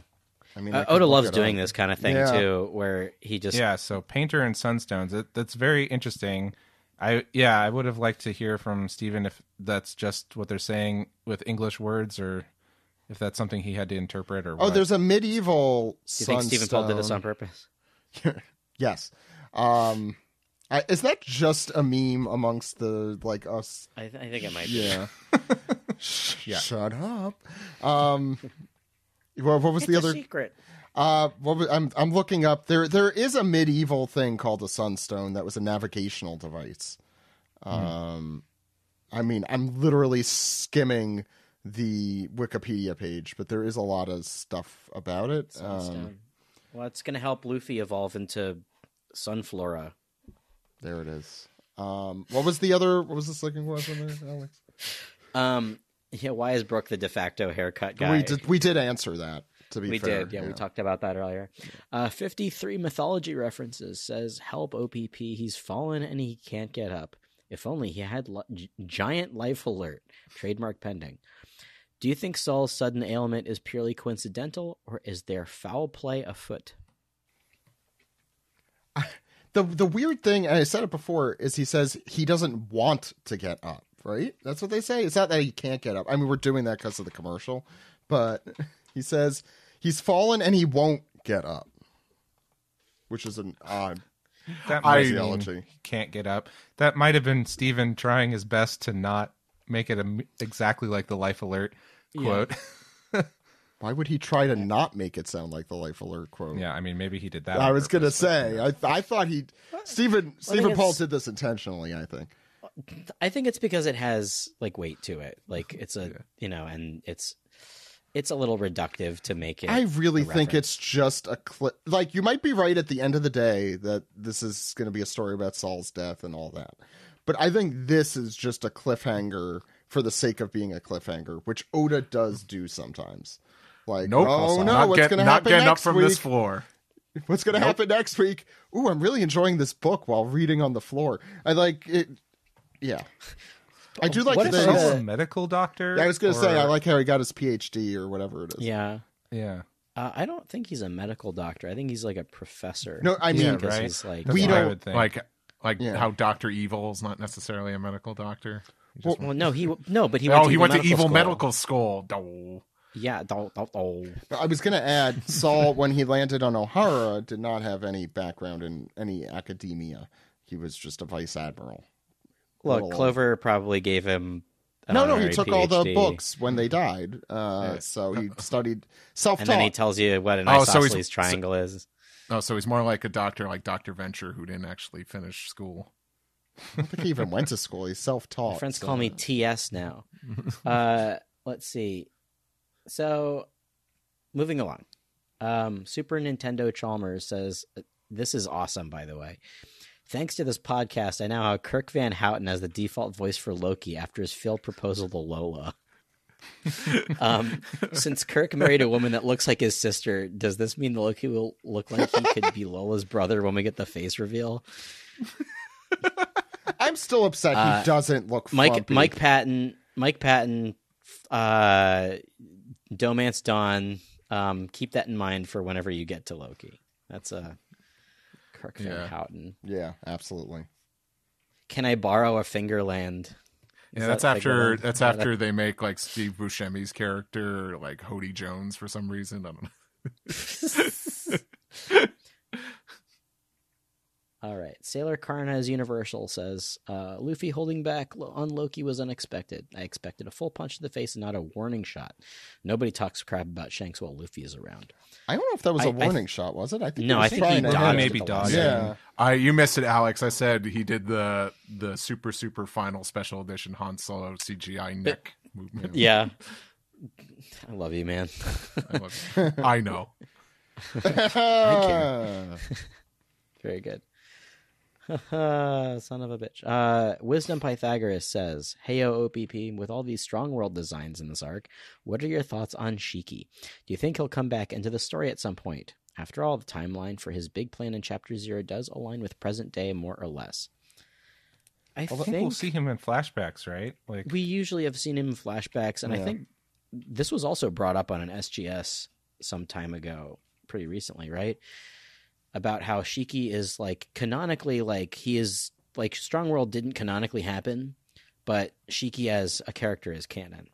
I mean, I could Oda look loves it doing up. this kind of thing Yeah. too, where he just Yeah, so painter and sunstones. That's very interesting. I would have liked to hear from Steven if that's just what they're saying with English words or if that's something he had to interpret or Oh, what. there's a medieval. Do you think Stephen Paul did this on purpose? Yes. Is that just a meme amongst the us? I think it might be. Yeah. Yeah. Shut up. What was It's the a other? secret. I'm looking up. There is a medieval thing called a sunstone that was a navigational device. I mean, I'm literally skimming the Wikipedia page, but there is a lot of stuff about it. Sunstone. Well, it's going to help Luffy evolve into Sunflora. There it is. What was the second question there, Alex? Yeah, why is Brook the de facto haircut guy? We did answer that. To be We fair, did, yeah, we talked about that earlier. 53 mythology references says, help OPP, he's fallen and he can't get up. If only he had giant life alert, trademark pending. Do you think Saul's sudden ailment is purely coincidental, or is there foul play afoot? The weird thing, and I said it before, is he says he doesn't want to get up, right? That's what they say. It's not that he can't get up. I mean, we're doing that because of the commercial, but he says he's fallen and he won't get up, which is an odd that ideology. Can't get up. That might have been Steven trying his best to not make it exactly like the Life Alert quote. Why would he try to not make it sound like the Life Alert quote? Yeah, I mean, maybe he did that. I on was going to purpose, say, I thought Stephen Paul it's- did this intentionally, I think. I think it's because it has like weight to it. Like it's a and it's a little reductive to make it. I really think reference. it's just a clip. Like, you might be right at the end of the day that this is going to be a story about Saul's death and all that. But I think this is just a cliffhanger for the sake of being a cliffhanger, which Oda does do sometimes. Like, Nope. oh no, not what's going to happen getting next up from week? this floor. What's going to happen next week? Ooh, I'm really enjoying this book while reading on the floor. I like it. Yeah. I do like What if the... Oda- Saul's a medical doctor. I was going to say, or- I like how he got his PhD or whatever it is. Yeah. Yeah. I don't think he's a medical doctor. I think he's like a professor. No, I mean, Yeah, because right. he's like That's We what I don't- would think. Like Yeah. how Dr. Evil is not necessarily a medical doctor. He just Well, no, he went he went to Evil school. Medical School. Oh. Yeah, I was going to add, Saul, when he landed on O'Hara, did not have any background in any academia. He was just a vice admiral. Look, Little- Clover probably gave him. An No, he honorary took all the PhD. books when they died. So he studied self-taught. And then he tells you what an Oh, so he's- isosceles triangle is. Oh, so he's more like a doctor like Dr. Venture who didn't actually finish school. I don't think he even went to school. He's self-taught. My friends call me TS now. Let's see. So, moving along. Super Nintendo Chalmers says, this is awesome, by the way. Thanks to this podcast, I now have Kirk Van Houten as the default voice for Loki after his failed proposal to Lola. Since Kirk married a woman that looks like his sister, does this mean Loki will look like he could be Lola's brother when we get the face reveal? I'm still upset he doesn't look frumpy. Mike Patton, Domance Dawn, keep that in mind for whenever you get to Loki. That's a Kirk Van Houten. Yeah, absolutely. Can I borrow a Fingerland? That's after they make like Steve Buscemi's character like Hody Jones for some reason. I don't know. All right. Sailor Karna's Universal says, Luffy holding back on Loki was unexpected. I expected a full punch to the face and not a warning shot. Nobody talks crap about Shanks while Luffy is around. I don't know if that was a warning shot, was it? I think I think he dodged. Maybe dodged. Yeah. You missed it, Alex. I said he did the super final special edition Han Solo CGI neck movement. Yeah. I love you, man. I know. Very good. Son of a bitch. Wisdom Pythagoras says, Heyo OPP, with all these strong world designs in this arc, what are your thoughts on Shiki? Do you think he'll come back into the story at some point? After all, the timeline for his big plan in Chapter 0 does align with present day more or less. I think we'll see him in flashbacks, right? Like we usually have seen him in flashbacks, and I think this was also brought up on an SGS some time ago, pretty recently, right? About how Shiki is like canonically, like he is like Strong World didn't canonically happen, but Shiki as a character is canon,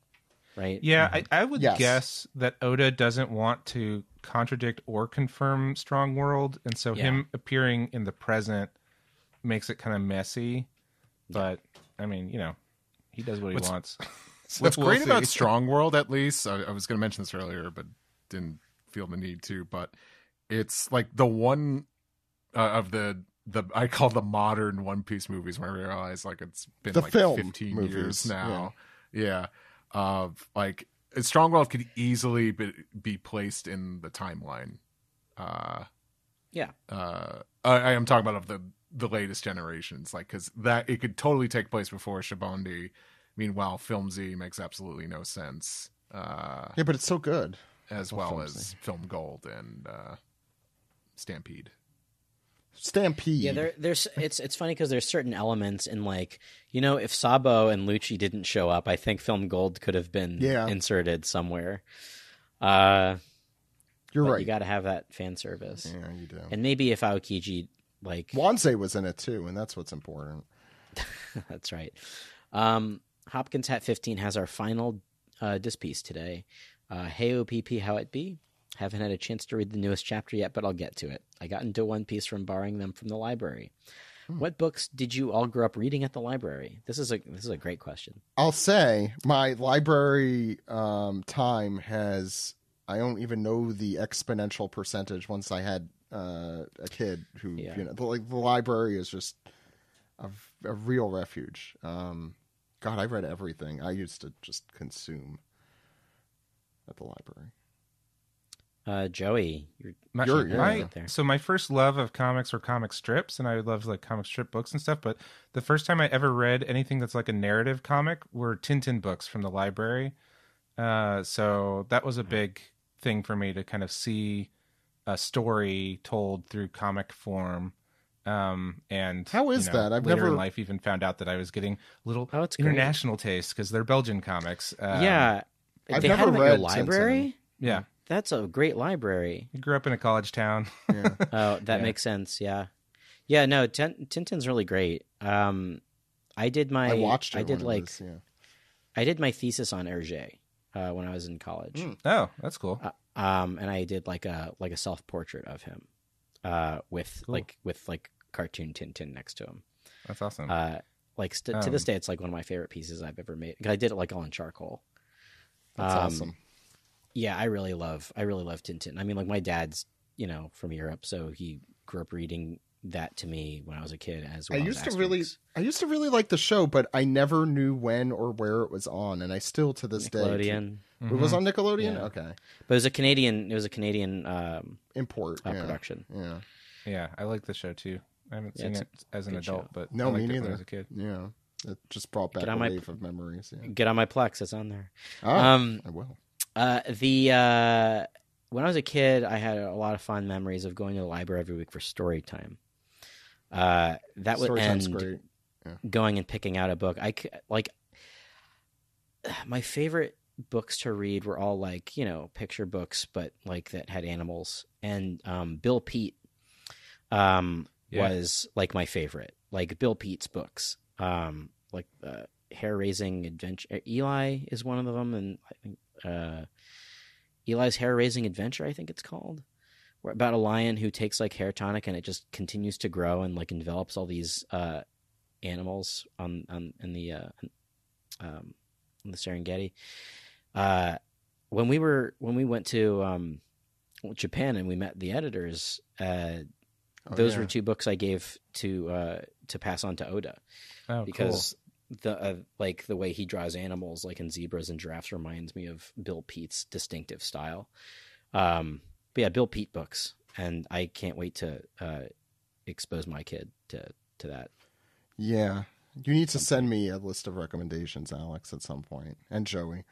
right? Yeah, I would guess that Oda doesn't want to contradict or confirm Strong World, and so him appearing in the present makes it kind of messy. But I mean, he does what he wants. So what's great about Strong World, at least, I was going to mention this earlier, but didn't feel the need to, but it's like the one of the I call the modern One Piece movies when I realize like it's been like 15 years now. Yeah. Like Strong World could easily be placed in the timeline. I am talking about of the latest generations, like because that it could totally take place before Shibondi. Meanwhile, Film Z makes absolutely no sense. But it's so good. As well as Film Gold and Stampede. Yeah, there's it's funny because there's certain elements in like if Sabo and Lucci didn't show up, I think Film Gold could have been inserted somewhere. You're right. You got to have that fan service. Yeah, you do. And maybe if Aokiji like Wansei was in it too, and that's what's important. That's right. Hopkins Hat 15 has our final disc piece today. Hey OPP, how it be? Haven't had a chance to read the newest chapter yet, but I'll get to it. I got into One Piece from borrowing them from the library. What books did you all grow up reading at the library? This is a great question. I'll say my library time has, I don't even know the exponential percentage once I had a kid who, the library is just a real refuge. God, I read everything. I used to just consume at the library. Joey, you're right there. So my first love of comics were comic strips, and I loved like comic strip books and stuff. But the first time I ever read anything that's like a narrative comic were Tintin books from the library. So that was a big thing for me to kind of see a story told through comic form. And how is that? I've later in life even found out that I was getting a little international taste because they're Belgian comics. I've never read library. Tintin. Yeah. That's a great library. You grew up in a college town. Yeah. Oh, that makes sense. Yeah. Yeah, no, Tintin's really great. I did my my thesis on Hergé when I was in college. Oh, that's cool. And I did like a self-portrait of him with cartoon Tintin next to him. That's awesome. To this day it's like one of my favorite pieces I've ever made. I did it like all in charcoal. That's awesome. Yeah, I really love Tintin. I mean, like my dad's, from Europe, so he grew up reading that to me when I was a kid as well. I used to really like the show, but I never knew when or where it was on, and I still to this Nickelodeon. day. It was on Nickelodeon. Yeah. Okay, but it was a Canadian import production. Yeah, yeah, I like the show too. I haven't seen it as an adult, but no, I liked me it neither. when I was a kid. Yeah, it just brought back a wave of memories. Yeah. Get on my Plex; it's on there. I will. When I was a kid, I had a lot of fond memories of going to the library every week for story time. That would end great. Yeah. Going and picking out a book. My favorite books to read were all like, picture books, but like that had animals. And Bill Pete was like my favorite. Like Bill Pete's books, like Hair Raising Adventure. Eli is one of them, and I think Eli's Hair Raising Adventure, I think it's called. About a lion who takes like hair tonic and it just continues to grow and like envelops all these animals in the Serengeti. When we went to Japan and we met the editors, those were two books I gave to pass on to Oda. Oh, because the way he draws animals like in zebras and giraffes reminds me of Bill Pete's distinctive style. But yeah, Bill Pete books, and I can't wait to expose my kid to that. Yeah, you need to send me a list of recommendations, Alex, at some point, and Joey.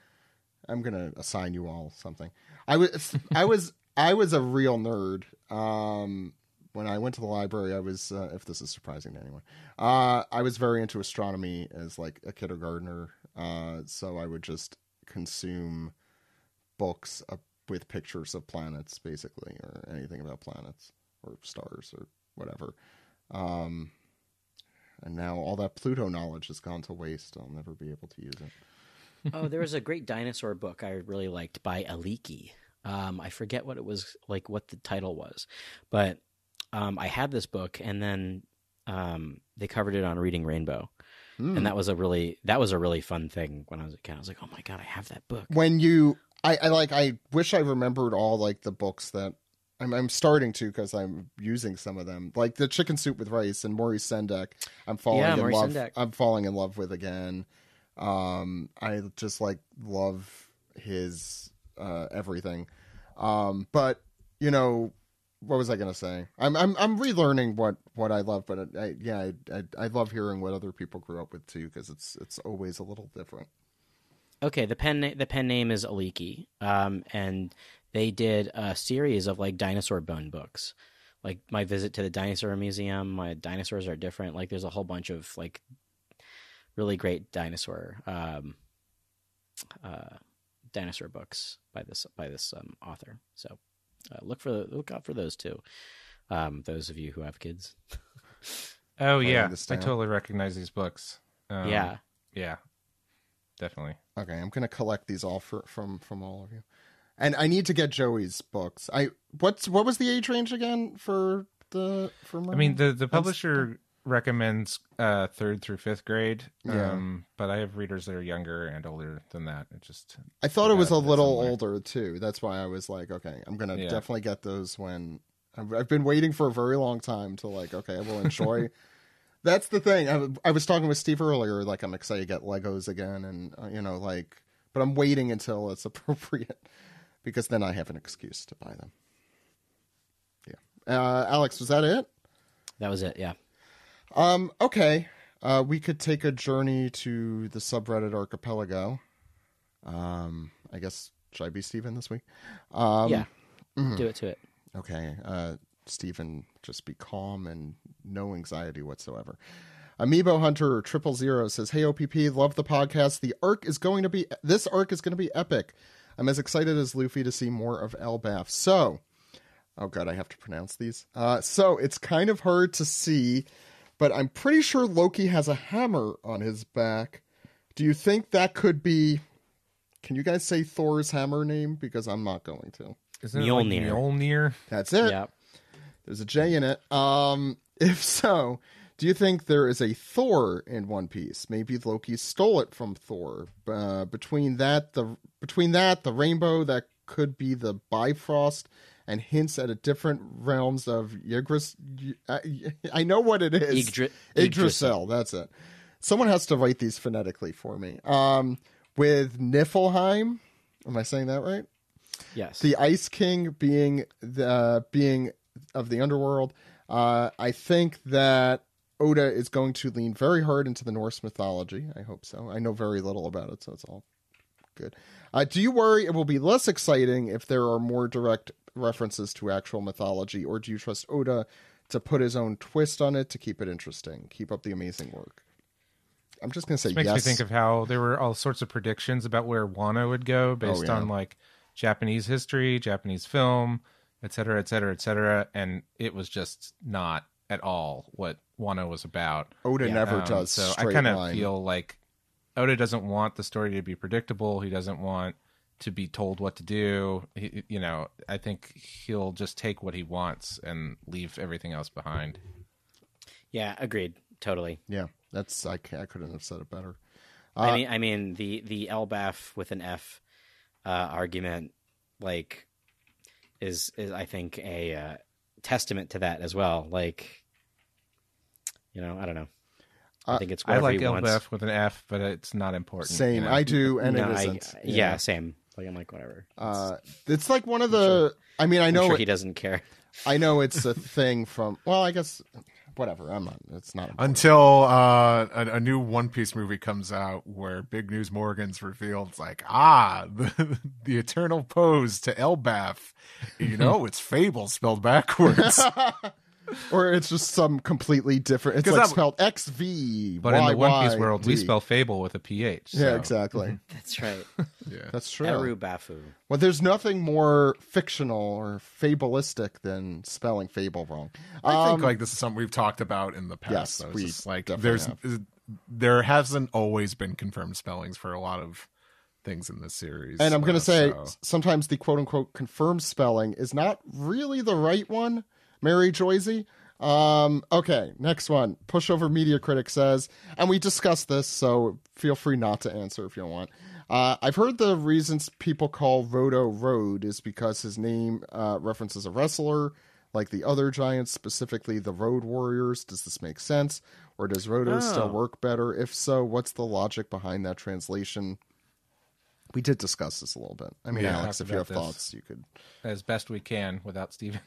I'm gonna assign you all something. I was a real nerd. When I went to the library, I was, if this is surprising to anyone, I was very into astronomy as like a kindergartner. So I would just consume books with pictures of planets, basically, or anything about planets or stars or whatever. And now all that Pluto knowledge has gone to waste. I'll never be able to use it. Oh, there was a great dinosaur book I really liked by Aliki. I forget what it was, like what the title was, but I had this book, and then they covered it on Reading Rainbow. And that was a really fun thing when I was a kid. I was like, oh my God, I have that book. When I wish I remembered all like the books that I'm starting to, because I'm using some of them, like the Chicken Soup with Rice and Maurice Sendak. I'm falling in love with again. I just like love his everything. But what was I gonna say? I'm relearning what I love, but I love hearing what other people grew up with too, because it's always a little different. Okay, the pen name is Aliki, and they did a series of like dinosaur bone books, like My Visit to the Dinosaur Museum, My Dinosaurs Are Different. Like, there's a whole bunch of like really great dinosaur books by this author. So look out for those too. Those of you who have kids. Oh yeah, I totally recognize these books. Yeah. Definitely. Okay, I'm gonna collect these all from all of you, and I need to get Joey's books. What was the age range again for Merlin? I mean, the publisher recommends 3rd through 5th grade. Yeah. But I have readers that are younger and older than that. I thought it was a little older too. That's why I was like, okay, I'm gonna definitely get those when I've been waiting for a very long time to like, okay, I will enjoy. That's the thing. I was talking with Steve earlier. Like, I'm excited to get Legos again, and but I'm waiting until it's appropriate, because then I have an excuse to buy them. Yeah. Alex, was that it? That was it. Yeah. Okay. We could take a journey to the subreddit archipelago. I guess, should I be Steven this week? Yeah. Do it to it. Okay. Stephen, just be calm and no anxiety whatsoever. Amiibo Hunter 000 says, "Hey OPP, love the podcast. This arc is going to be epic. I'm as excited as Luffy to see more of Elbaf. So, oh god, I have to pronounce these. So it's kind of hard to see, but I'm pretty sure Loki has a hammer on his back. Do you think that could be? Can you guys say Thor's hammer name? Because I'm not going to. Isn't it like Mjolnir? That's it. Yep. There's a J in it. If so, do you think there is a Thor in One Piece? Maybe Loki stole it from Thor. Between that, the rainbow that could be the Bifrost, and hints at a different realms of I know what it is. Yggdrasil, that's it. Someone has to write these phonetically for me. With Niflheim, am I saying that right? Yes. The Ice King being the being of the underworld. I think that Oda is going to lean very hard into the Norse mythology. I hope so. I know very little about it, so it's all good. Do you worry it will be less exciting if there are more direct references to actual mythology, or do you trust Oda to put his own twist on it to keep it interesting? Keep up the amazing work. I'm just going to say this yes. Makes me think of how there were all sorts of predictions about where Wano would go based on like Japanese history, Japanese film, et cetera, et cetera, et cetera. And it was just not at all what Wano was about. Oda never does. So I kind of feel like Oda doesn't want the story to be predictable. He doesn't want to be told what to do. I think he'll just take what he wants and leave everything else behind. Yeah, agreed. Totally. Yeah, that's I couldn't have said it better. I mean the Elbaf with an F argument like is I think a testament to that as well. Like, I don't know. I think it's whatever I like he wants. Elbaf with an F, but it's not important. Same, I do, and it isn't. Yeah, same. Like I'm like whatever. It's like one of the. I mean, I know I'm sure he doesn't care. I know it's a thing from. Well, I guess whatever. I'm not. It's not important. Until a new One Piece movie comes out where Big News Morgan's revealed. It's like the eternal pose to Elbaf. It's Fable spelled backwards. Or it's just some completely different. It's like spelled XV. But in the One Piece world, we spell Fable with a PH. So. Yeah, exactly. That's right. Yeah, that's true. Erubafu. Well, there's nothing more fictional or fabulistic than spelling Fable wrong. I think like this is something we've talked about in the past. Yes, though. we like definitely there hasn't always been confirmed spellings for a lot of things in this series. And I'm going to say sometimes the quote unquote confirmed spelling is not really the right one. Mary Joyzy. Okay, next one. Pushover Media Critic says, and we discussed this, so feel free not to answer if you don't want. I've heard the reasons people call Roto Road is because his name references a wrestler like the other giants, specifically the Road Warriors. Does this make sense? Or does Roto still work better? If so, what's the logic behind that translation? We did discuss this a little bit. I mean, Alex, if you have thoughts, you could. As best we can without Steven.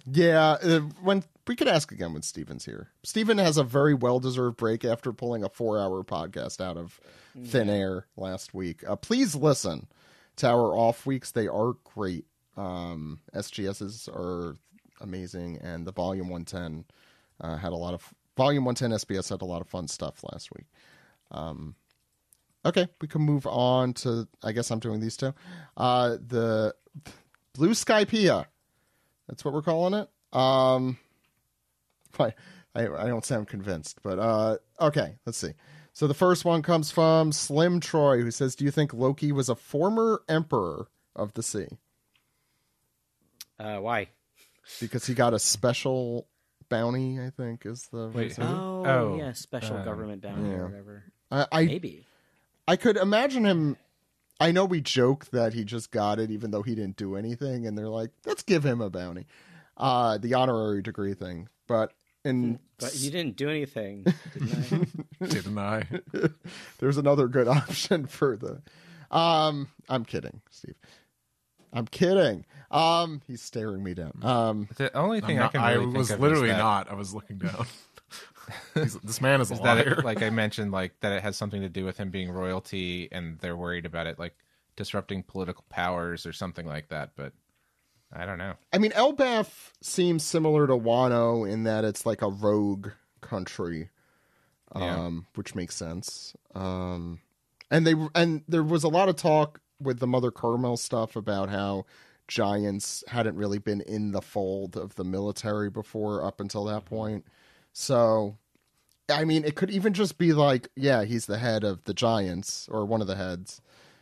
Yeah, when we could ask again when Steven's here. Steven has a very well-deserved break after pulling a 4-hour podcast out of thin air last week. Please listen to our off weeks. They are great. SGSs are amazing, and the Volume 110 Volume 110 SBS had a lot of fun stuff last week. Okay, we can move on to, I guess I'm doing these two. The Blue Sky Pia. That's what we're calling it. I don't sound convinced, but okay, let's see. So the first one comes from Slim Troy, who says, do you think Loki was a former emperor of the sea? Why? Because he got a special bounty, I think, is the reason. Yeah, special government bounty or whatever. Maybe. I could imagine him. I know we joke that he just got it even though he didn't do anything, and they're like, let's give him a bounty. The honorary degree thing. But you didn't do anything, didn't I? There's another good option for the... I'm kidding, Steve. I'm kidding. He's staring me down. The only thing I was literally not. I was looking down. This man is a liar. That like I mentioned, like that it has something to do with him being royalty, and they're worried about it, like disrupting political powers or something like that. But I don't know. I mean, Elbaf seems similar to Wano in that it's like a rogue country, which makes sense. And there was a lot of talk with the Mother Carmel stuff about how giants hadn't really been in the fold of the military before up until that point. So, I mean, it could even just be like, yeah, he's the head of the giants or one of the heads.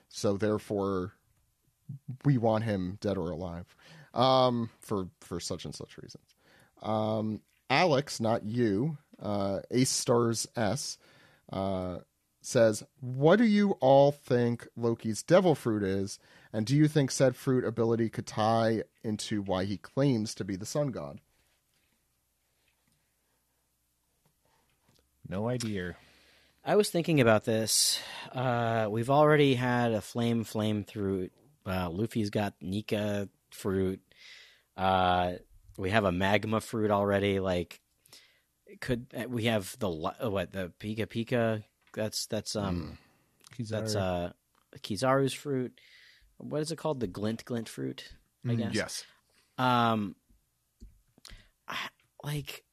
So therefore, we want him dead or alive for such and such reasons. Alex, not you, Ace Stars S, says, what do you all think Loki's devil fruit is? And do you think said fruit ability could tie into why he claims to be the sun god? No idea. I was thinking about this. We've already had a flame fruit. Luffy's got Nika fruit. We have a magma fruit already. Like, could we have the Pika Pika? That's Kizaru's fruit. What is it called? The Glint fruit, I guess. Yes. Like,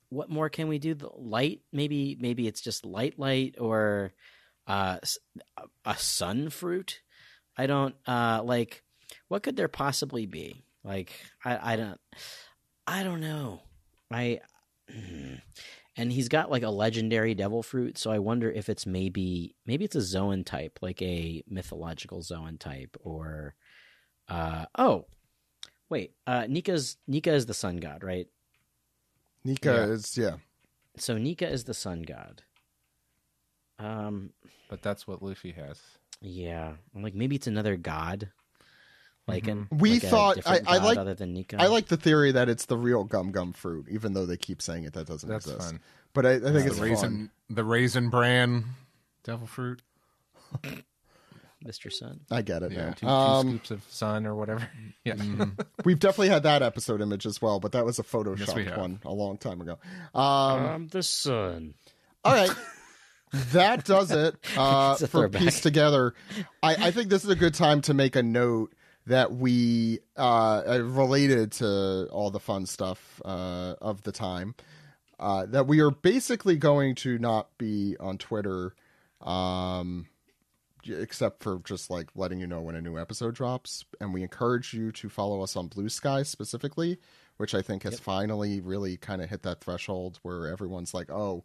what more can we do? The light, maybe it's just light, or a sun fruit. I don't like. What could there possibly be? Like, I don't know. And he's got like a legendary devil fruit, so I wonder if it's maybe it's a Zoan type, like a mythological Zoan type, or Nika is the sun god, right? Nika is, yeah. So Nika is the sun god. But that's what Luffy has. Yeah, like maybe it's another god. Like I like other than Nika. I like the theory that it's the real gum fruit, even though they keep saying that doesn't That's exist. fun. But I think it's the raisin bran devil fruit. Mr. Sun. I get it. Yeah, Now. two scoops of sun or whatever. Yeah, We've definitely had that episode image as well, but that was a Photoshop one a long time ago. I'm the sun. All right. That does it for Piece Together. I think this is a good time to make a note that we related to all the fun stuff of the time, that we are basically going to not be on Twitter, except for just like letting you know when a new episode drops. And we encourage you to follow us on Blue Sky specifically, which I think has finally really kind of hit that threshold where everyone's like, oh,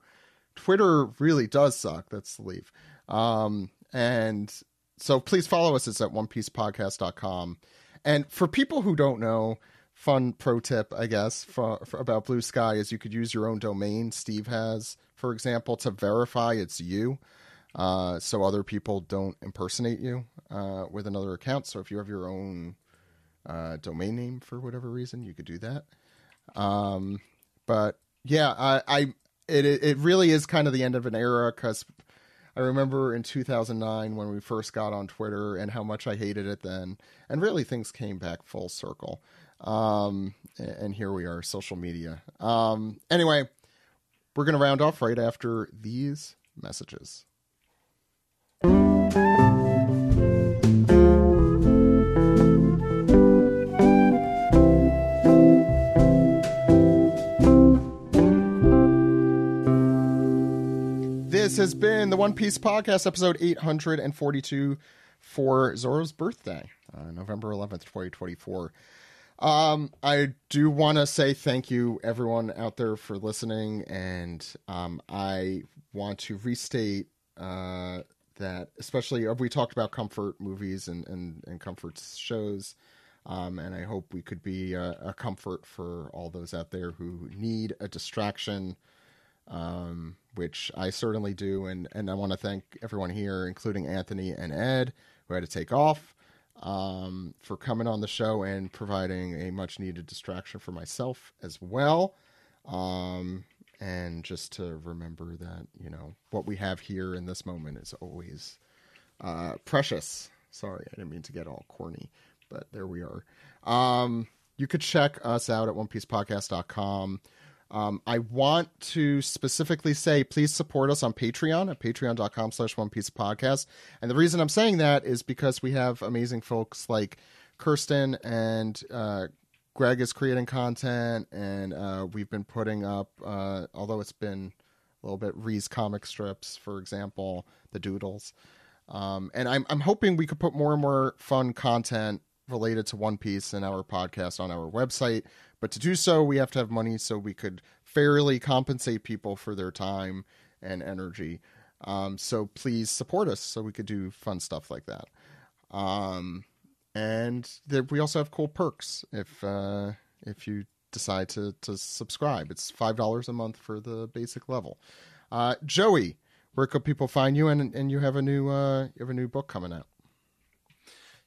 Twitter really does suck. Let's leave. And so please follow us. It's at onepiecepodcast.com. And for people who don't know, fun pro tip, I guess, for about Blue Sky is you could use your own domain. Steve has, for example, to verify it's you. So other people don't impersonate you with another account. So if you have your own domain name for whatever reason, you could do that. But yeah, it really is kind of the end of an era, because I remember in 2009 when we first got on Twitter and how much I hated it then. And really things came back full circle. And here we are, social media. Anyway, we're going to round off right after these messages. This has been the One Piece Podcast, episode 842 for Zoro's birthday, November 11th, 2024. I do want to say thank you, everyone out there, for listening, and I want to restate that, especially we talked about comfort movies and comfort shows, and I hope we could be a comfort for all those out there who need a distraction, which I certainly do, and I want to thank everyone here, including Anthony and Ed, who had to take off, for coming on the show and providing a much needed distraction for myself as well. And just to remember that, you know, what we have here in this moment is always precious. Sorry, I didn't mean to get all corny, but there we are. You could check us out at onepiecepodcast.com. I want to specifically say, please support us on Patreon at patreon.com/onepiecepodcast. And the reason I'm saying that is because we have amazing folks like Kirsten and Greg is creating content, and we've been putting up, although it's been a little bit, Ree's comic strips, for example, the Doodles. And I'm hoping we could put more and more fun content related to One Piece in our podcast on our website. But to do so, we have to have money so we could fairly compensate people for their time and energy. So please support us so we could do fun stuff like that. And we also have cool perks if you decide to subscribe. It's $5 a month for the basic level. Joey, where could people find you? And you have a new book coming out.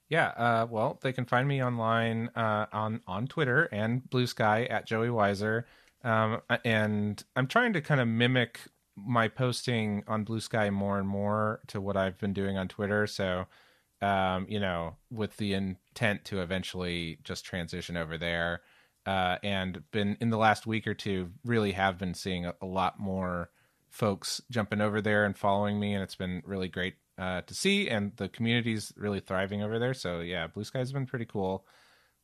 Yeah, well, they can find me online on Twitter and Blue Sky at Joey Weiser. And I'm trying to kind of mimic my posting on Blue Sky more and more to what I've been doing on Twitter. So, with the intent to eventually just transition over there. And been in the last week or two, really have been seeing a lot more folks jumping over there and following me. And it's been really great to see, and the community's really thriving over there. So yeah, Blue Sky's been pretty cool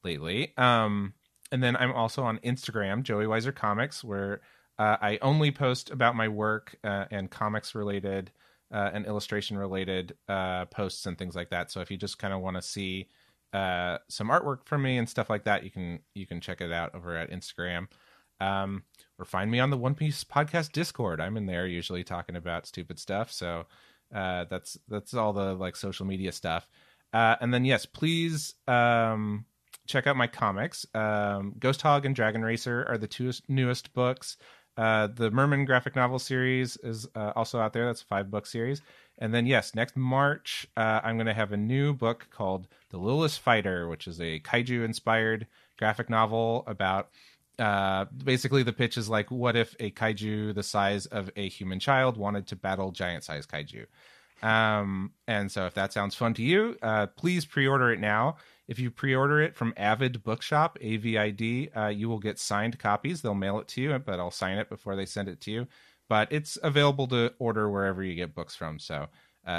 lately. And then I'm also on Instagram, Joey Weiser Comics, where I only post about my work and comics related and illustration related posts and things like that. So if you just kind of want to see some artwork from me and stuff like that, you can check it out over at Instagram. Or find me on the One Piece podcast Discord. I'm in there usually talking about stupid stuff. So that's all the like social media stuff. And then yes, please check out my comics. Ghost Hog and Dragon Racer are the two newest books. The Merman graphic novel series is also out there. That's a 5-book series. And then yes, next March I'm going to have a new book called The Littlest Fighter, which is a kaiju inspired graphic novel about basically the pitch is like, what if a kaiju the size of a human child wanted to battle giant size kaiju? And so if that sounds fun to you, please pre-order it now. If you pre-order it from Avid Bookshop, AVID, you will get signed copies. They'll mail it to you, but I'll sign it before they send it to you. But it's available to order wherever you get books from. So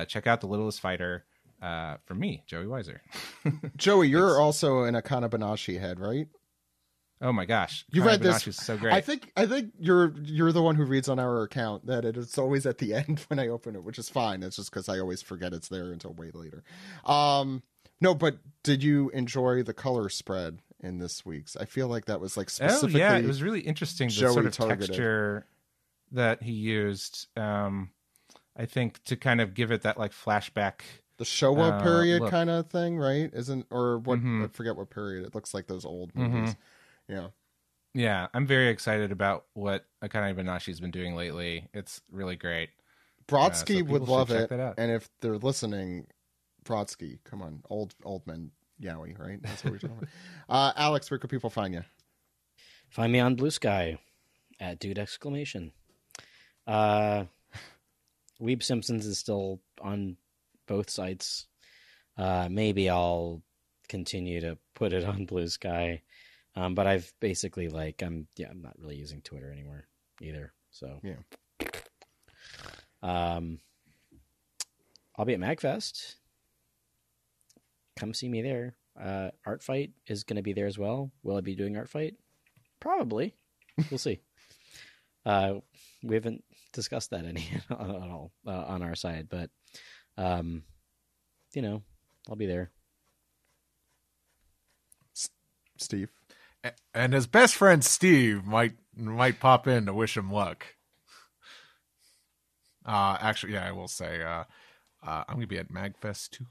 check out The Littlest Fighter from me, Joey Weiser. Joey, you're also an Akana Banashi head, right? Oh my gosh, you read this? Is so great. I think you're the one who reads on our account that it's always at the end when I open it, which is fine. It's just because I always forget it's there until way later. No, but did you enjoy the color spread in this week's? I feel like that was like specifically. Oh yeah, it was really interesting. The sort of texture that he used. I think to kind of give it that like flashback. The Showa period kind of thing, right? Isn't or what? I forget what period. It looks like those old movies. Yeah, I'm very excited about what Akane Banashi's been doing lately. It's really great. Brodsky would love it, and if they're listening, Brodsky, come on, old man Yowie, right? That's what we're talking about. Alex, where can people find you? Find me on Blue Sky at Dude Exclamation. Weeb Simpsons is still on both sites. Maybe I'll continue to put it on Blue Sky. But I've basically I'm not really using Twitter anymore either. So yeah. I'll be at MagFest. Come see me there. Art Fight is going to be there as well. Will I be doing Art Fight? Probably. We'll see. We haven't discussed that any at all on our side, but I'll be there. Steve. And his best friend Steve might pop in to wish him luck. Actually, yeah, I will say I'm gonna be at MagFest too.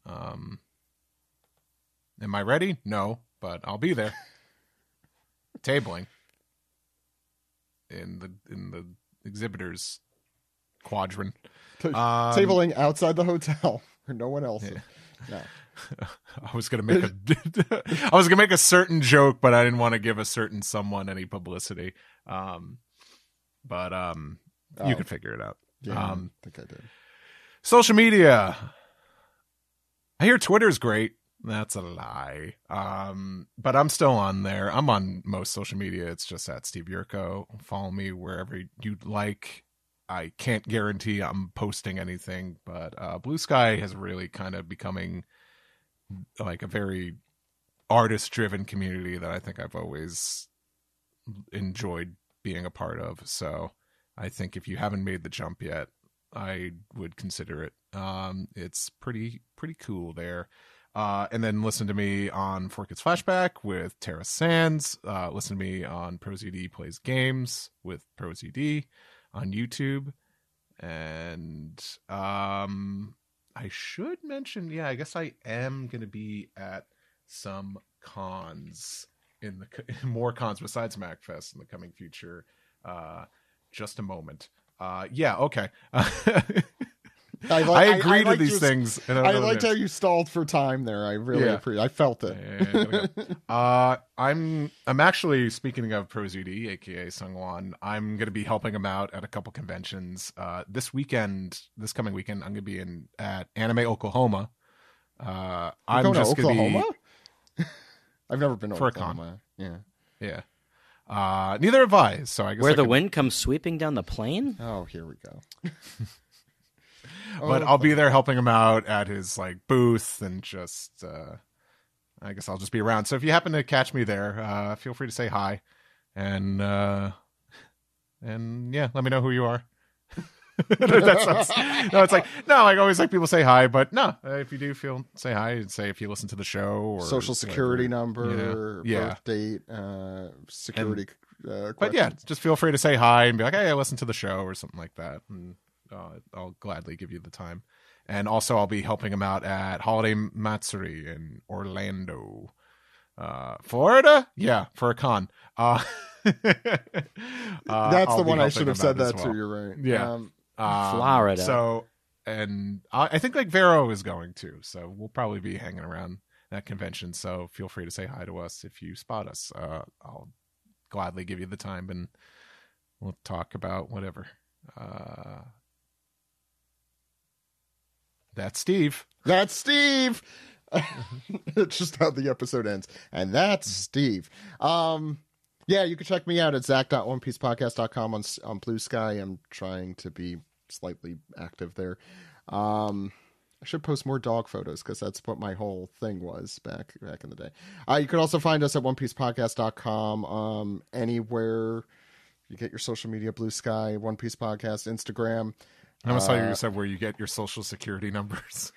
Am I ready? No, but I'll be there. Tabling in the exhibitors quadrant. Tabling outside the hotel where no one else is. No. I was gonna make a certain joke, but I didn't want to give a certain someone any publicity. You can figure it out. Yeah, I think I did. Social media. I hear Twitter's great. That's a lie. But I'm still on there. I'm on most social media. It's just at Steve Yurko. Follow me wherever you'd like. I can't guarantee I'm posting anything, but Blue Sky has really kind of becoming like a very artist-driven community that I think I've always enjoyed being a part of. So I think if you haven't made the jump yet, I would consider it. It's pretty cool there. And then listen to me on 4Kids Flashback with Tara Sands. Listen to me on ProZD Plays Games with ProZD on YouTube. And I should mention, I guess I am going to be at some cons more cons besides MagFest in the coming future. Just a moment. Yeah, okay. I agree to these things. I liked how you stalled for time there. I really appreciate. I felt it. Yeah, I'm actually, speaking of ProZD, aka Sungwon, I'm going to be helping him out at a couple conventions. This coming weekend, I'm going to be at Anime Oklahoma. I'm going just to Oklahoma. I've never been to for Oklahoma. A con. Yeah. Neither have I. So I guess where the wind comes sweeping down the plain. Oh, here we go. But I'll be there helping him out at his booth, and just I guess I'll just be around. So if you happen to catch me there, feel free to say hi, and yeah, let me know who you are. I always like people say hi, but no, if you do say hi, and say if you listen to the show, or social security number, birth date, security. But yeah, just feel free to say hi and be like, hey, I listened to the show or something like that, and I'll gladly give you the time. And also, I'll be helping him out at Holiday Matsuri in Orlando, Florida. Yeah, for a con. That's the one I should have said that to. You're right. Yeah, Florida. So, and I think Vero is going to. So we'll probably be hanging around that convention. So feel free to say hi to us if you spot us. I'll gladly give you the time, and we'll talk about whatever. That's Steve. That's Steve. It's just how the episode ends. And that's Steve. Yeah, you can check me out at zach.onepiecePodcast.com on Blue Sky. I'm trying to be slightly active there. I should post more dog photos because that's what my whole thing was back in the day. You can also find us at OnePiecePodcast.com. Anywhere you get your social media, Blue Sky, One Piece Podcast, Instagram. I almost thought you said where you get your social security numbers.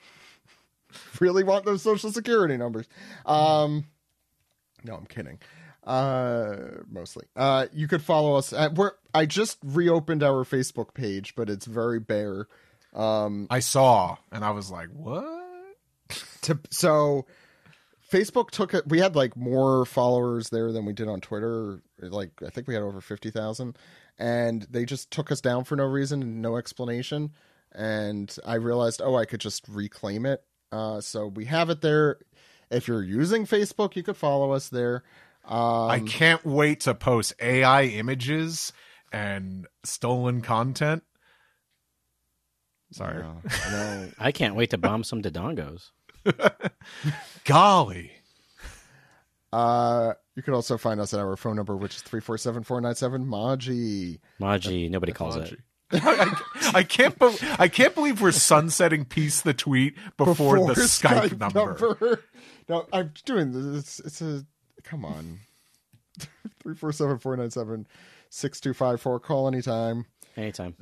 Really want those social security numbers. No, I'm kidding. Mostly. You could follow us at I just reopened our Facebook page, but it's very bare. I saw, and I was like, what? So Facebook took it. We had more followers there than we did on Twitter. I think we had over 50,000, and they just took us down for no reason and no explanation. And I realized, I could just reclaim it. So we have it there. If you're using Facebook, you could follow us there. I can't wait to post AI images and stolen content. Sorry. No. I can't wait to bomb some Dodongos. Golly. You can also find us at our phone number, which is 347-497-MAJI. MAJI, nobody calls it. I can't believe we're sunsetting Peace the Tweet before the Skype number. No, I'm doing this. It's a come on. 347-497-6254. Call anytime. Anytime.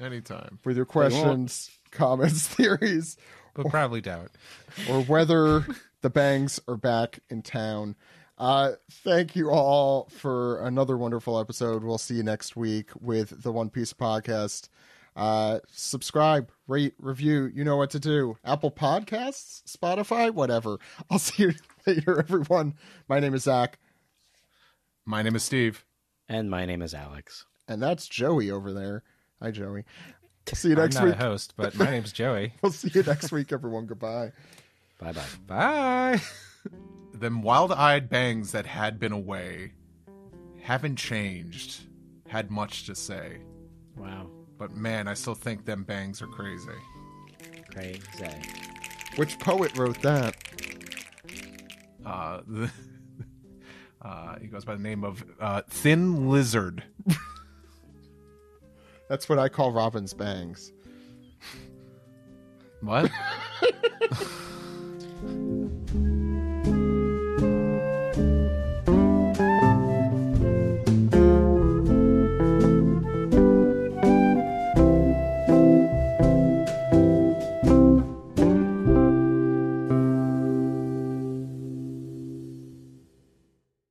With your questions, comments, theories. But probably doubt. Or whether the Bangs are back in town. Thank you all for another wonderful episode. We'll see you next week with the One Piece Podcast. Subscribe, rate, review. You know what to do. Apple Podcasts, Spotify, whatever. I'll see you later, everyone. My name is Zach. My name is Steve. And my name is Alex. And that's Joey over there. Hi, Joey. See you next week. I'm not a host, but my name's Joey. We'll see you next week, everyone. Goodbye. Bye-bye. Bye. Them wild-eyed bangs that had been away haven't changed. Had much to say. Wow. But man, I still think them bangs are crazy. Crazy. Which poet wrote that? He goes by the name of Thin Lizard. That's what I call Robin's bangs. What?